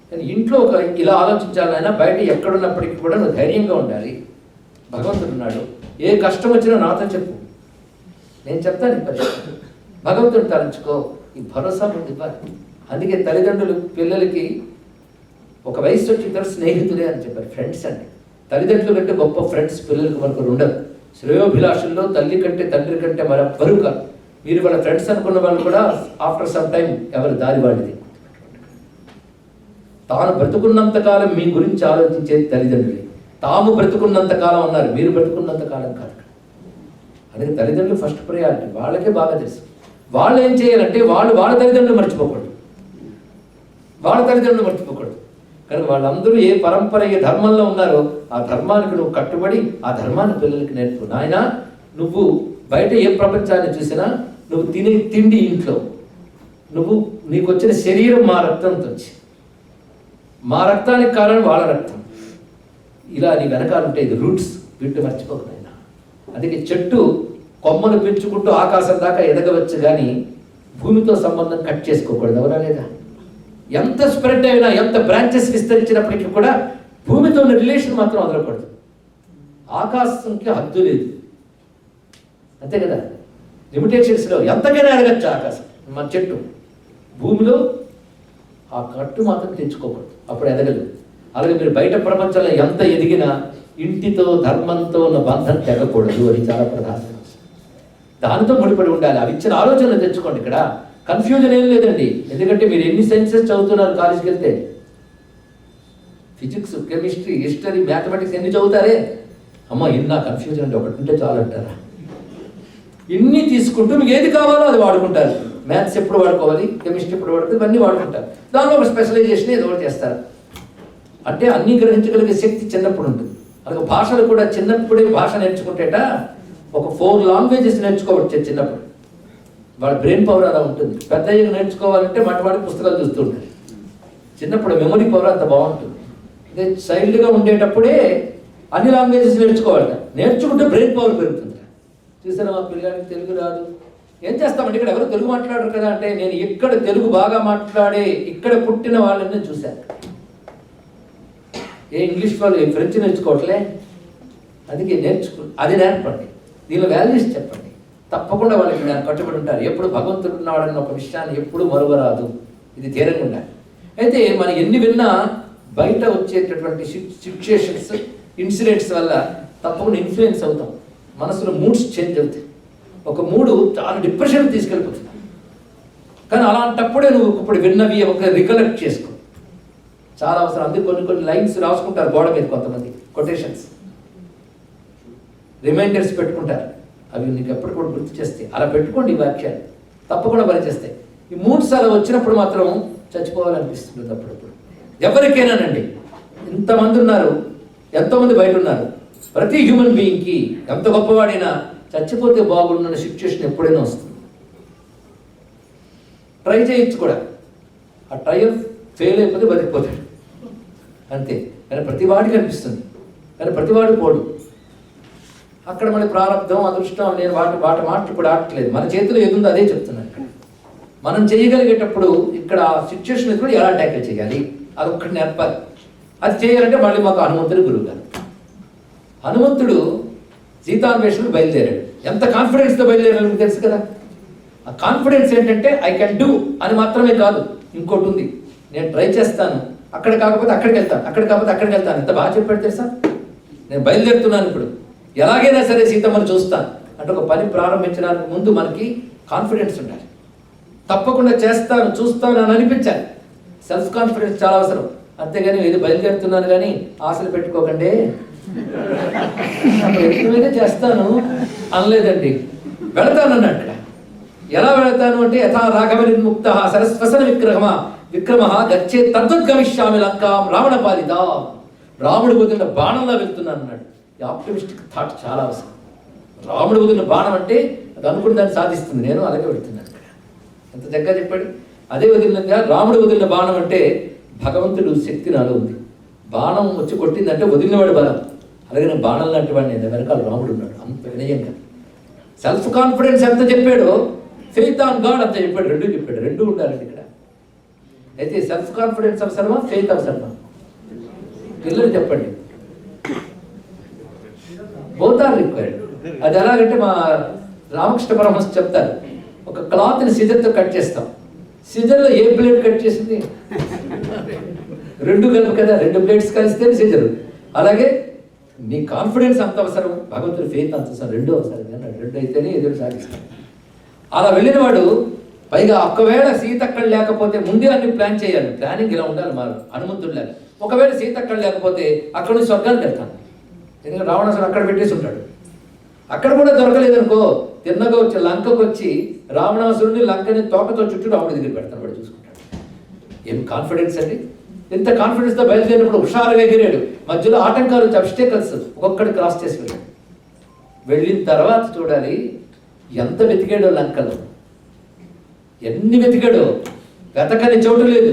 కానీ ఇంట్లో ఒక ఇలా ఆలోచించాలైనా బయట ఎక్కడున్నప్పటికీ కూడా నువ్వు ధైర్యంగా ఉండాలి. భగవంతుడు ఉన్నాడు, ఏ కష్టం వచ్చినా నాతో చెప్పు, నేను చెప్తాను. భగవంతుడు తలంచుకో, ఈ భరోసా ముందు ఇవ్వాలి. అందుకే తల్లిదండ్రులు పిల్లలకి ఒక వయసు వచ్చి ఇద్దరు స్నేహితులే అని చెప్పారు, ఫ్రెండ్స్ అండి. తల్లిదండ్రులు కంటే గొప్ప ఫ్రెండ్స్ పిల్లలకు మనకు ఉండదు. శ్రేయోభిలాషుల్లో తల్లి కంటే తండ్రి కంటే మరెవ్వరూ కాదు. మీరు వాళ్ళ ఫ్రెండ్స్ అనుకున్న వాళ్ళు కూడా ఆఫ్టర్ సమ్ టైం ఎవరి దారి వాడిది. తాను బ్రతుకున్నంత కాలం మీ గురించి ఆలోచించేది తల్లిదండ్రులే. తాము బ్రతుకున్నంత కాలం అన్నారు, మీరు బ్రతుకున్నంత కాలం కాదు. అందుకే తల్లిదండ్రులు ఫస్ట్ ప్రయారిటీ. వాళ్ళకే బాగా తెలుసు. వాళ్ళు ఏం చేయాలంటే వాళ్ళ తల్లిదండ్రులు మర్చిపోకూడదు, వాళ్ళ తల్లిదండ్రులు మర్చిపోకూడదు. కనుక వాళ్ళందరూ ఏ పరంపర, ఏ ధర్మంలో ఉన్నారో ఆ ధర్మానికి నువ్వు కట్టుబడి ఆ ధర్మాన్ని పిల్లలకి నేర్పు. నాయన, నువ్వు బయట ఏ ప్రపంచాన్ని చూసినా నువ్వు తినే తిండి ఇంట్లో, నీకు వచ్చిన శరీరం మా రక్తంతో వచ్చి, మా రక్తానికి కారణం వాళ్ళ రక్తం. ఇలా నీ వెనకాలంటే ఇది రూట్స్, వీటిని మర్చిపోకూడదు. అందుకే చెట్టు కొమ్మలు పెంచుకుంటూ ఆకాశం దాకా ఎదగవచ్చు, కానీ భూమితో సంబంధం కట్ చేసుకోకూడదు. ఎవరా లేదా? ఎంత స్ప్రెడ్ అయినా, ఎంత బ్రాంచెస్ విస్తరించినప్పటికీ కూడా భూమితో ఉన్న రిలేషన్ మాత్రం వదలకూడదు. ఆకాశంకి హద్దు లేదు, అంతే కదా. లిమిటేషన్స్లో ఎంతకైనా ఎదగచ్చు ఆకాశం. మన చెట్టు భూమిలో ఆ కట్టు మాత్రం తెచ్చుకోకూడదు, అప్పుడు ఎదగదు. అలాగే మీరు బయట ప్రపంచంలో ఎంత ఎదిగినా ఇంటితో ధర్మంతో ఉన్న బంధం తెగకూడదు. అది చాలా ప్రధానం. దానితో ముడిపడి ఉండాలి. అవి ఇచ్చిన ఆలోచనలు తెచ్చుకోండి. ఇక్కడ కన్ఫ్యూజన్ ఏం లేదండి. ఎందుకంటే మీరు ఎన్ని సైన్సెస్ చదువుతున్నారు కాలేజీకి వెళ్తే, ఫిజిక్స్, కెమిస్ట్రీ, హిస్టరీ, మ్యాథమెటిక్స్ ఎన్ని చదువుతారే. అమ్మ ఇన్నా కన్ఫ్యూజన్ అంటే ఒకటి ఉంటే చాలు అంటారా? ఇన్ని తీసుకుంటూ మీకు ఏది కావాలో అది వాడుకుంటారు. మ్యాథ్స్ ఎప్పుడు వాడుకోవాలి, కెమిస్ట్రీ ఎప్పుడు వాడుకోవాలి, ఇవన్నీ వాడుకుంటారు. దానిలో ఒక స్పెషలైజేషన్ ఏదో ఒకటి చేస్తారు. అంటే అన్ని గ్రహించగలిగే శక్తి చిన్నప్పుడు ఉంటుంది. అలాగే భాషలు కూడా చిన్నప్పుడే భాష నేర్చుకుంటేట ఒక 4 లాంగ్వేజెస్ నేర్చుకోవచ్చు చిన్నప్పుడు. వాళ్ళ బ్రెయిన్ పవర్ అలా ఉంటుంది. పెద్ద నేర్చుకోవాలంటే వాటి పుస్తకాలు చూస్తుంటారు. చిన్నప్పుడు మెమరీ పవర్ అంత బాగుంటుంది. అదే చైల్డ్గా ఉండేటప్పుడే అన్ని లాంగ్వేజెస్ నేర్చుకోవాలి. నేర్చుకుంటే బ్రెయిన్ పవర్ పెరుగుతుంది. చూసారా, మా పిల్లలకి తెలుగు రాదు, ఏం చేస్తామంటే ఇక్కడ ఎవరు తెలుగు మాట్లాడరు కదా అంటే, నేను ఇక్కడ తెలుగు బాగా మాట్లాడే ఇక్కడ పుట్టిన వాళ్ళని చూశాను. ఏ ఇంగ్లీష్ వాళ్ళు ఫ్రెంచ్ నేర్చుకోవట్లే. అందుకే అది నేర్పండి. దీనిలో వాల్యూస్ చెప్పండి. తప్పకుండా వాళ్ళకి దాన్ని కట్టుబడి ఉంటారు. ఎప్పుడు భగవంతుడు ఉన్నాడన్న ఒక విషయాన్ని ఎప్పుడు మరువరాదు. ఇది తీరంగా ఉండాలి. అయితే మనం ఎన్ని విన్నా బయట వచ్చేటటువంటి సిచ్యుయేషన్స్, ఇన్సిడెంట్స్ వల్ల తప్పకుండా ఇన్ఫ్లుయెన్స్ అవుతాం. మనసులో మూడ్స్ చేంజ్ అవుతాయి. ఒక మూడు చాలా డిప్రెషన్ తీసుకెళ్ళిపోతుంది. కానీ అలాంటప్పుడే నువ్వు ఇప్పుడు విన్నవి ఒక రికలెక్ట్ చేసుకో, చాలా అవసరం. అందుకు కొన్ని లైన్స్ రాసుకుంటారు గోడ మీద, కొంతమంది కొటేషన్స్, రిమైండర్స్ పెట్టుకుంటారు. అవి నీకు ఎప్పటికి కూడా గుర్తు చేస్తాయి. అలా పెట్టుకోండి. ఈ వాక్యాలు తప్పకుండా పనిచేస్తాయి. ఈ మూడ్స్ అలా వచ్చినప్పుడు మాత్రం చచ్చిపోవాలనిపిస్తుంది అప్పుడప్పుడు. ఎవరికైనానండి, ఇంతమంది ఉన్నారు, ఎంతోమంది బయట ఉన్నారు. ప్రతి హ్యూమన్ బీయింగ్కి ఎంత గొప్పవాడైనా చచ్చిపోతే బాగుండన్న సిచ్యుయేషన్ ఎప్పుడైనా వస్తుంది. ట్రై చేయొచ్చు కూడా. ఆ ట్రయల్ ఫెయిల్ అయిపోతే బతికిపోతాడు, అంతే. కానీ ప్రతి వాడికి అనిపిస్తుంది. కానీ ప్రతివాడు పోడు. అక్కడ మళ్ళీ ప్రారంభం అదృష్టం నేను వాటి మాట ఇప్పుడు ఆడట్లేదు. మన చేతిలో ఏదుందో అదే చెప్తున్నాను. ఇక్కడ మనం చేయగలిగేటప్పుడు ఇక్కడ సిచ్యువేషన్ ఎదురు ఎలా ట్యాకిల్ చేయాలి అది ఒక్కటి నేర్పాలి. అది చేయాలంటే మళ్ళీ మాకు హనుమంతుడు గురువు గారు. హనుమంతుడు సీతాన్వేషణకు బయలుదేరాడు. ఎంత కాన్ఫిడెన్స్తో బయలుదేరాడు మీకు తెలుసు కదా. ఆ కాన్ఫిడెన్స్ ఏంటంటే ఐ కెన్ డూ అని మాత్రమే కాదు, ఇంకోటి ఉంది, నేను ట్రై చేస్తాను, అక్కడ కాకపోతే అక్కడికి వెళ్తాను, అక్కడ కాకపోతే అక్కడికి వెళ్తాను. ఎంత బాగా చెప్పాడు తెలుసా. నేను బయలుదేరుతున్నాను, ఇప్పుడు ఎలాగైనా సరే సీతమ్మను చూస్తాను అంటే ఒక పని ప్రారంభించడానికి ముందు మనకి కాన్ఫిడెన్స్ ఉండాలి. తప్పకుండా చేస్తాను చూస్తాను అని అనిపించాలి. సెల్ఫ్ కాన్ఫిడెన్స్ చాలా అవసరం. అంతేగాని ఇది బయలుదేరుతున్నాను కానీ ఆశలు పెట్టుకోకండి, ఎప్పుడైతే చేస్తాను అనలేదండి, వెళతాను అన్నట్టు. ఎలా వెళతాను అంటే యథా రాఘవ నిర్ముక్త సరస్వసన విక్రమ గచ్చే తద్వద్గమిష్యామి లంకాం రావణ పాలిత. రాముడు వదిలిన బాణంలా వెళ్తున్నాను అన్నాడు. ఈ ఆప్టిమిస్టిక్ థాట్ చాలా అవసరం. రాముడు వదిలిన బాణం అంటే అది అనుకుని దాన్ని సాధిస్తుంది, నేను అలాగే వెళ్తున్నాను. ఎంత చక్కగా చెప్పాడు. అదే వదిలినగా రాముడు వదిలిన బాణం అంటే భగవంతుడు శక్తి నాలో ఉంది. బాణం వచ్చి కొట్టిందంటే వదిలినవాడు బలం. అలాగే నేను బాణం లాంటి వాడిని వెనకాల రాముడు ఉన్నాడు. అంత వినయంగా సెల్ఫ్ కాన్ఫిడెన్స్ ఎంత చెప్పాడో ఫెయిత్ ఆన్ గాడ్ అంత చెప్పాడు. రెండు చెప్పాడు, రెండు ఉండాలండి ఇక్కడ. అయితే సెల్ఫ్ కాన్ఫిడెన్స్ అవసరమా, ఫెయిత్ అవసరమా? పిల్లలు చెప్పండి. Both are required. అది ఎలాగంటే మా రామకృష్ణ పరమహంస చెప్తారు, ఒక క్లాత్ని సిజర్తో కట్ చేస్తాం. సిజర్లో ఏ ప్లేట్ కట్ చేసింది? రెండు కలిపి కదా, రెండు ప్లేట్స్ కలిస్తే సిజర్. అలాగే నీ కాన్ఫిడెన్స్ అంత అవసరం, భగవంతుడి ఫెయిత్ అంత అవసరం, రెండు అవసరం అన్నాడు. రెండు అయితేనే ఎదురు సాగిస్తాడు. అలా వెళ్ళిన వాడు పైగా ఒకవేళ సీత అక్కడ లేకపోతే ముందే అన్ని ప్లాన్ చేయాలి. ప్లానింగ్ ఇలా ఉండాలి మా హనుమంతుడు లేక. ఒకవేళ సీత అక్కడ లేకపోతే అక్కడ నుంచి స్వర్గానికి వెళ్తాను. ఎందుకంటే రావణాసుడు అక్కడ పెట్టేసి ఉంటాడు. అక్కడ కూడా దొరకలేదనుకో తిన్నగా వచ్చి లంకకు వచ్చి రావణాసురుని లంకని తోకతో చుట్టూ రాముడి దగ్గర పెడతాను, వాడు చూసుకుంటాడు. ఏం కాన్ఫిడెన్స్ అండి. ఎంత కాన్ఫిడెన్స్తో బయలుదేరినప్పుడు హుషారుగా ఎగిరాడు. మధ్యలో ఆటంకాలు వచ్చి అబ్స్టేకల్స్ ఒక్కొక్కటి క్రాస్ చేసి వెళ్ళాడు. వెళ్ళిన తర్వాత చూడాలి ఎంత వెతికాడో లంకలో, ఎన్ని వెతికాడో. వెతకని చోటు లేదు.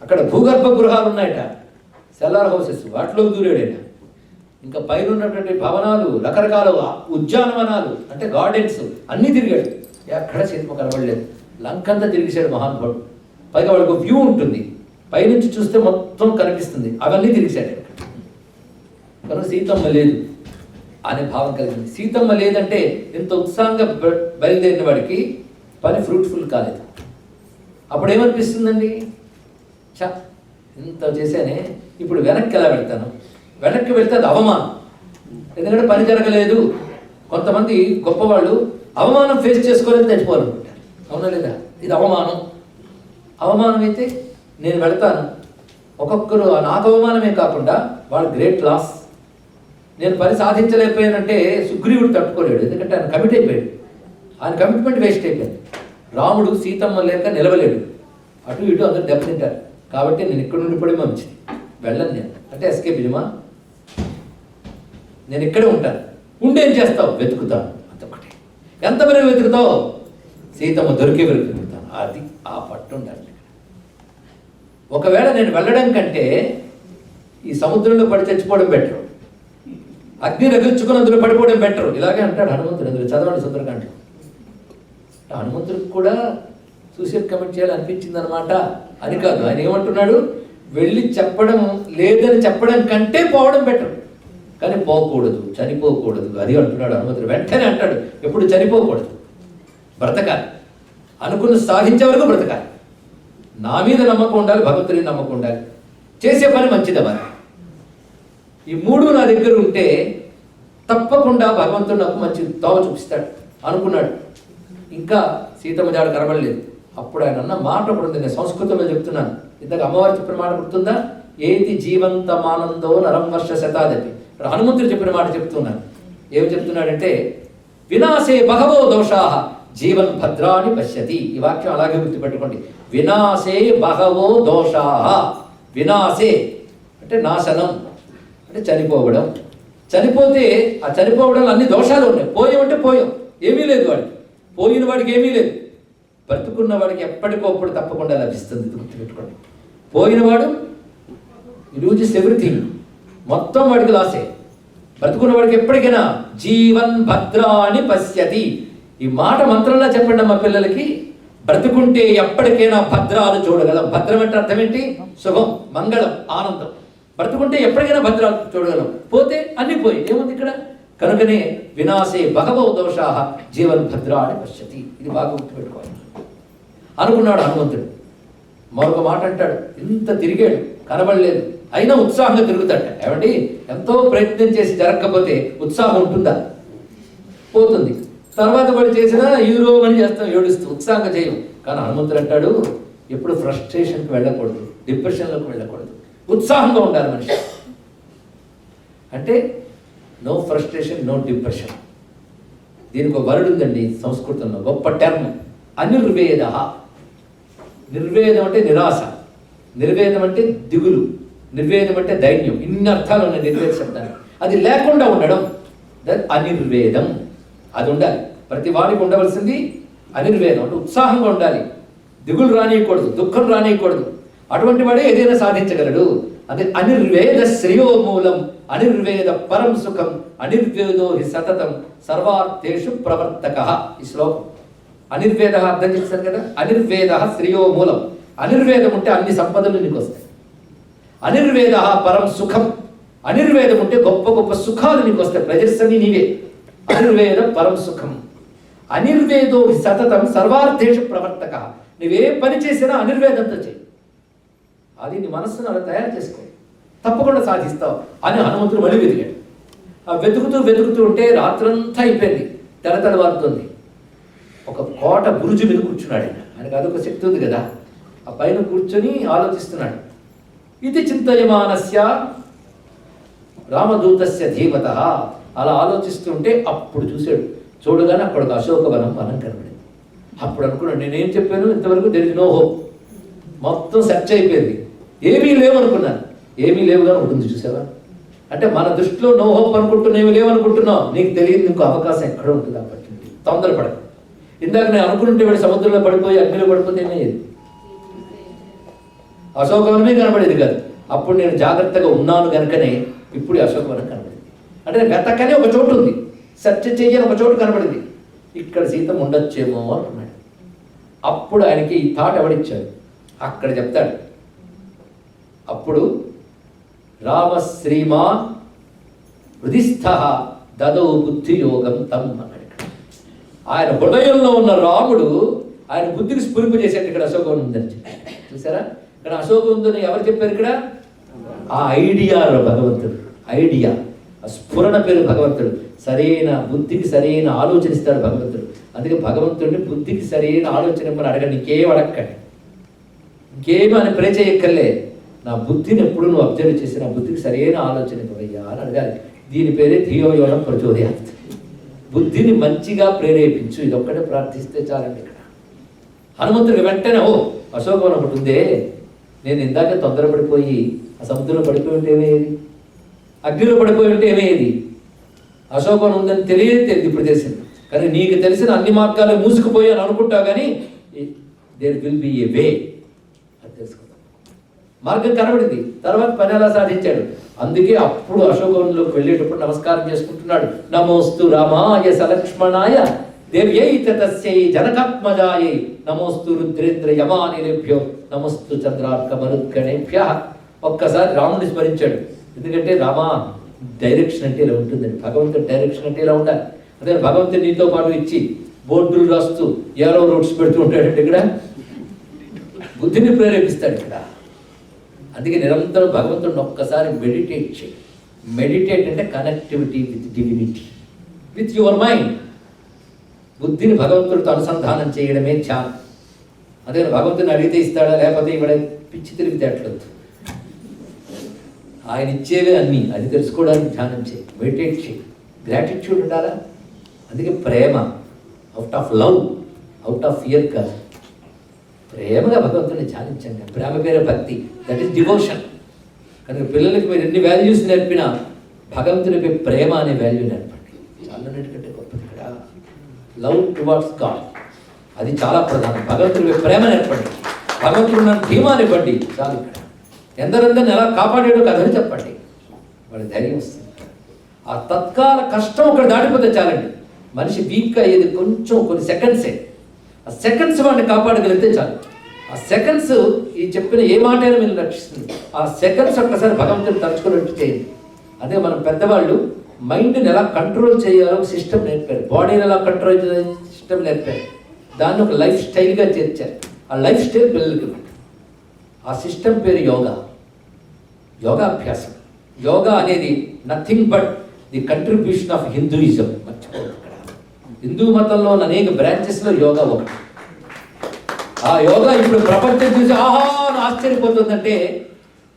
అక్కడ భూగర్భ గృహాలు ఉన్నాయట, సెల్లార్ హౌసెస్, వాటిలోకి దూరాడైనా. ఇంకా పైన ఉన్నటువంటి భవనాలు, రకరకాల ఉద్యానవనాలు అంటే గార్డెన్స్ అన్నీ తిరిగాడు. ఎక్కడ శిల్పం కనబడలేదు. లంకంతా తిరిగేశాడు మహానుభావుడు. పైగా వాడికి వ్యూ ఉంటుంది, పైనుంచి చూస్తే మొత్తం కనిపిస్తుంది. అవన్నీ తిరిగేశాడు. కనుక సీతమ్మ లేదు అనే భావం కలిగింది. సీతమ్మ లేదంటే ఇంత ఉత్సాహంగా బయలుదేరిన వాడికి పని ఫ్రూట్ఫుల్ కాలేదు. అప్పుడు ఏమనిపిస్తుందండి, చా ఇంత చేశానే, ఇప్పుడు వెనక్కి ఎలా వెళ్తాను? వెనక్కి వెళ్తే అది అవమానం. ఎందుకంటే పని జరగలేదు. కొంతమంది గొప్పవాళ్ళు అవమానం ఫేస్ చేసుకోలేని చచ్చిపోవాలనుకుంటారు. అవునా లేదా? ఇది అవమానం. అవమానం అయితే నేను వెళ్తాను. ఒక్కొక్కరు నాకు అవమానమే కాకుండా వాళ్ళు గ్రేట్ లాస్. నేను పని సాధించలేకపోయానంటే సుగ్రీవుడు తట్టుకోలేడు. ఎందుకంటే ఆయన కమిట్ అయిపోయాడు. ఆయన కమిట్మెంట్ వేస్ట్ అయిపోయింది. రాముడు సీతమ్మ లేక నిలవలేడు. అటు ఇటు అందరూ దెబ్బతింటారు. కాబట్టి నేను ఇక్కడ నుండి పడి మంచిది, వెళ్ళను నేను అంటే ఎస్కేప్ ఇజమా. నేను ఇక్కడే ఉంటాను. ఉండేం చేస్తావు? వెతుకుతాను. అంతొకటి. ఎంతవరకు వెతుకుతావు? సీతమ్మ దొరికే వరకు వెతుకుతాను. అది ఆ పట్టు ఉండాలి. ఒకవేళ నేను వెళ్ళడం కంటే ఈ సముద్రంలో పడి చచ్చిపోవడం బెటర్, అగ్ని రగిల్చుకుని అందులో పడిపోవడం బెటర్. ఇలాగే అంటాడు హనుమంతుడు. అందులో చదవండి సుందరకాండ. హనుమంతుడికి కూడా సూసైడ్ కమిట్ చేయాలనిపించింది అనమాట అని కాదు. ఆయన ఏమంటున్నాడు, వెళ్ళి చెప్పడం లేదని చెప్పడం కంటే పోవడం బెటర్. కానీ పోకూడదు, చనిపోకూడదు. అది అంటున్నాడు హనుమంతుడు. వెంటనే అంటాడు, ఎప్పుడు చనిపోకూడదు, బ్రతకాలి, అనుకున్న సాధించే వరకు బ్రతకాలి. నా మీద నమ్మకం ఉండాలి, భగవంతుడి నమ్మకం ఉండాలి, చేసే పని మంచిదవ్వాలి. ఈ మూడు నా దగ్గర ఉంటే తప్పకుండా భగవంతుడు నాకు మంచి తోవ చూపిస్తాడు అనుకున్నాడు. ఇంకా సీతమ్మ జాడ కనబడలేదు. అప్పుడు ఆయన అన్న మాట కూడా ఉంది, నేను సంస్కృతంలో చెప్తున్నాను. ఇందాక అమ్మవారు చెప్పిన మాట గుర్తుందా? ఏది జీవంతమానందో నరం వర్ష శతాదపి. ఇక్కడ హనుమంతుడు చెప్పిన మాట చెప్తున్నాను. ఏమి చెప్తున్నాడంటే, వినాశే బహవో దోషాః జీవన్ భద్రాని పశ్యతి. ఈ వాక్యం అలాగే గుర్తుపెట్టుకోండి. వినాశే బహవో దోషాః. వినాశే అంటే నాశనం, అంటే చనిపోవడం. చనిపోతే ఆ చనిపోవడంలో అన్ని దోషాలు ఉన్నాయి. పోయామంటే పోయాం, ఏమీ లేదు వాడికి. పోయిన వాడికి ఏమీ లేదు. బ్రతుకున్న వాడికి ఎప్పటికప్పుడు తప్పకుండా లభిస్తుంది. గుర్తుపెట్టుకోండి. పోయినవాడు లూజెస్ ఎవ్రీథింగ్, మొత్తం వాడికి లాసే. బ్రతుకున్న వాడికి ఎప్పటికైనా జీవన్ భద్రాని పశ్యతి. ఈ మాట మంత్రంలా చెప్పండి మా పిల్లలకి. బ్రతుకుంటే ఎప్పటికైనా భద్రాలు చూడగలం. భద్రం అంటే అర్థం ఏంటి? శుభం, మంగళం, ఆనందం. బ్రతుకుంటే ఎప్పటికైనా భద్రాలు చూడగలం. పోతే అన్ని పోయి ఏముంది ఇక్కడ? కనుకనే వినాశే భగవో దోషాః జీవన్ భద్రాని పశ్యతి. ఇది బాగా గుర్తుపెట్టుకోవాలి అనుకున్నాడు హనుమంతుడు. మరొక మాట అంటాడు, ఇంత తిరిగాడు కనబడలేదు, అయినా ఉత్సాహంగా తిరుగుతాడు. ఏమండి, ఎంతో ప్రయత్నం చేసి జరగకపోతే ఉత్సాహం ఉంటుందా? పోతుంది. తర్వాత వాడు చేసినా యూరో అని చేస్తాం, ఏడుస్తూ ఉత్సాహంగా చేయం. కానీ హనుమంతుడు అంటాడు, ఎప్పుడు ఫ్రస్ట్రేషన్కి వెళ్ళకూడదు, డిప్రెషన్లోకి వెళ్ళకూడదు, ఉత్సాహంగా ఉండాలి మనిషి. అంటే నో ఫ్రస్ట్రేషన్, నో డిప్రెషన్. దీనికి ఒక వర్డ్ ఉందండి సంస్కృతంలో, గొప్ప టర్మ్, అనిర్వేద. నిర్వేదం అంటే నిరాశ, నిర్వేదం అంటే దిగులు, నిర్వేదం అంటే దైన్యం. ఇన్ని అర్థాలు ఉన్నాయి నిర్వేద శబ్దాన్ని. అది లేకుండా ఉండడం దట్ అనిర్వేదం. అది ఉండాలి ప్రతి వాడికి ఉండవలసింది. అనిర్వేదం అంటే ఉత్సాహంగా ఉండాలి, దిగులు రానియకూడదు, దుఃఖం రానియకూడదు. అటువంటి వాడే ఏదైనా సాధించగలడు. అదే అనిర్వేద శ్రేయో మూలం, అనిర్వేద పరం సుఖం, అనిర్వేదో హి సతతం సర్వార్థేషు ప్రవర్తక. ఈ శ్లోకం అనిర్వేద అర్థం చేశారు కదా. అనిర్వేద శ్రేయో మూలం. అనిర్వేదం ఉంటే అన్ని సంపదలు నీకు వస్తాయి. అనిర్వేద పరం సుఖం. అనిర్వేదం ఉంటే గొప్ప గొప్ప సుఖాలు నీకు వస్తాయి. ప్రెజర్స్ అన్ని నీవే. అనిర్వేద పరం సుఖం. అనిర్వేదో హి సతతం సర్వార్థేషు ప్రవర్తక. నువ్వే పని చేసినా అనిర్వేదంతో చేయి. అది నీ మనస్సును అలా తయారు చేసుకో, తప్పకుండా సాధిస్తావు అని హనుమంతుడు మళ్ళీ వెతికాడు. ఆ వెతుకుతూ వెతుకుతూ ఉంటే రాత్రంతా అయిపోయింది, తెల్లవారుతుంది. ఒక కోట బురుజు మీద కూర్చున్నాడు ఆయన. ఆయనకు అదొక శక్తి ఉంది కదా, ఆ పైన కూర్చొని ఆలోచిస్తున్నాడు. ఇది చింతయమానస్య రామదూతస్య ధీమత. అలా ఆలోచిస్తుంటే అప్పుడు చూశాడు, చూడగానే అక్కడ ఒక అశోకవనం వనం కనబడింది. అప్పుడు అనుకున్నాడు, నేనేం చెప్పాను ఇంతవరకు దేర్ ఇస్ నో హోప్. మొత్తం సెర్చ్ అయిపోయింది, ఏమీ లేవు అనుకున్నాను. ఏమీ లేవుగా ఉంటుంది చూసావా. అంటే మన దృష్టిలో నో హోప్ అనుకుంటున్నా, ఏమి లేవనుకుంటున్నావు, నీకు తెలియదు ఇంకో అవకాశం ఎక్కడ ఉంటుంది. కాబట్టి తొందరపడదు. ఇందాక నేను అనుకుంటుంటే వాడు సముద్రంలో పడిపోయి అగ్నిలో పడిపోతే ఏమయ్యేది? అశోకవనమే కనబడేది కాదు. అప్పుడు నేను జాగ్రత్తగా ఉన్నాను కనుకనే ఇప్పుడు అశోకవనం కనబడింది. అంటే వెతకనే ఒక చోటు ఉంది, సెర్చ్ చేయని ఒక చోటు కనబడింది. ఇక్కడ సీత ఉండొచ్చేమో అంటున్నాడు. అప్పుడు ఆయనకి ఈ థాట్ ఎవడిచ్చాడు అక్కడ చెప్తాడు. అప్పుడు రామ శ్రీమాన్ హృదిస్థ దదో బుద్ధి యోగం తం అన్నాడు. ఆయన హృదయంలో ఉన్న రాముడు ఆయన బుద్ధికి స్ఫురింప చేసేట్టు ఇక్కడ అశోకవనం ఉందని చూసారా. ఇక్కడ అశోకం ఉందని ఎవరు చెప్పారు? ఇక్కడ ఆ ఐడియా భగవంతుడు, ఐడియా ఆ స్ఫురణ పేరు భగవంతుడు. సరైన బుద్ధికి సరైన ఆలోచన ఇస్తాడు భగవంతుడు. అందుకే భగవంతుడిని బుద్ధికి సరైన ఆలోచన ఇవ్వమని అడగండి, ఇంకేం అడగండి, ఇంకేమీ అని ప్రే చేయక్కర్లే. నా బుద్ధిని ఎప్పుడు నువ్వు అబ్జర్వ్ చేసి నా బుద్ధికి సరైన ఆలోచన ఇవ్వయ్యా అని అడగాలి. దీని పేరే ధియోయోన ప్రచోదయాత్. బుద్ధిని మంచిగా ప్రేరేపించు, ఇది ఒక్కటే ప్రార్థిస్తే చాలండి. ఇక్కడ హనుమంతుడికి వెంటనే ఓ అశోకవనం ఒకటి ఉందే, నేను ఇందాక తొందరపడిపోయి ఆ సముద్రంలో పడిపోయి ఉంటే ఏమయ్యేది, అగ్నిలో పడిపోయి ఉంటే ఏమయ్యేది. అశోకవనం ఉందని తెలియదు, ఇప్పుడు తెలిసింది. కానీ నీకు తెలిసిన అన్ని మార్గాలు మూసుకుపోయి అని అనుకుంటావు, కానీ దేర్ విల్ బి ఏ వే అది తెలుసుకుందాం. మార్గం కనబడింది. తర్వాత పని ఎలా సాధించాడు. అందుకే అప్పుడు అశోకవనంలోకి వెళ్ళేటప్పుడు నమస్కారం చేసుకుంటున్నాడు. నమోస్తు రామాయ సలక్ష్మణాయ దేవ్యై తస్యై జనకాత్మజాయై నమోస్తు రుద్రేంద్ర యమానిలేభ్యో నమోస్తు చంద్రార్క మరుద్గణేభ్యః. ఒక్కసారి రాముడిని స్మరించాడు. ఎందుకంటే రామా డైరెక్షన్ అంటే ఇలా ఉంటుందండి, భగవంతుడి డైరెక్షన్ అంటే ఇలా ఉండాలి. అదే భగవంతుడు నీతో పాటు ఇచ్చి బోర్డులు రాస్తూ ఏరో రూట్స్ పెడుతూ ఉంటాడంటే ఇక్కడ బుద్ధిని ప్రేరేపిస్తాడు ఇక్కడ. అందుకే నిరంతరం భగవంతుడిని ఒక్కసారి మెడిటేట్ చేయి. మెడిటేట్ అంటే connectivity with divinity, with your mind. బుద్ధిని భగవంతుడితో అనుసంధానం చేయడమే ధ్యానం. అదే భగవంతుని అడిగితే ఇస్తాడా, లేకపోతే ఇవాడ పిచ్చి తిరిగితే అట్లొద్దు. ఆయన ఇచ్చేవే అన్నీ, అది తెలుసుకోవడానికి ధ్యానం చేయి, మెడిటేట్ చేయి. గ్రాటిట్యూడ్ ఉండాలా. అందుకే ప్రేమ out of love, out of fear కాదు. ప్రేమగా భగవంతుని ధ్యానించండి. ప్రేమ పేరే భక్తి, దట్ ఈస్ డివోషన్. కనుక పిల్లలకి మీరు ఎన్ని వాల్యూస్ నేర్పినా భగవంతునిపై ప్రేమ అనే వాల్యూ నేర్పండి. చాలా నేర్కంటే గొప్పది ఇక్కడ లవ్ టువర్డ్స్ గాడ్, అది చాలా ప్రధానం. భగవంతునిపై ప్రేమ నేర్పండి, భగవంతుడు నన్ను ధీమాని ఇవ్వండి చాలు. ఇక్కడ ఎందరందరిని ఎలా కాపాడాడో కథని చెప్పండి, వాళ్ళ ధైర్యం వస్తుంది. ఆ తత్కాల కష్టం ఒకటి దాటిపోతే చాలండి. మనిషి వీక్ అయ్యేది కొంచెం కొన్ని సెకండ్సే. ఆ సెకండ్స్ వాడిని కాపాడగలిగితే చాలు. ఆ సెకండ్స్ ఈ చెప్పిన ఏ మాట అయినా మీరు రక్షిస్తుంది. ఆ సెకండ్స్ ఒక్కసారి భగవంతుని తలుచుకున్నట్టు చేయండి. అదే మనం పెద్దవాళ్ళు మైండ్ని ఎలా కంట్రోల్ చేయాలో సిస్టమ్ నేర్పారు, బాడీని ఎలా కంట్రోల్ చేయాలో సిస్టమ్ నేర్పారు. దాన్ని ఒక లైఫ్ స్టైల్గా చేర్చారు. ఆ లైఫ్ స్టైల్ పిల్లలకి ఆ సిస్టమ్ పేరు యోగా, యోగాభ్యాసం. యోగా అనేది nothing but the contribution of Hinduism. మర్చిపోదు, ఇక్కడ హిందూ మతంలో ఉన్న అనేక బ్రాంచెస్లో యోగా ఒకటి. ఆ యోగా ఇప్పుడు ప్రపంచం చూసి ఆహా ఆశ్చర్యపోతుందంటే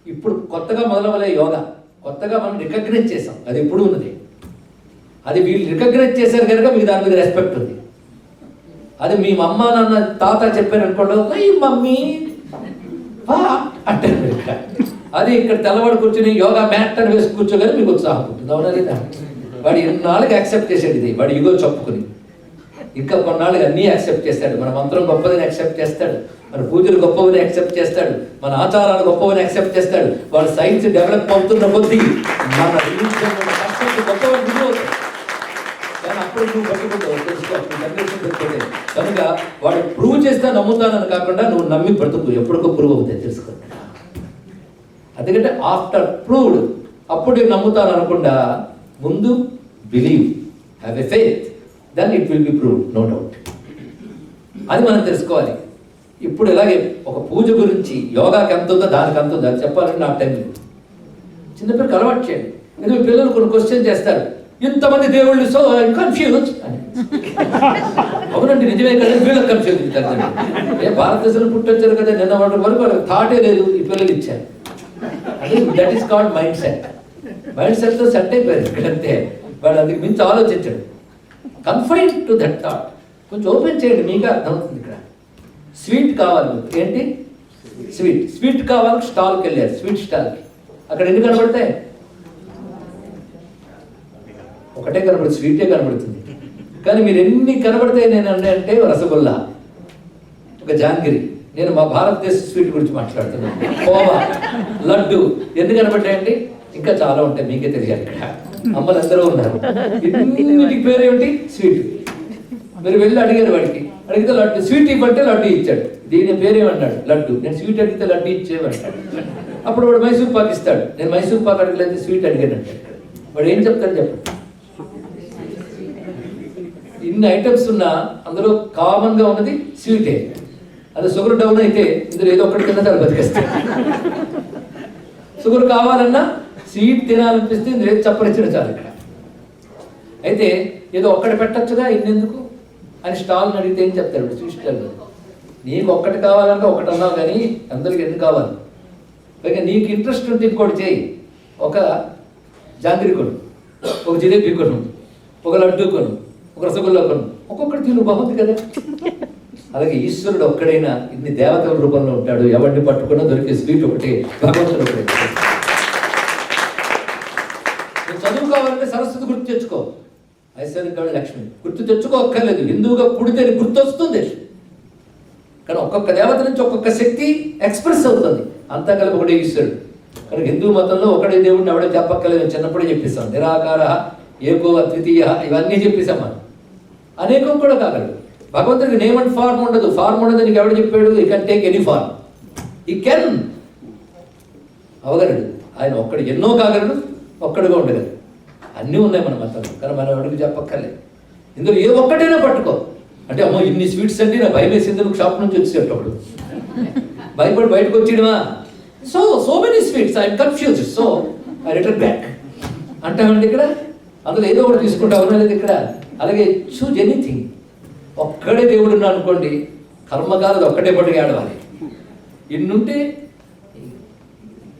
ఇప్పుడు కొత్తగా మొదలవలే యోగా. కొత్తగా మనం రికగ్నైజ్ చేసాం, అది ఎప్పుడు ఉన్నది. అది వీళ్ళు రికగ్నైజ్ చేశారు కనుక మీకు దాని మీద రెస్పెక్ట్ ఉంది. అది మీ అమ్మ నాన్న తాత చెప్పారు అనుకోండి, మమ్మీ అంటారు మీరు ఇక్కడ. అది ఇక్కడ తెల్లవాడు కూర్చొని యోగా మ్యాట్ అని వేసి కూర్చోగానే మీకు ఉత్సాహం ఉంటుంది. అవునా లేదా? వాడు ఎన్నాళ్ళకి యాక్సెప్ట్ చేశాడు ఇది, వాడు ఇగో చెప్పుకుని. ఇంకా కొన్నాళ్ళకి అన్నీ యాక్సెప్ట్ చేస్తాడు. మన మంత్రం గొప్పదని యాక్సెప్ట్ చేస్తాడు, మన పూజలు గొప్పవని యాక్సెప్ట్ చేస్తాడు, మన ఆచారాలు గొప్పవని యాక్సెప్ట్ చేస్తాడు. వాడు సైన్స్ డెవలప్ అవుతున్న కొద్దీ మన గొప్పవని అవుతాడు. కానీ అప్పుడు నువ్వు పట్టుకుంటావు తెలుసుకో, జనరేషన్ పెట్టుకుంటే కనుక వాడు ప్రూవ్ చేస్తే నమ్ముతానని కాకుండా నువ్వు నమ్మి బ్రతుకు, ఎప్పటికో ప్రూవ్ అవుతాయి తెలుసుకో. ఎందుకంటే ఆఫ్టర్ ప్రూవ్డ్ అప్పుడు నమ్ముతాను అనకుండా ముందు believe, have a faith, then it will be proved, no doubt. అది మనం తెలుసుకోవాలి. ఇప్పుడు ఇలాగే ఒక పూజ గురించి యోగాకి ఎంత ఉందో దానికి ఎంత ఉందో అది చెప్పాలంటే నాకు టైం లేదు. చిన్నపిల్లలకు అలవాటు చేయండి. ఎందుకంటే పిల్లలు కొన్ని క్వశ్చన్ చేస్తారు, ఇంతమంది దేవుళ్ళు సో కన్ఫ్యూజ్ అని. అవునండి నిజమే కదా, వీళ్ళకి కన్ఫ్యూజ్ అవుతుంది. ఏ భారతదేశంలో పుట్టొచ్చారు కదా, నిన్న వాటి వరకు వాళ్ళకి థాటే లేదు, ఈ పిల్లలు ఇచ్చారు. అది that is called mindset. మైండ్ సెట్తో సెట్ అయిపోయారు ఇక్కడంతే. వాడు అందుకు మించి ఆలోచించాడు. Confine to that thought. కొంచెం ఓపెన్ చేయండి, మీకు అర్థమవుతుంది. ఇక్కడ స్వీట్ కావాలి మీకు, ఏంటి స్వీట్, స్వీట్ కావాలి. స్టాల్కి వెళ్ళారు, స్వీట్ స్టాల్కి. అక్కడ ఎన్ని కనబడతాయి? ఒకటే కనబడుతుంది, స్వీటే కనబడుతుంది. కానీ మీరు ఎన్ని కనబడతాయి నేను అంటే రసగుల్లా, ఒక జాంగిరి. నేను మా భారతదేశ స్వీట్ గురించి మాట్లాడుతున్నాను. కోవా, లడ్డు ఎన్ని కనబడ్డాయండి? ఇంకా చాలా ఉంటాయి, మీకే తెలియాలి. ఇక్కడ అమ్మలు అందరూ ఉన్నారు. ఇన్నిటికి పేరు ఏమిటి? స్వీట్. మీరు వెళ్ళి అడిగారు వాడికి, అడిగితే లడ్డు స్వీట్ ఇవ్వంటే లడ్డు ఇచ్చాడు. దీని పేరేమన్నాడు? లడ్డు. నేను స్వీట్ అడిగితే లడ్డు ఇచ్చేవాడు. అప్పుడు వాడు మైసూర్ పాక్ ఇస్తాడు. నేను మైసూర్ పాక్ అడగలేదు, స్వీట్ అడిగానంటే వాడు ఏం చెప్తాడు చెప్పండి? ఇన్ని ఐటమ్స్ ఉన్నా అందులో కామన్గా ఉన్నది స్వీటే. అది షుగర్ డౌన్ అయితే ఇందులో ఏదో ఒకటి తిన్నా దాన్ని బతికేస్తాడు. షుగర్ కావాలన్నా స్వీట్ తినాలనిపిస్తే ఇందులో ఏదో చప్పరించడం చాలు. ఇక్కడ అయితే ఏదో ఒక్కటి పెట్టచ్చుగా, ఇన్నెందుకు అని స్టాల్ని అడిగితే ఏం చెప్తారు? స్వీట్ స్టాల్ నీకు ఒక్కటి కావాలన్నా ఒకటి అన్నావు, కానీ అందరికి ఎందుకు కావాలి? పైగా నీకు ఇంట్రెస్ట్ ఉంటే ఇంకోటి చేయి. ఒక జాంగిరి కొను, ఒక జిలేబీ కొను, ఒక లడ్డు కొను, ఒక రసగుల్లా కొను, ఒక్కొక్కటి తిను, బాగుంది కదా. అలాగే ఈశ్వరుడు ఒక్కడైనా ఇన్ని దేవతల రూపంలో ఉంటాడు. ఎవరిని పట్టుకున్నా దొరికే స్వీట్ ఒకటి, భగవంతుడు ఒకటే. నువ్వు చదువు కావాలంటే సరస్వతి గుర్తు తెచ్చుకో, ఐశ్వర్యం లక్ష్మి గుర్తు తెచ్చుకో అక్కర్లేదు. హిందువుగా పుడితే గుర్తు వస్తుంది. కానీ ఒక్కొక్క దేవత నుంచి ఒక్కొక్క శక్తి ఎక్స్ప్రెస్ అవుతుంది. అంతా కలిపి ఒకటే ఈశ్వరుడు. కానీ హిందూ మతంలో ఒకటే దేవుడిని ఎవడో చెప్పక్కర్లేదు, చిన్నప్పుడే చెప్పేస్తాం. నిరాకార, ఏకో అద్వితీయ, ఇవన్నీ చెప్పేసాం మనం. అనేకం కూడా కాగలడు. భగవంతుడికి నేమ్ అండ్ ఫార్మ్ ఉండదు. ఫార్మ్ ఉండదు నీకు ఎవడు చెప్పాడు? ఈ కెన్ టేక్ ఎనీ ఫార్మ్, ఈ కెన్ అవగలడు. ఆయన ఒక్కడు ఎన్నో కాగలడు, ఒక్కడుగా ఉండగలడు. అన్నీ ఉన్నాయి మన మతంలో, కానీ మనం ఎవరికి చెప్పక్కర్లేదు. ఇందులో ఏ ఒక్కటైనా పట్టుకో. అంటే అమ్మో ఇన్ని స్వీట్స్ అంటే నా భయం వేసింది, నువ్వు షాప్ నుంచి వచ్చేటప్పుడు భయపడి బయటకు వచ్చేయడమా? So many sweets, I'm confuse, so I return back అంటామండి. ఇక్కడ అందులో ఏదో ఒకటి తీసుకుంటావు లేదు ఇక్కడ. అలాగే చూజ్ ఎనీథింగ్. ఒక్కడే దేవుడు ఉన్నా అనుకోండి, కర్మకాలది ఒక్కటే పట్టుకు ఆడవాలి. ఇన్నుంటే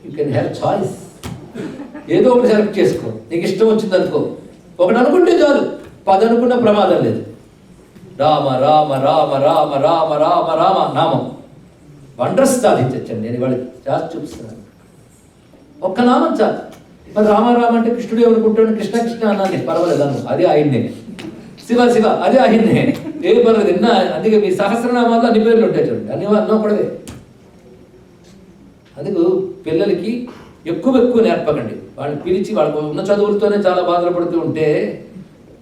యూ కెన్ హ్యావ్ చాయిస్. ఏదో ఒకటి సెలెక్ట్ చేసుకో, నీకు ఇష్టం వచ్చింది అనుకో. ఒకటి అనుకుంటే చాలు, 10 అనుకున్న ప్రమాదం లేదు. రామ రామ రామ రామ రామ రామ రామ నామం వండర్స్ సాధించచ్చండి. నేను ఇవాళ చేసి చూపిస్తున్నాను. ఒక్క నామం చాలు. మరి రామారామ అంటే కృష్ణుడు ఏమనుకుంటాడు? కృష్ణ కృష్ణ అన్నాను, పర్వాలేదు అను, అదే ఆయన్నే. శివ శివ, అదే ఆయన్నే, ఏ పర్వాలేదు విన్నా. అందుకే మీ సహస్రనామాల్లో అన్ని పేర్లు ఉంటాయి చూడండి, అన్ని అన్నప్పుడే. అందుకు పిల్లలకి ఎక్కువ నేర్పకండి. వాళ్ళని పిలిచి వాళ్ళకు ఉన్న చదువులతోనే చాలా బాధలు పడుతూ ఉంటే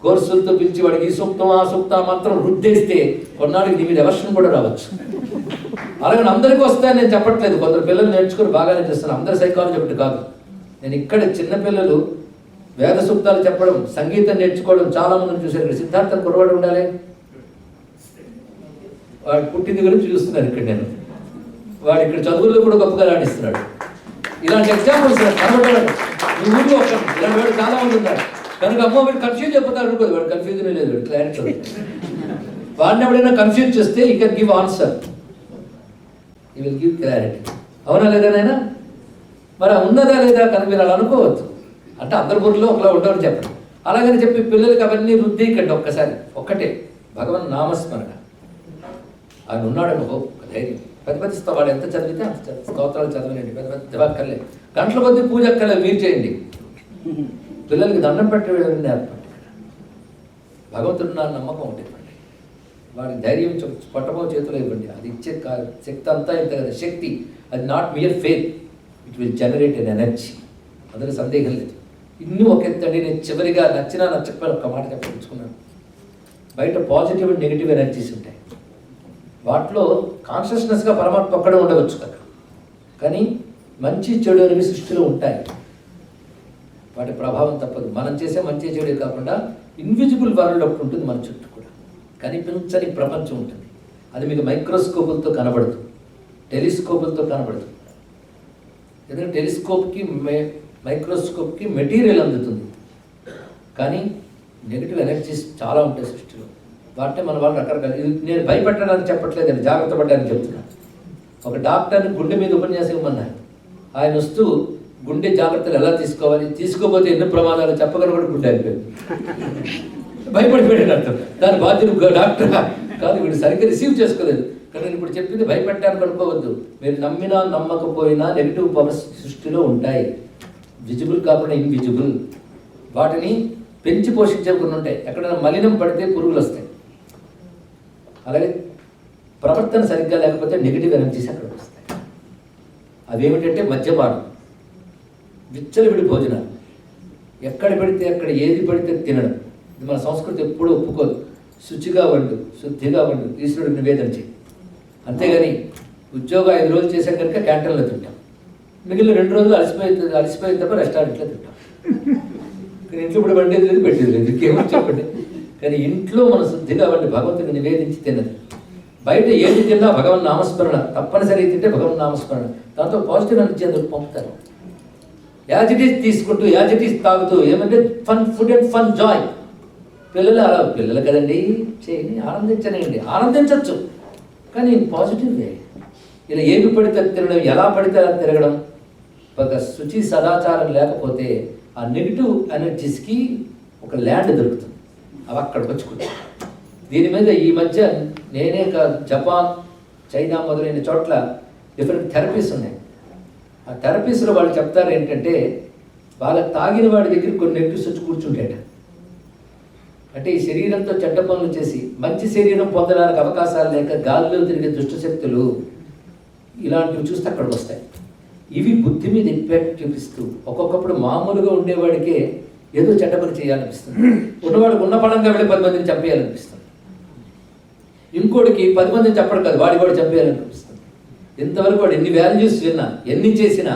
కోర్సులతో పిలిచి వాడికి ఈ సూక్తం ఆ సూక్తం మాత్రం రుద్దేస్తే కొన్నాళ్ళకి నీ మీద ఎవర్షన్ కూడా రావచ్చు. అలాగే అందరికీ వస్తాయని నేను చెప్పట్లేదు, కొందరు పిల్లలు నేర్చుకుని బాగానే చేస్తాను, అందరు సైకాలజీ ఒకటి కాదు. నేను ఇక్కడ చిన్నపిల్లలు వేద సూక్తాలు చెప్పడం, సంగీతం నేర్చుకోవడం చాలా మందిని చూశాను. ఇక్కడ సిద్ధార్థ కురవాడు ఉండాలి, వాడు పుట్టింది గురించి చూస్తున్నాను ఇక్కడ నేను. వాడు ఇక్కడ చదువుల్లో కూడా గొప్పగా రాణిస్తున్నాడు. ఇలాంటి ఎగ్జాంపుల్స్ కనబడ్డాడు. మీ ఊళ్ళో ఒక ఇలాంటి వాడు చాలా మంది ఉన్నాడు. కనుక అమ్మో వీడు కన్ఫ్యూజ్ అయిపోతాడు అనుకోదు, వాడు కన్ఫ్యూజన్ లేదు, వాడు క్లారిటీ. వాడిని ఎవడైనా కన్ఫ్యూజ్ చేస్తే you can give answer, you will give clarity. అవునా లేదా నాయనా? మరి ఉన్నదా లేదా కనుక మీరు అలా అనుకోవద్దు. అంటే అందరి ఊరిలో ఒకలా ఉండవని చెప్పండి. అలాగని చెప్పి పిల్లలకి అవన్నీ రుద్దీకండి. ఒక్కసారి ఒక్కటే భగవన్ నామస్మరణ. ఆయన ఉన్నాడని ఒక ధైర్యం. పెద్ద పెద్ద వాడు ఎంత చదివితే అంత స్తోత్రాలు చదవలేండి, పెద్ద పెద్ద అక్కర్లేదు, గంటల కొద్ది పూజ అక్కర్లేదు, మీరు చేయండి. పిల్లలకి దండం పెట్టేవాళ్ళని నేర్పండి. భగవంతుడు నా నమ్మకం ఉంటుంది, వాడికి ధైర్యం పట్టబో చేతులు ఇవ్వండి. అది ఇచ్చే శక్తి అంతా ఇంత కదా శక్తి. అది not mere faith, it will generate an energy, అందులో సందేహం లేదు. ఇన్ని ఒక ఎత్తండి. నేను చివరిగా నచ్చినా నచ్చకపోయినా ఒక మాట చెప్పదలుచుకున్నాను. బయట పాజిటివ్ అండ్ నెగిటివ్ ఎనర్జీస్ ఉంటాయి, వాటిలో కాన్షియస్నెస్గా పరమాత్మ ఒక్కడే ఉండవచ్చు కదా, కానీ మంచి చెడు అనేవి సృష్టిలో ఉంటాయి. వాటి ప్రభావం తప్పదు. మనం చేసే మంచి చెడు కాకుండా ఇన్విజిబుల్ వరల్డ్ ఒకటి ఉంటుంది మన చుట్టూ కూడా, కనిపించని ప్రపంచం ఉంటుంది. అది మీకు మైక్రోస్కోపులతో కనబడదు, టెలిస్కోపులతో కనబడదు. ఎందుకంటే టెలిస్కోప్కి మైక్రోస్కోప్కి మెటీరియల్ అందుతుంది, కానీ నెగిటివ్ ఎనర్జీస్ చాలా ఉంటాయి సృష్టిలో. వాటిని మన వాళ్ళు రకరకాల. నేను భయపెట్టడానికి చెప్పట్లేదండి, జాగ్రత్త పడ్డానికి చెప్తున్నాను. ఒక డాక్టర్ని గుండె మీద ఉపన్యాసం ఇవ్వమన్నారు. ఆయన వస్తూ గుండె జాగ్రత్తలు ఎలా తీసుకోవాలి, తీసుకోకపోతే ఎన్నో ప్రమాదాలు చెప్పగలరు కూడా గుండె అయిపోయింది. భయపడిపోయాడు అర్థం. దాని బాధ్యత డాక్టర్ కాదు, వీడు సరిగ్గా రిసీవ్ చేసుకోలేదు. కానీ నేను ఇప్పుడు చెప్పింది భయపెట్టడానికి అనుకోవద్దు. మీరు నమ్మినా నమ్మకపోయినా నెగిటివ్ పవర్స్ సృష్టిలో ఉంటాయి, విజిబుల్ కాకుండా ఇన్విజిబుల్. వాటిని పెంచి పోషించే కొన్ని ఉంటాయి. ఎక్కడైనా మలినం పడితే పురుగులు వస్తాయి. అలాగే ప్రవర్తన సరిగ్గా లేకపోతే నెగిటివ్ ఎనర్జీస్ అక్కడ వస్తాయి. అవేమిటంటే మద్యపానం, విచ్చలవిడి భోజనాలు, ఎక్కడ పెడితే అక్కడ ఏది పడితే తినడం. ఇది మన సంస్కృతి ఎప్పుడూ ఒప్పుకోదు. శుచిగా వండు, శుద్ధిగా వండు, ఈశ్వరుడు నివేదన చేయి. అంతేగాని ఉద్యోగం 5 రోజులు చేసాం కనుక క్యాంటీన్లో తింటాం, మిగిలిన 2 రోజులు అలసిపోయిన తప్ప రెస్టారెంట్లో తింటాం. కానీ ఇంట్లో ఇప్పుడు వండేది లేదు, పెట్టేది లేదు, ఇంకేమో చెప్పండి. కానీ ఇంట్లో మనం శుద్ధిగా వండి భగవంతుని నివేదించి తిన్నది. బయట ఏది తిన్నా భగవన్ నామస్మరణ తప్పనిసరి తింటే భగవన్ నామస్మరణ, దాంతో పాజిటివ్ ఎనర్జీ అందుకు పంపుతారు. యాజ్ ఇట్ ఈస్ తీసుకుంటూ యాజ్ ఇట్ ఈస్ తాగుతూ ఏమంటే fun food and fun Joy. పిల్లలు అలా పిల్లలు కదండి, చేయండి, ఆనందించనండి, ఆనందించవచ్చు, కానీ పాజిటివ్ వే. ఇలా ఏమి పడితే తినడం, ఎలా పడితే అలా తిరగడం, ఒక శుచి సదాచారం లేకపోతే ఆ నెగిటివ్ ఎనర్జీస్కి ఒక ల్యాండ్ దొరుకుతుంది, అవి అక్కడికి వచ్చుకుంటాయి. దీని మీద ఈ మధ్య నేనే జపాన్, చైనా మొదలైన చోట్ల డిఫరెంట్ థెరపీస్ ఉన్నాయి. ఆ థెరపీస్లో వాళ్ళు చెప్తారు ఏంటంటే, వాళ్ళ తాగిన వాడి దగ్గర కొన్ని నెగిటివ్స్ వచ్చి కూర్చుంటాయట. అంటే ఈ శరీరంతో చెడ్డ పనులు చేసి మంచి శరీరం పొందడానికి అవకాశాలు లేక గాలిలో తిరిగే దుష్టశక్తులు ఇలాంటివి చూస్తే అక్కడికి వస్తాయి. ఇవి బుద్ధి మీద ఇంపాక్ట్ చూపిస్తూ ఒక్కొక్కప్పుడు మామూలుగా ఉండేవాడికే ఏదో చెడ్డ పని చేయాలనిపిస్తుంది, ఉన్నవాడికి ఉన్న పడంగా వెళ్ళి 10 మందిని చంపేయాలనిపిస్తుంది, ఇంకోటికి 10 మందిని చెప్పడం కాదు వాడి కూడా చంపేయాలనిపిస్తుంది. ఇంతవరకు వాడు ఎన్ని వాల్యూస్ విన్నా, ఎన్ని చేసినా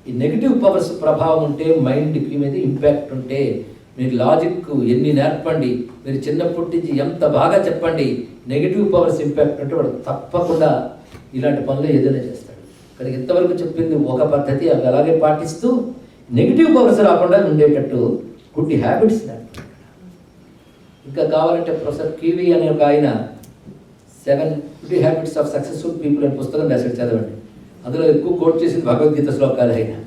ఈ నెగిటివ్ పవర్స్ ప్రభావం ఉంటే, మైండ్కి మీద ఇంపాక్ట్ ఉంటే, మీరు లాజిక్ ఎన్ని నేర్పండి, మీరు చిన్నప్పటి నుంచి ఎంత బాగా చెప్పండి, నెగిటివ్ పవర్స్ ఇంపాక్ట్ ఉంటే వాడు తప్పకుండా ఇలాంటి పనులు ఏదైనా చేస్తాడు. కానీ ఇంతవరకు చెప్పింది ఒక పద్ధతి, అవి అలాగే పాటిస్తూ నెగిటివ్ పవర్స్ రాకుండా ఉండేటట్టు గుడ్ హ్యాబిట్స్ నేర్పండి. ఇంకా కావాలంటే ప్రొఫెసర్ కివి అనే ఒక ఆయన 7 good habits of successful people అనే పుస్తకం రాశాడు, చదవండి. అందులో ఎక్కువ కోట్ చేసింది భగవద్గీత శ్లోకాలు అయినా.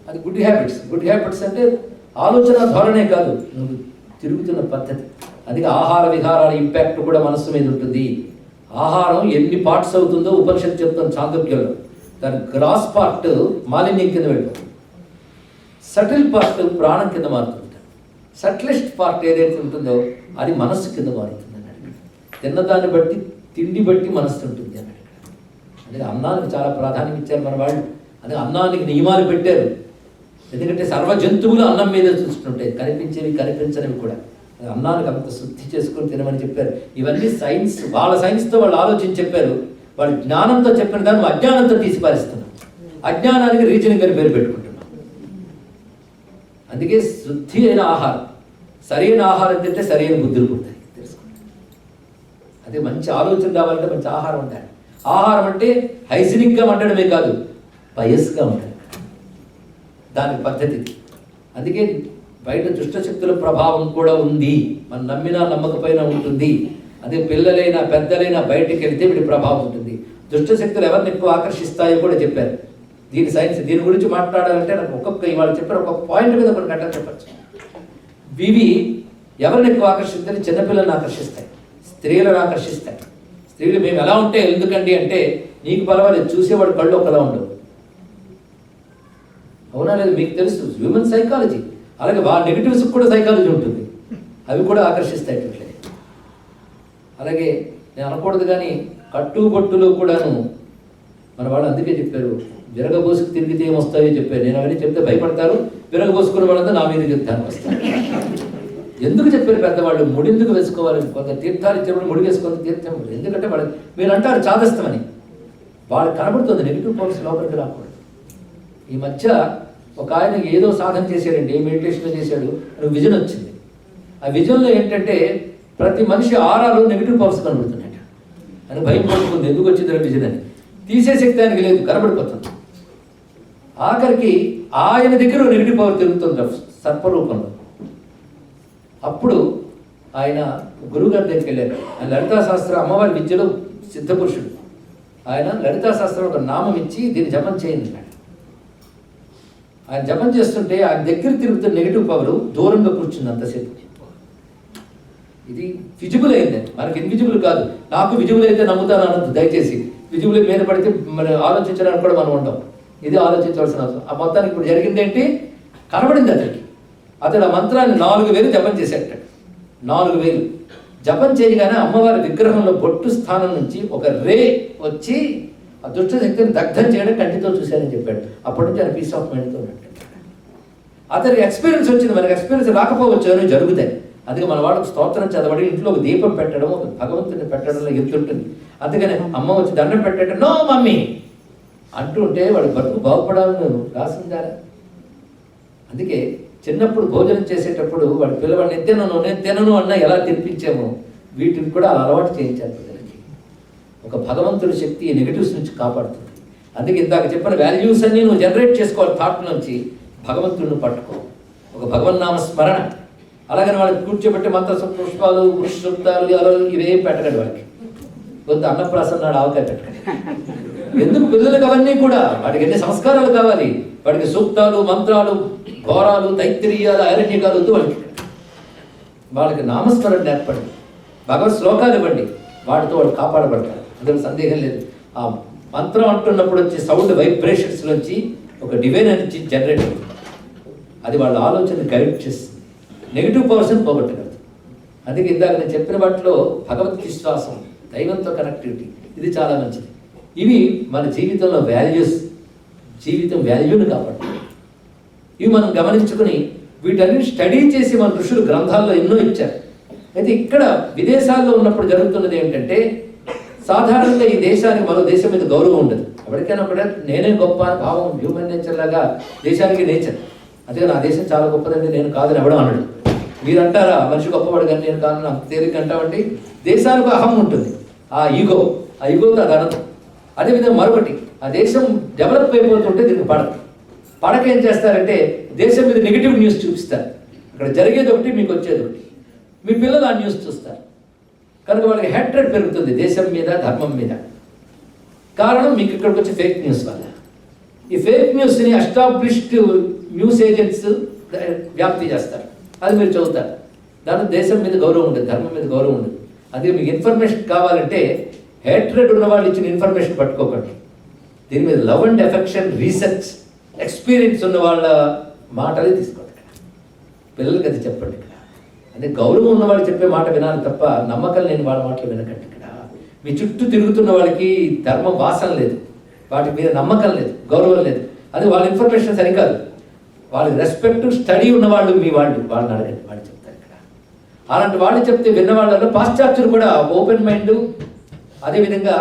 అది గుడ్ హ్యాబిట్స్. గుడ్ హ్యాబిట్స్ అంటే ఆలోచన ధోరణే కాదు, నువ్వు తిరుగుతున్న పద్ధతి. అందుకే ఆహార విహారాల ఇంపాక్ట్ కూడా మనస్సు మీద ఉంటుంది. ఆహారం ఎన్ని పార్ట్స్ అవుతుందో ఉపనిషత్తు చెప్తాను చాంద్రోగ్యంలో. దాని గ్రాస్ పార్ట్ మాలిన్యం కింద వెళ్ళిపోతుంది, సటిల్ పార్ట్ ప్రాణం కింద మారుతుంది, సటిలెస్ట్ పార్ట్ ఏదైతే ఉంటుందో అది మనస్సు కింద మారుతుంది అన్నాడు. తిన్నదాన్ని బట్టి, తిండి బట్టి మనస్సు ఉంటుంది అన్నాడు. అంటే అన్నానికి చాలా ప్రాధాన్యం ఇచ్చారు మన వాళ్ళు. అదే అన్నానికి నియమాలు పెట్టారు. ఎందుకంటే సర్వ జంతువులు అన్నం మీద చూస్తుంటాయి, కనిపించేవి కనిపించనివి కూడా. అన్నానికి అంత శుద్ధి చేసుకొని తినమని చెప్పారు. ఇవన్నీ సైన్స్, వాళ్ళ సైన్స్తో వాళ్ళు ఆలోచించి చెప్పారు. వాళ్ళు జ్ఞానంతో చెప్పిన దాన్ని అజ్ఞానంతో తీసి పారిస్తున్నాం. అజ్ఞానానికి రీజనింగ్ అని పేరు పెట్టుకుంటున్నాం. అందుకే శుద్ధి అయిన ఆహారం, సరైన ఆహారం తింటే సరైన బుద్ధులు పుడతాయి తెలుసుకోండి. అదే మంచి ఆలోచన రావాలంటే మంచి ఆహారం ఉండాలి. ఆహారం అంటే హైజీనిక్గా ఉండడమే కాదు, పయస్గా ఉండాలి, దానికి పద్ధతి. అందుకే బయట దుష్టశక్తుల ప్రభావం కూడా ఉంది, మనం నమ్మినా నమ్మకపోయినా ఉంటుంది. అదే పిల్లలైనా పెద్దలైనా బయటికి వెళ్తే వీడి ప్రభావం ఉంటుంది. దుష్టశక్తులు ఎవరిని ఎక్కువ ఆకర్షిస్తాయో కూడా చెప్పారు. దీని సైన్స్, దీని గురించి మాట్లాడాలంటే నాకు ఇవాళ చెప్పారు ఒక్కొక్క పాయింట్ మీద కొన్ని గంటలు చెప్పచ్చు. ఇవి ఎవరిని ఎక్కువ ఆకర్షిస్తాయి? చిన్నపిల్లల్ని ఆకర్షిస్తాయి, స్త్రీలను ఆకర్షిస్తాయి. స్త్రీలు మేము ఎలా ఉంటే ఎందుకండి అంటే, నీకు పర్వాలేదు, చూసేవాడు కళ్ళు ఒకలా ఉండవు. అవునా లేదు? మీకు తెలుసు హ్యూమన్ సైకాలజీ. అలాగే నెగిటివ్స్ కూడా సైకాలజీ ఉంటుంది, అవి కూడా ఆకర్షిస్తాయి. అలాగే నేను అనకూడదు కానీ కట్టుబొట్టులో కూడాను మన వాళ్ళు అందుకే చెప్పారు, విరగబోసుకు తిరిగితే ఏమొస్తాయో చెప్పారు. నేను అవన్నీ చెప్తే భయపడతారు, విరగబోసుకున్న వాళ్ళంతా నా మీద చెప్తాను వస్తాను. ఎందుకు చెప్పారు పెద్దవాళ్ళు? ముడెందుకు వేసుకోవాలి? కొంత తీర్థాలు ఇచ్చినప్పుడు ముడి వేసుకొని తీర్థం, ఎందుకంటే వాళ్ళు మీరు అంటారు చాదస్తమని, వాళ్ళకి కనబడుతుంది నెగిటివ్ పవర్స్ లోపలికి రాకూడదు. ఈ మధ్య ఒక ఆయన ఏదో సాధన చేశాడండి, మెడిటేషన్ చేశాడు, అని విజన్ వచ్చింది. ఆ విజన్లో ఏంటంటే ప్రతి మనిషి ఆరాలో నెగిటివ్ పవర్స్ కనబడుతున్నాయి అని భయం పడుతుంది. ఎందుకు వచ్చింది విజన్ అని తీసే శక్తి ఆయనకి లేదు, కనబడిపోతుంది. ఆఖరికి ఆయన దగ్గర నెగిటివ్ పవర్ తిరుగుతుంది సర్పరూపంలో. అప్పుడు ఆయన గురువుగారి దగ్గరికి వెళ్ళారు. ఆయన లలితా శాస్త్రం అమ్మవారి విద్యలో సిద్ధపురుషుడు. ఆయన లలితా శాస్త్రం ఒక నామం ఇచ్చి దీన్ని జపం చేయండి. ఆయన జపం చేస్తుంటే ఆయన దగ్గర తిరుగుతున్న నెగిటివ్ పవర్ దూరంగా కూర్చుంది అంతసేపు. ఇది విజిబుల్ అయింది, మనకి ఇన్విజిబుల్ కాదు. నాకు విజిబుల్ అయితే నమ్ముతాను అనొద్దు దయచేసి. విజిబుల్ మీద పడితే మనం ఆలోచించడానికి కూడా మనం ఉంటాం. ఇది ఆలోచించవలసిన అవసరం. ఆ మొత్తానికి ఇప్పుడు జరిగింది ఏంటి? కనబడింది అతనికి. అతడు ఆ మంత్రాన్ని 4000 జపం చేసేట. 4000 జపం చేయగానే అమ్మవారి విగ్రహంలో బొట్టు స్థానం నుంచి ఒక రే వచ్చి ఆ దుష్ట శక్తిని దగ్ధం చేయడం కంటితో చూశానని చెప్పాడు. అప్పటి నుంచి ఆయన పీస్ ఆఫ్ మైండ్తో ఉన్నట్టు. అతనికి ఎక్స్పీరియన్స్ వచ్చింది, మనకి ఎక్స్పీరియన్స్ రాకపోవచ్చు అని జరుగుతాయి. అందుకే మన వాళ్ళకు స్తోత్రం చదవడం, ఇంట్లో ఒక దీపం పెట్టడం, ఒక భగవంతుని పెట్టడంలో ఎత్తుంటుంది. అందుకని అమ్మ వచ్చి దండం పెట్టడం, నో మమ్మీ అంటూ ఉంటే వాడు బతుకు బాగుపడాలని రాసిందా? అందుకే చిన్నప్పుడు భోజనం చేసేటప్పుడు వాడు పిల్లవాడిని నేను తినను అన్నా ఎలా తినిపించామో వీటిని కూడా అలా అలవాటు చేయించాలి పిల్లలకి. ఒక భగవంతుడి శక్తి నెగిటివ్స్ నుంచి కాపాడుతుంది. అందుకే ఇందాక చెప్పిన వాల్యూస్ అన్ని నువ్వు జనరేట్ చేసుకోవాలి థాట్ నుంచి. భగవంతుడిని పట్టుకో, ఒక భగవన్నామ స్మరణ. అలాగని వాళ్ళకి కూర్చోబెట్టి మంత్ర పుష్పాలు పురుషుక్తాలు ఇవేం పెట్టకండి వాళ్ళకి. కొంత అన్నప్రాసన నాడు ఆవకాయ పెట్టకండి. ఎందుకు? పిల్లలకు అవన్నీ కూడా వాడికి ఎన్ని సంస్కారాలు కావాలి. వాడికి సూక్తాలు, మంత్రాలు, ఘోరాలు, తైత్తిరీయాలు, అరణ్యకాలు వద్దు వాళ్ళకి. వాళ్ళకి నామస్మరణ నేర్పండి, భగవత్ శ్లోకాలు ఇవ్వండి, వాటితో వాడు కాపాడబడతారు. అందులో సందేహం లేదు. ఆ మంత్రం అంటున్నప్పుడు వచ్చే సౌండ్ వైబ్రేషన్స్ నుంచి ఒక డివైన్ ఎనర్జీ జనరేట్ అవుతుంది. అది వాళ్ళ ఆలోచన గైడ్ చేస్తుంది, నెగిటివ్ పవర్స్ని పోగొట్టగలదు. అందుకే ఇందాక నేను చెప్పిన వాటిలో భగవత్ విశ్వాసం, దైవంతో కనెక్టివిటీ, ఇది చాలా మంచిది. ఇవి మన జీవితంలో వాల్యూస్, జీవితం వాల్యూని కాపాడుతుంది. ఇవి మనం గమనించుకుని వీటన్ని స్టడీ చేసి మన ఋషులు గ్రంథాల్లో ఎన్నో ఇచ్చారు. అయితే ఇక్కడ విదేశాల్లో ఉన్నప్పుడు జరుగుతున్నది ఏంటంటే, సాధారణంగా ఈ దేశానికి మరో దేశం మీద గౌరవం ఉండదు. ఎవరికైనా కూడా నేనే గొప్ప అని భావం, హ్యూమన్ నేచర్ లాగా దేశానికి నేచర్. అదే నా దేశం చాలా గొప్పదండి, నేను కాదని ఎవడో అన్నాడు. మీరు అంటారా మనిషి గొప్పవాడు కానీ నేను కాదు నాకు తేలిక అంటామండి. దేశానికి అహం ఉంటుంది, ఆ ఈగోతో అది అనదు. అదేవిధంగా మరొకటి, ఆ దేశం డెవలప్ అయిపోతుంటే దీనికి పడక ఏం చేస్తారంటే దేశం మీద నెగిటివ్ న్యూస్ చూపిస్తారు. అక్కడ జరిగేది ఒకటి, మీకు వచ్చేది ఒకటి. మీ పిల్లలు ఆ న్యూస్ చూస్తారు కనుక వాళ్ళకి హేట్రెడ్ పెరుగుతుంది దేశం మీద, ధర్మం మీద. కారణం మీకు ఇక్కడికి వచ్చే ఫేక్ న్యూస్ వల్ల. ఈ ఫేక్ న్యూస్ని ఎస్టాబ్లిష్డ్ న్యూస్ ఏజెంట్స్ వ్యాప్తి చేస్తారు, అది మీరు చదువుతారు. దాంట్లో దేశం మీద గౌరవం ఉండదు, ధర్మం మీద గౌరవం ఉండదు. అందుకే మీకు ఇన్ఫర్మేషన్ కావాలంటే హేట్రెడ్ ఉన్న వాళ్ళు ఇచ్చిన ఇన్ఫర్మేషన్ పట్టుకోకండి. దీని మీద love and affection, research, experience ఉన్న వాళ్ళ మాటలే తీసుకోండి. పిల్లలకి అది చెప్పండి. ఇక్కడ అదే గౌరవం ఉన్న వాళ్ళు చెప్పే మాట వినాలి తప్ప నమ్మకం లేని వాళ్ళ మాటలు వినకండి. ఇక్కడ మీ చుట్టూ తిరుగుతున్న వాళ్ళకి ధర్మ వాసన లేదు, వాటి మీద నమ్మకం లేదు, గౌరవం లేదు. అది వాళ్ళ ఇన్ఫర్మేషన్ సరికాదు. వాళ్ళకి రెస్పెక్ట్ స్టడీ ఉన్నవాళ్ళు మీ వాళ్ళని అడగండి, వాళ్ళు చెప్తారు ఇక్కడ. అలాంటి వాళ్ళు చెప్తే విన్న వాళ్ళలో పాశ్చాత్యులు కూడా ఓపెన్ మైండ్, అదేవిధంగా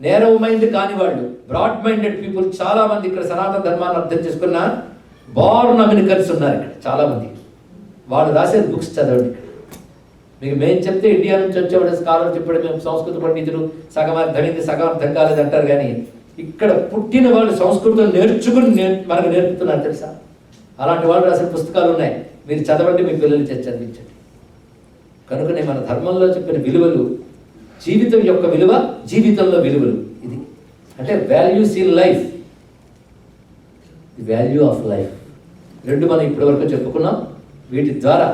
నేరవ్ మైండ్ కాని వాళ్ళు, బ్రాడ్ మైండెడ్ పీపుల్ చాలామంది ఇక్కడ సనాతన ధర్మాన్ని అర్థం చేసుకున్న బార్న్ అమెరికన్స్ ఉన్నారు ఇక్కడ చాలామంది. వాళ్ళు రాసే బుక్స్ చదవండి. మీకు మేము చెప్తే ఇండియా నుంచి వచ్చేవాడు స్కాలర్ చెప్పాడు, మేము సంస్కృత పండితులు సగం అర్థమైంది సగం అర్థం కాలేదు అంటారు. కానీ ఇక్కడ పుట్టిన వాళ్ళు సంస్కృతం నేర్చుకుని మనకు నేర్పుతున్నారు తెలుసా. అలాంటి వాళ్ళు రాసిన పుస్తకాలు ఉన్నాయి, మీరు చదవండి, మీ పిల్లలు చదివించండి. కనుకనే మన ధర్మంలో చెప్పిన విలువలు, జీవితం యొక్క విలువ, జీవితంలో విలువలు, ఇది అంటే values in life, the value of life, రెండు మనం ఇప్పటి వరకు చెప్పుకున్నాం. వీటి ద్వారా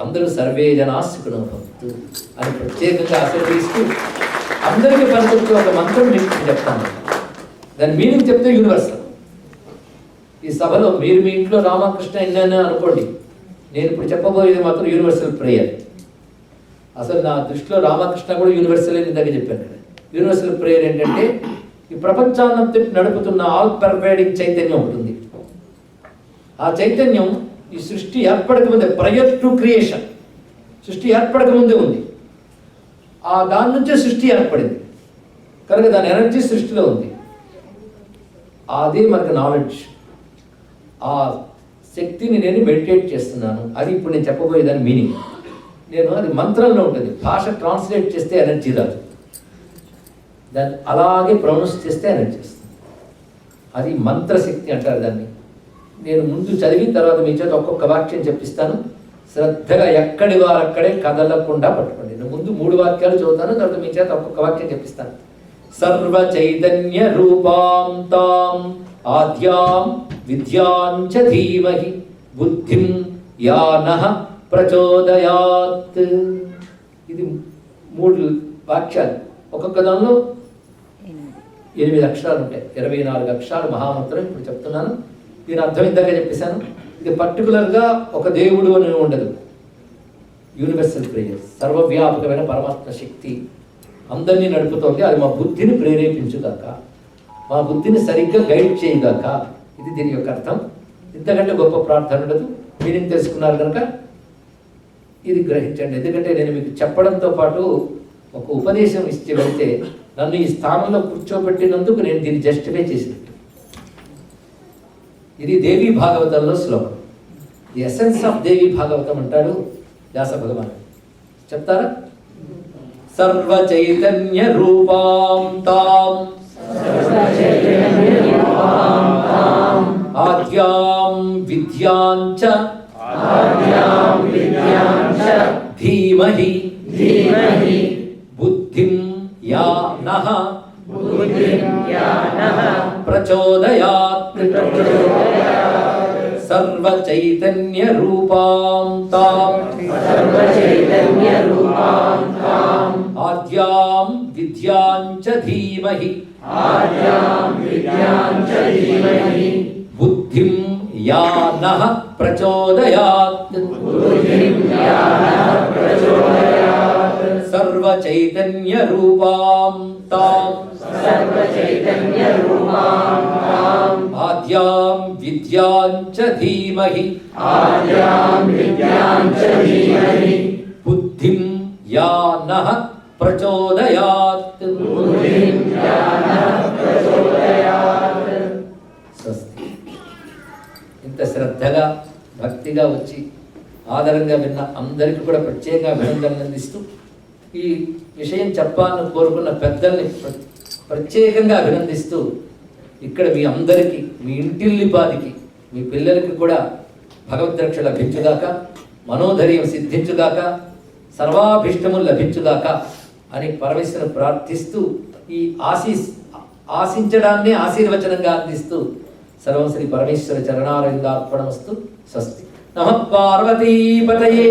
అందరూ సర్వే జనా సుఖినో భవంతు అని ప్రత్యేకంగా ఆశీర్వదిస్తూ అందరికీ పనికొచ్చే ఒక మంత్రం మీకు చెప్తాను. దాని మీనింగ్ చెప్తే యూనివర్సల్. ఈ సభలో మీరు మీ ఇంట్లో రామకృష్ణ ఎన్నైనా అనుకోండి, నేను ఇప్పుడు చెప్పబోయేది మాత్రం యూనివర్సల్ ప్రేయర్. అసలు నా దృష్టిలో రామకృష్ణ కూడా యూనివర్సల్ అని ఇందాక చెప్పాను కదా. యూనివర్సల్ ప్రేయర్ ఏంటంటే ఈ ప్రపంచాన్నంతటి నడుపుతున్న ఆల్ పర్వేడింగ్ చైతన్యం ఉంటుంది. ఆ చైతన్యం ఈ సృష్టి ఏర్పడక ముందే, ప్రయర్ టు క్రియేషన్, సృష్టి ఏర్పడక ముందే ఉంది. ఆ దాని నుంచే సృష్టి ఏర్పడింది కనుక దాని ఎనర్జీ సృష్టిలో ఉంది. అదే మనకు నాలెడ్జ్. ఆ శక్తిని నేను మెడిటేట్ చేస్తున్నాను, అది ఇప్పుడు నేను చెప్పబోయేదాని మీనింగ్. నేను అది మంత్రంలో ఉంటుంది, భాష ట్రాన్స్లేట్ చేస్తే ఎనర్జీ రాదు, దాన్ని అలాగే ప్రొనౌన్స్ చేస్తే ఎనర్జీ వస్తుంది. అది మంత్రశక్తి అంటారు దాన్ని. నేను ముందు చదివి తర్వాత మీ చేత ఒక్కొక్క వాక్యం చెప్పిస్తాను, శ్రద్ధగా ఎక్కడి వారక్కడే కదలకుండా పట్టుకోండి. నేను ముందు 3 వాక్యాలు చదువుతాను, తర్వాత మీ చేత ఒక్కొక్క వాక్యం చెప్పిస్తాను. సర్వ చైతన్య రూపాం తాం ఆద్యాం విద్యాంచ ధీమహి బుద్ధిం యానః ప్రచోదయాత్. ఇది 3 వాక్యాలు, ఒక్కొక్క దానిలో 8 అక్షరాలు ఉంటాయి, 24 అక్షరాలు మహామంత్రం ఇప్పుడు చెప్తున్నాను. దీని అర్థం ఇందాక చెప్పేశాను. ఇది పర్టికులర్గా ఒక దేవుడు అని ఉండదు, యూనివర్సల్ ప్రేయర్, సర్వవ్యాపకమైన పరమాత్మ శక్తి అందరినీ నడుపుతోంది. అది మా బుద్ధిని ప్రేరేపించుగాక, మా బుద్ధిని సరిగ్గా గైడ్ చేయగాక, ఇది దీని యొక్క అర్థం. ఇంతకంటే గొప్ప ప్రార్థన ఉండదు. మీనింగ్ తెలుసుకున్నారు కనుక ఇది గ్రహించండి. ఎందుకంటే నేను మీకు చెప్పడంతో పాటు ఒక ఉపదేశం ఇచ్చి వెళ్తే నన్ను ఈ స్థానంలో కూర్చోబెట్టినందుకు నేను దీన్ని జస్టిఫై చేసినట్టు. ఇది దేవీ భాగవతంలో శ్లోకం. ది ఎసెన్స్ ఆఫ్ దేవీ భాగవతం అంటాడు వ్యాస భగవాన్. చెప్తారా? సర్వ చైతన్య రూపాం తాం ఆద్యాం విద్యాంచ ధీమహి బుద్ధిం యానః ప్రచోదయాత్. సర్వ చైతన్య రూపాం తాం ఆద్యాం విద్యాంచ ధీమహి బుద్ధిం యానః ప్రచోదయాత్. సర్వ చైతన్య రూపాం తాం ఆద్యాం విద్యాంచ ధీమహి బుద్ధిం యానః ప్రచోదయాత్. స్వస్తి. ఇంత శ్రద్ధగా భక్తిగా వచ్చి ఆదరంగా విన్న అందరికీ కూడా ప్రత్యేక అభినందనలు అందిస్తూ, ఈ విషయం చెప్పాలని కోరుకున్న పెద్దల్ని ప్రత్యేకంగా అభినందిస్తూ, ఇక్కడ మీ అందరికీ, మీ ఇంటిల్లిపాదికి, మీ పిల్లలకి కూడా భగవద్రక్ష లభించుగాక, మనోధైర్యం సిద్ధించుగాక, సర్వాభిష్టములు లభించుగాక అని పరమేశ్వరుని ప్రార్థిస్తూ, ఈ ఆశించడాన్ని ఆశీర్వచనంగా అందిస్తూ, సర్వం శ్రీ పరమేశ్వర చరణారవిందార్పణమస్తు. స్వస్తి. నమః పార్వతీపతయే.